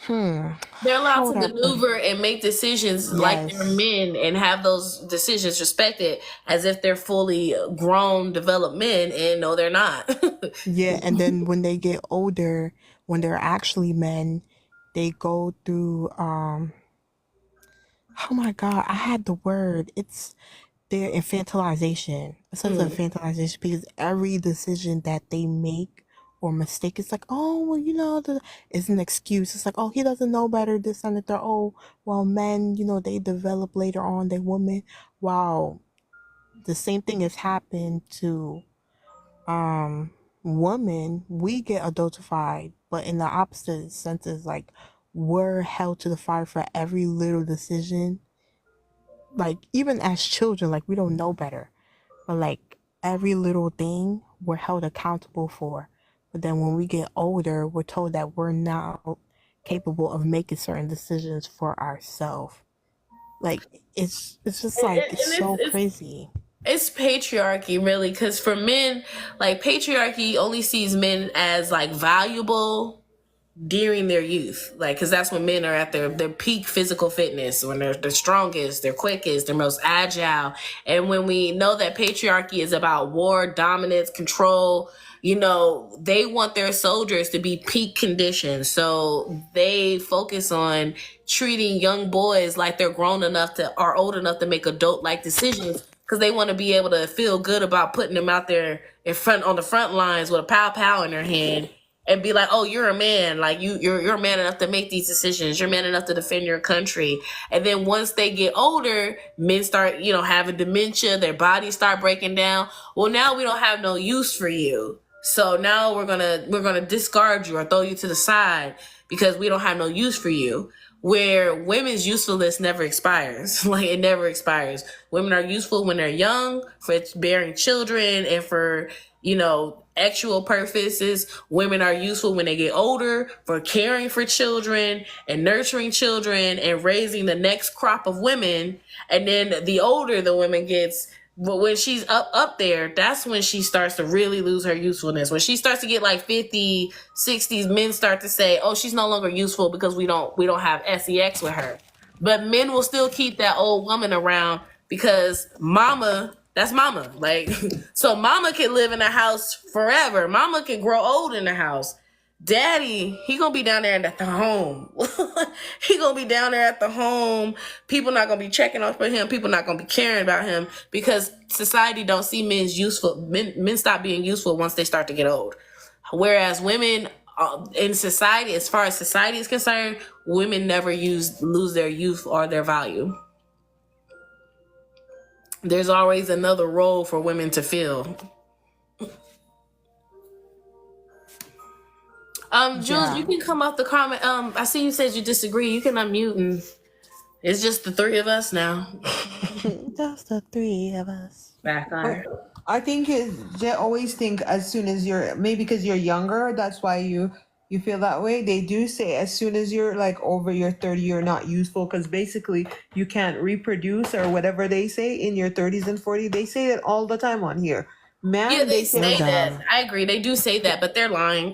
they're allowed how to would I put it? maneuver and make decisions like they're Yes. men and have those decisions respected as if they're fully grown, developed men, and no, they're not. Yeah, and then when they get older, when they're actually men, they go through oh my god, I had the word. It's their infantilization. A sense of infantilization because every decision that they make or mistake. It's like, oh, well, it's an excuse. It's like, oh, he doesn't know better, this and that. Oh, well, men, they develop later on, they women. Wow. The same thing has happened to women. We get adultified, but in the opposite sense is like we're held to the fire for every little decision. Like even as children, like we don't know better, but like every little thing we're held accountable for. But then when we get older, we're told that we're not capable of making certain decisions for ourselves. Like it's just like it's so crazy. It's patriarchy, really, because for men, like patriarchy only sees men as like valuable during their youth, like, because that's when men are at their peak physical fitness, when they're the strongest, they're quickest, they're most agile. And when we know that patriarchy is about war, dominance, control, they want their soldiers to be peak condition, so they focus on treating young boys like they're grown enough to or old enough to make adult like decisions, because they want to be able to feel good about putting them out there in front on the front lines with a pow in their hand and be like, oh, you're a man. Like you're a man enough to make these decisions. You're man enough to defend your country. And then once they get older, men start, having dementia, their bodies start breaking down. Well, now we don't have no use for you. So now we're gonna discard you or throw you to the side because we don't have no use for you. Where women's usefulness never expires. Like it never expires. Women are useful when they're young, for bearing children and for, actual purposes. Women are useful when they get older for caring for children and nurturing children and raising the next crop of women. And then the older the woman gets, but when she's up there, that's when she starts to really lose her usefulness. When she starts to get like 50, 60s, men start to say, oh, she's no longer useful because we don't have sex with her. But men will still keep that old woman around because that's mama. Like, so mama can live in the house forever. Mama can grow old in the house. Daddy, he gonna be down there at the home. He gonna be down there at the home. People not gonna be checking up for him. People not gonna be caring about him because society don't see men's useful. Men stop being useful once they start to get old. Whereas women in society, as far as society is concerned, women never lose their youth or their value. There's always another role for women to fill. Jules, you can come off the comment. I see you said you disagree. You can unmute, and it's just the three of us now. Just the three of us. Back on. I think they always think as soon as maybe because you're younger, that's why you feel that way. They do say as soon as you're like over your 30, you're not useful because basically you can't reproduce or whatever they say in your 30s and 40s. They say that all the time on here. Man, yeah, they say that. I agree. They do say that, but they're lying.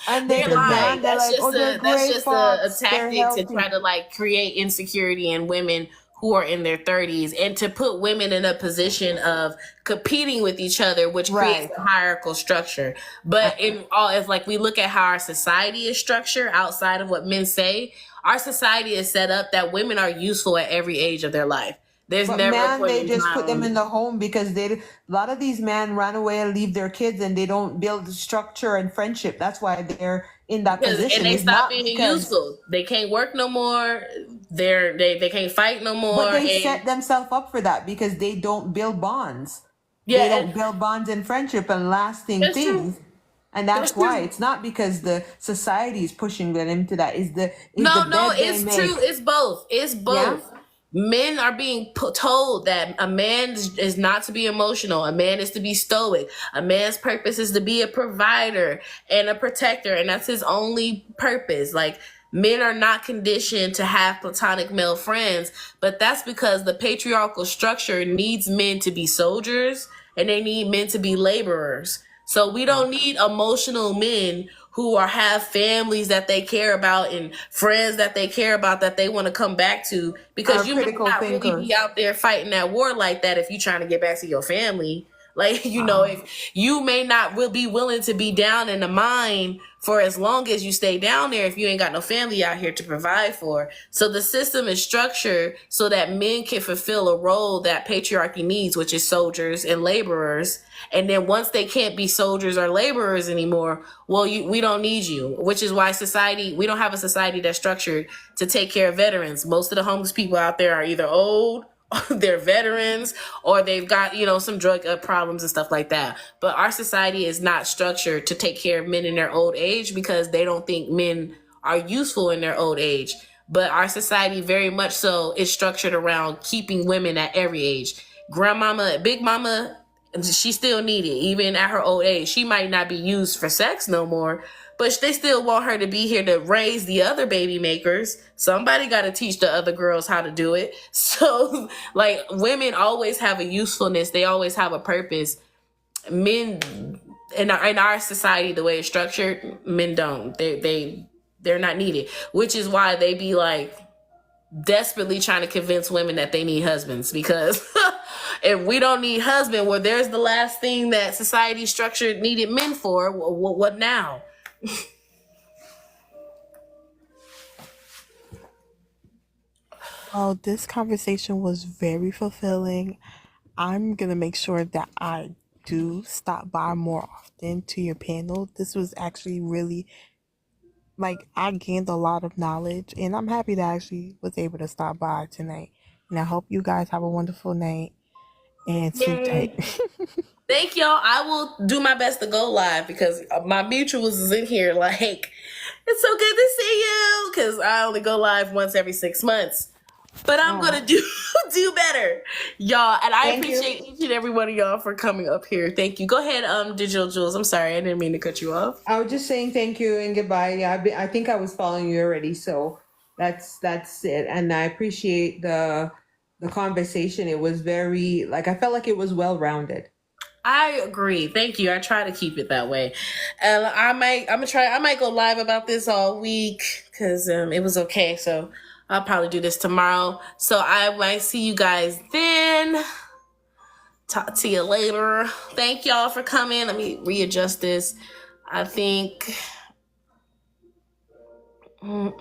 And they're lying. That's like, just a tactic to try to like create insecurity in women who are in their 30s and to put women in a position of competing with each other, which creates a hierarchical structure. But if like we look at how our society is structured outside of what men say, our society is set up that women are useful at every age of their life. There's never they just put them in the home because a lot of these men run away and leave their kids and they don't build structure and friendship. That's why they're in that position. And they stop being useful. They can't work no more. They can't fight no more. But they set themselves up for that because they don't build bonds. Yeah, they don't build bonds and friendship and lasting things. True. And that's why it's not because the society is pushing them into that. It's true. It's both. It's both. Yeah? Men are being told that a man is not to be emotional. A man is to be stoic. A man's purpose is to be a provider and a protector. And that's his only purpose. Like, men are not conditioned to have platonic male friends. But that's because the patriarchal structure needs men to be soldiers and they need men to be laborers. So we don't need emotional men who have families that they care about and friends that they care about that they want to come back to, because you might not really be out there fighting that war like that if you're trying to get back to your family. Like, if you may not will be willing to be down in the mine for as long as you stay down there if you ain't got no family out here to provide for. So the system is structured so that men can fulfill a role that patriarchy needs, which is soldiers and laborers. And then once they can't be soldiers or laborers anymore, well, we don't need you, which is why we don't have a society that's structured to take care of veterans. Most of the homeless people out there are either old, they're veterans, or they've got, some drug problems and stuff like that. But our society is not structured to take care of men in their old age because they don't think men are useful in their old age. But our society very much so is structured around keeping women at every age. Grandmama, big mama, she still needed, even at her old age. She might not be used for sex no more, but they still want her to be here to raise the other baby makers. Somebody got to teach the other girls how to do it. So, like, women always have a usefulness. They always have a purpose. Men, in our society, the way it's structured, men don't. They're not needed, which is why they be like desperately trying to convince women that they need husbands, because if we don't need husband, well, there's the last thing that society structured needed men for. What now? Well, this conversation was very fulfilling. I'm going to make sure that I do stop by more often to your panel. This was actually really, I gained a lot of knowledge, and I'm happy that I actually was able to stop by tonight. And I hope you guys have a wonderful night and sleep tight. Thank y'all. I will do my best to go live because my mutuals is in here like, it's so good to see you, because I only go live once every 6 months. But I'm going to do better, y'all. And I appreciate each and every one of y'all for coming up here. Thank you. Go ahead, Digital Jules. I'm sorry. I didn't mean to cut you off. I was just saying thank you and goodbye. Yeah, I think I was following you already. So that's it. And I appreciate the conversation. It was very, I felt like it was well-rounded. I agree. Thank you. I try to keep it that way. And I might go live about this all week because it was okay. So I'll probably do this tomorrow. So I might see you guys then. Talk to you later. Thank y'all for coming. Let me readjust this. I think. Who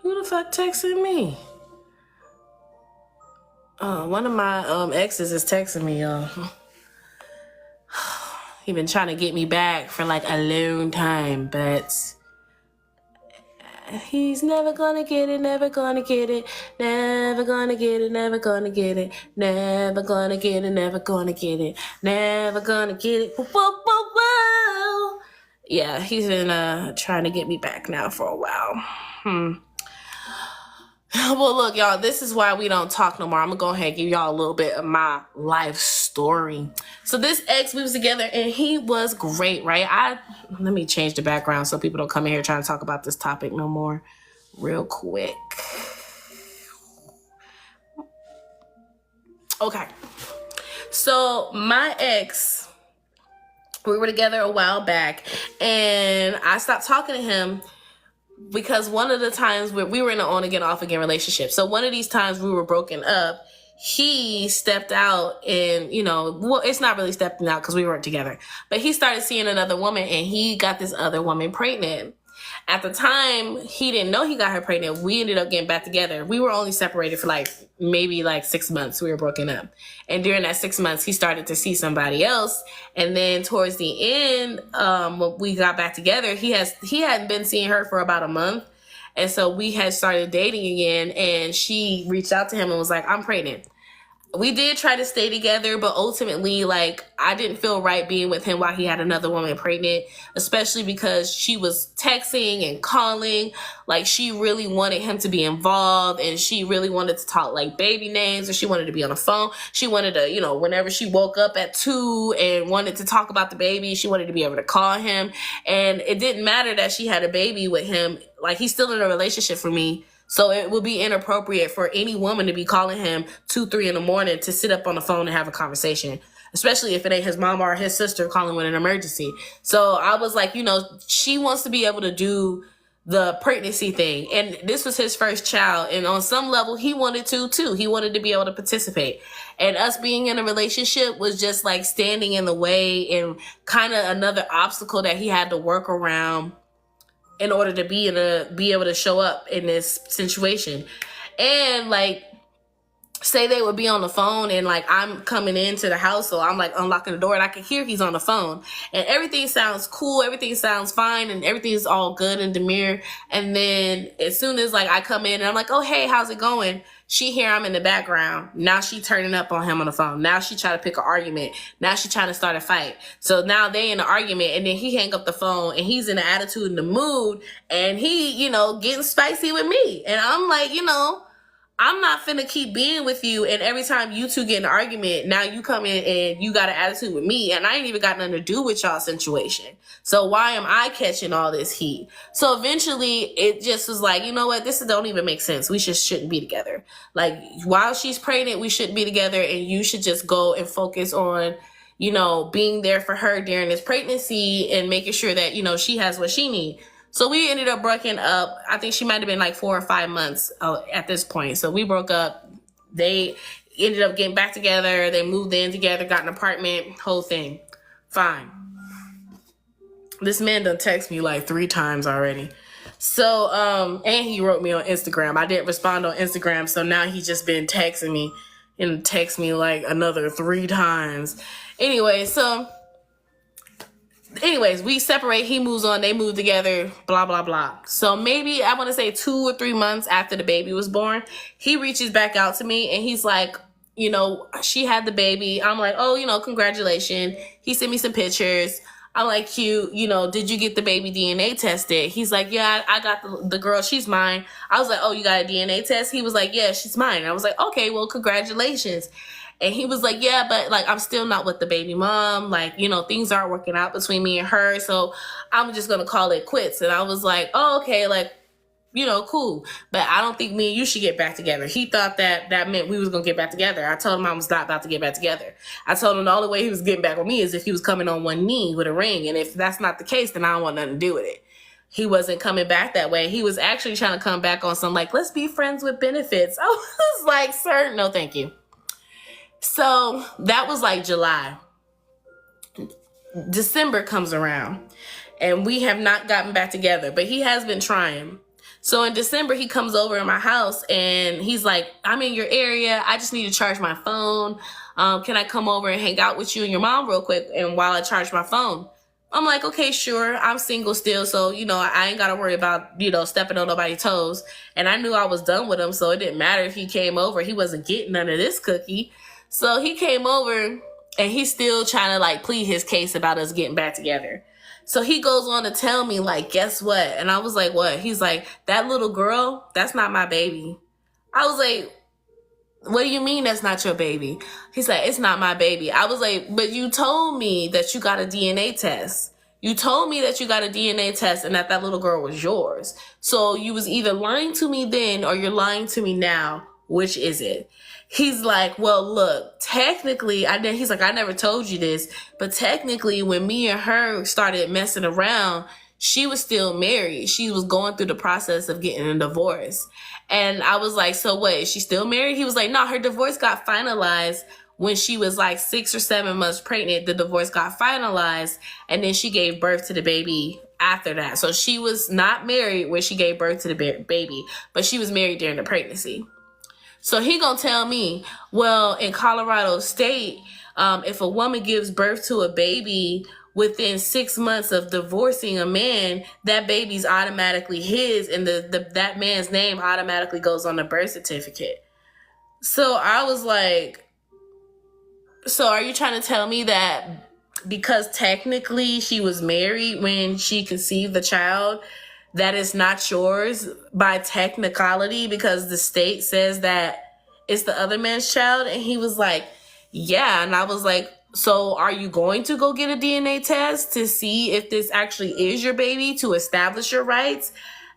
the fuck texted me? One of my exes is texting me, y'all. He been trying to get me back for a long time, but he's never gonna get it, never gonna get it, never gonna get it, never gonna get it, never gonna get it, never gonna get it, never gonna get it. Whoa, whoa, whoa. Yeah, he's been trying to get me back now for a while. Well, look, y'all, this is why we don't talk no more. I'm gonna go ahead and give y'all a little bit of my life story. So this ex, we was together and he was great, right? Let me change the background so people don't come in here trying to talk about this topic no more real quick. Okay. So my ex, we were together a while back and I stopped talking to him because one of the times we were in an on again, off again relationship. So one of these times we were broken up, he stepped out and, it's not really stepping out because we weren't together, but he started seeing another woman and he got this other woman pregnant. At the time, he didn't know he got her pregnant. We ended up getting back together. We were only separated for maybe 6 months. We were broken up. And during that 6 months, he started to see somebody else. And then towards the end, when we got back together, he hadn't been seeing her for about a month. And so we had started dating again. And she reached out to him and was like, I'm pregnant. We did try to stay together, but ultimately, I didn't feel right being with him while he had another woman pregnant, especially because she was texting and calling. She really wanted him to be involved, and she really wanted to talk baby names, and she wanted to be on the phone. She wanted to, whenever she woke up at 2 and wanted to talk about the baby, she wanted to be able to call him. And it didn't matter that she had a baby with him. He's still in a relationship for me. So it would be inappropriate for any woman to be calling him 2, 3 in the morning to sit up on the phone and have a conversation, especially if it ain't his mom or his sister calling with an emergency. So I was like, she wants to be able to do the pregnancy thing. And this was his first child. And on some level, he wanted to too. He wanted to be able to participate. And us being in a relationship was just like standing in the way and kind of another obstacle that he had to work around in order to be able to show up in this situation. And like, say they would be on the phone and like I'm coming into the house, so I'm like unlocking the door and I can hear he's on the phone and everything sounds cool, everything sounds fine, and everything's all good and demure. And then as soon as like I come in and I'm like, oh hey, how's it going? She hear I'm in the background. Now she turning up on him on the phone. Now she try to pick an argument. Now she trying to start a fight. So now they in an argument, and then he hang up the phone and he's in the attitude and the mood, and he, getting spicy with me. And I'm like, I'm not finna keep being with you, and every time you two get in an argument, now you come in and you got an attitude with me, and I ain't even got nothing to do with y'all situation. So why am I catching all this heat? So eventually it just was like, you know what, this don't even make sense. We just shouldn't be together. Like, while she's pregnant, we shouldn't be together, and you should just go and focus on, being there for her during this pregnancy and making sure that, she has what she needs. So we ended up breaking up. I think she might have been like 4 or 5 months at this point. So we broke up. They ended up getting back together. They moved in together, got an apartment, whole thing. Fine. This man done text me like 3 times already. So, and he wrote me on Instagram. I didn't respond on Instagram, so now he's just been texting me and text me like another 3 times. Anyways, we separate, he moves on, they move together, blah, blah, blah. So maybe, I want to say 2 or 3 months after the baby was born, he reaches back out to me and he's like, she had the baby. I'm like, oh, congratulations. He sent me some pictures. I'm like, cute, did you get the baby DNA tested? He's like, yeah, I got the girl, she's mine. I was like, oh, you got a DNA test? He was like, yeah, she's mine. I was like, okay, well, congratulations. And he was like, yeah, but like, I'm still not with the baby mom. Like, things aren't working out between me and her. So I'm just going to call it quits. And I was like, oh, okay. Like, cool. But I don't think me and you should get back together. He thought that meant we was going to get back together. I told him I was not about to get back together. I told him the only way he was getting back with me is if he was coming on one knee with a ring. And if that's not the case, then I don't want nothing to do with it. He wasn't coming back that way. He was actually trying to come back on some like, let's be friends with benefits. I was like, sir, no, thank you. So that was like July. December comes around and we have not gotten back together, but he has been trying. So in December, he comes over in my house and he's like, I'm in your area. I just need to charge my phone. Can I come over and hang out with you and your mom real quick? And while I charge my phone, I'm like, okay, sure. I'm single still. So, I ain't got to worry about, stepping on nobody's toes. And I knew I was done with him. So it didn't matter if he came over. He wasn't getting none of this cookie. So he came over and he's still trying to like plead his case about us getting back together. So he goes on to tell me like, guess what? And I was like, what? He's like, that little girl, that's not my baby. I was like, what do you mean that's not your baby? He's like, it's not my baby. I was like, but you told me that you got a DNA test. You told me that you got a DNA test and that little girl was yours. So you was either lying to me then or you're lying to me now. Which is it? He's like, well, look, technically, he's like, I never told you this, but technically when me and her started messing around, she was still married. She was going through the process of getting a divorce. And I was like, so what, is she still married? He was like, no, her divorce got finalized when she was like 6 or 7 months pregnant. The divorce got finalized and then she gave birth to the baby after that. So she was not married when she gave birth to the baby, but she was married during the pregnancy. So he gonna tell me, well, in Colorado State, if a woman gives birth to a baby within 6 months of divorcing a man, that baby's automatically his, and that man's name automatically goes on the birth certificate. So I was like, so are you trying to tell me that because technically she was married when she conceived the child, that is not yours by technicality because the state says that it's the other man's child? And he was like, yeah. And I was like, so are you going to go get a DNA test to see if this actually is your baby to establish your rights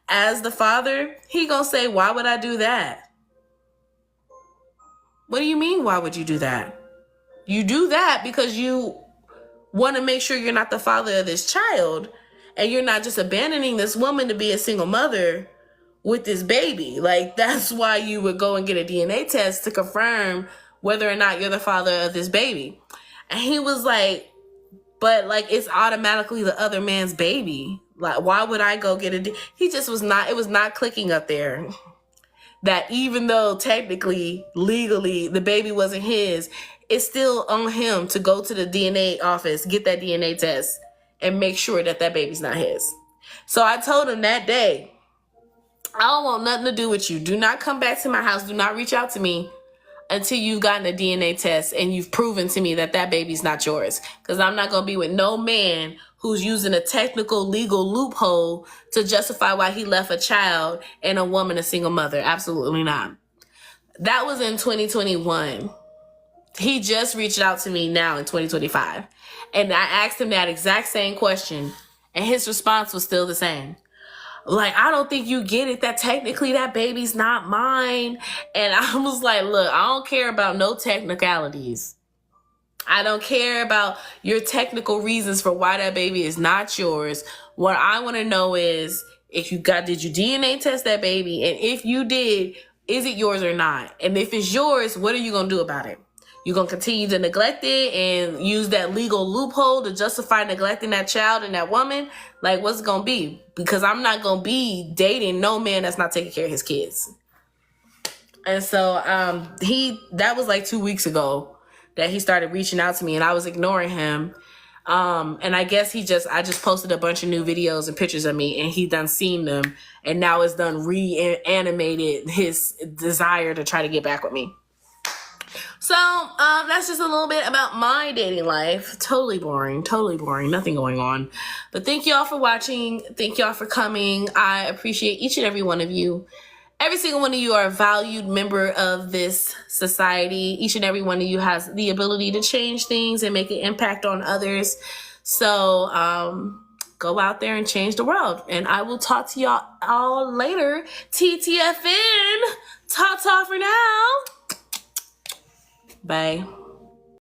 as the father? He gonna say, why would I do that? What do you mean, why would you do that? You do that because you want to make sure you're not the father of this child. And you're not just abandoning this woman to be a single mother with this baby. Like, that's why you would go and get a DNA test to confirm whether or not you're the father of this baby. And he was like, but like, it's automatically the other man's baby. Like, why would I go get he just was not, it was not clicking up there. That even though technically, legally, the baby wasn't his, it's still on him to go to the DNA office, get that DNA test, and make sure that that baby's not his. So I told him that day, I don't want nothing to do with you. Do not come back to my house. Do not reach out to me until you've gotten a DNA test and you've proven to me that that baby's not yours. Because I'm not going to be with no man who's using a technical legal loophole to justify why he left a child and a woman a single mother. Absolutely not. That was in 2021. He just reached out to me now in 2025. And I asked him that exact same question. And his response was still the same. Like, I don't think you get it that technically that baby's not mine. And I was like, look, I don't care about no technicalities. I don't care about your technical reasons for why that baby is not yours. What I want to know is did you DNA test that baby? And if you did, is it yours or not? And if it's yours, what are you going to do about it? You're going to continue to neglect it and use that legal loophole to justify neglecting that child and that woman? Like, what's it going to be? Because I'm not going to be dating no man that's not taking care of his kids. And so that was like 2 weeks ago that he started reaching out to me, and I was ignoring him. And I guess I just posted a bunch of new videos and pictures of me, and he done seen them. And now it's done reanimated his desire to try to get back with me. So that's just a little bit about my dating life. Totally boring, nothing going on. But thank y'all for watching. Thank y'all for coming. I appreciate each and every one of you. Every single one of you are a valued member of this society. Each and every one of you has the ability to change things and make an impact on others. So go out there and change the world. And I will talk to y'all all later. TTFN. Ta-ta for now. Bye.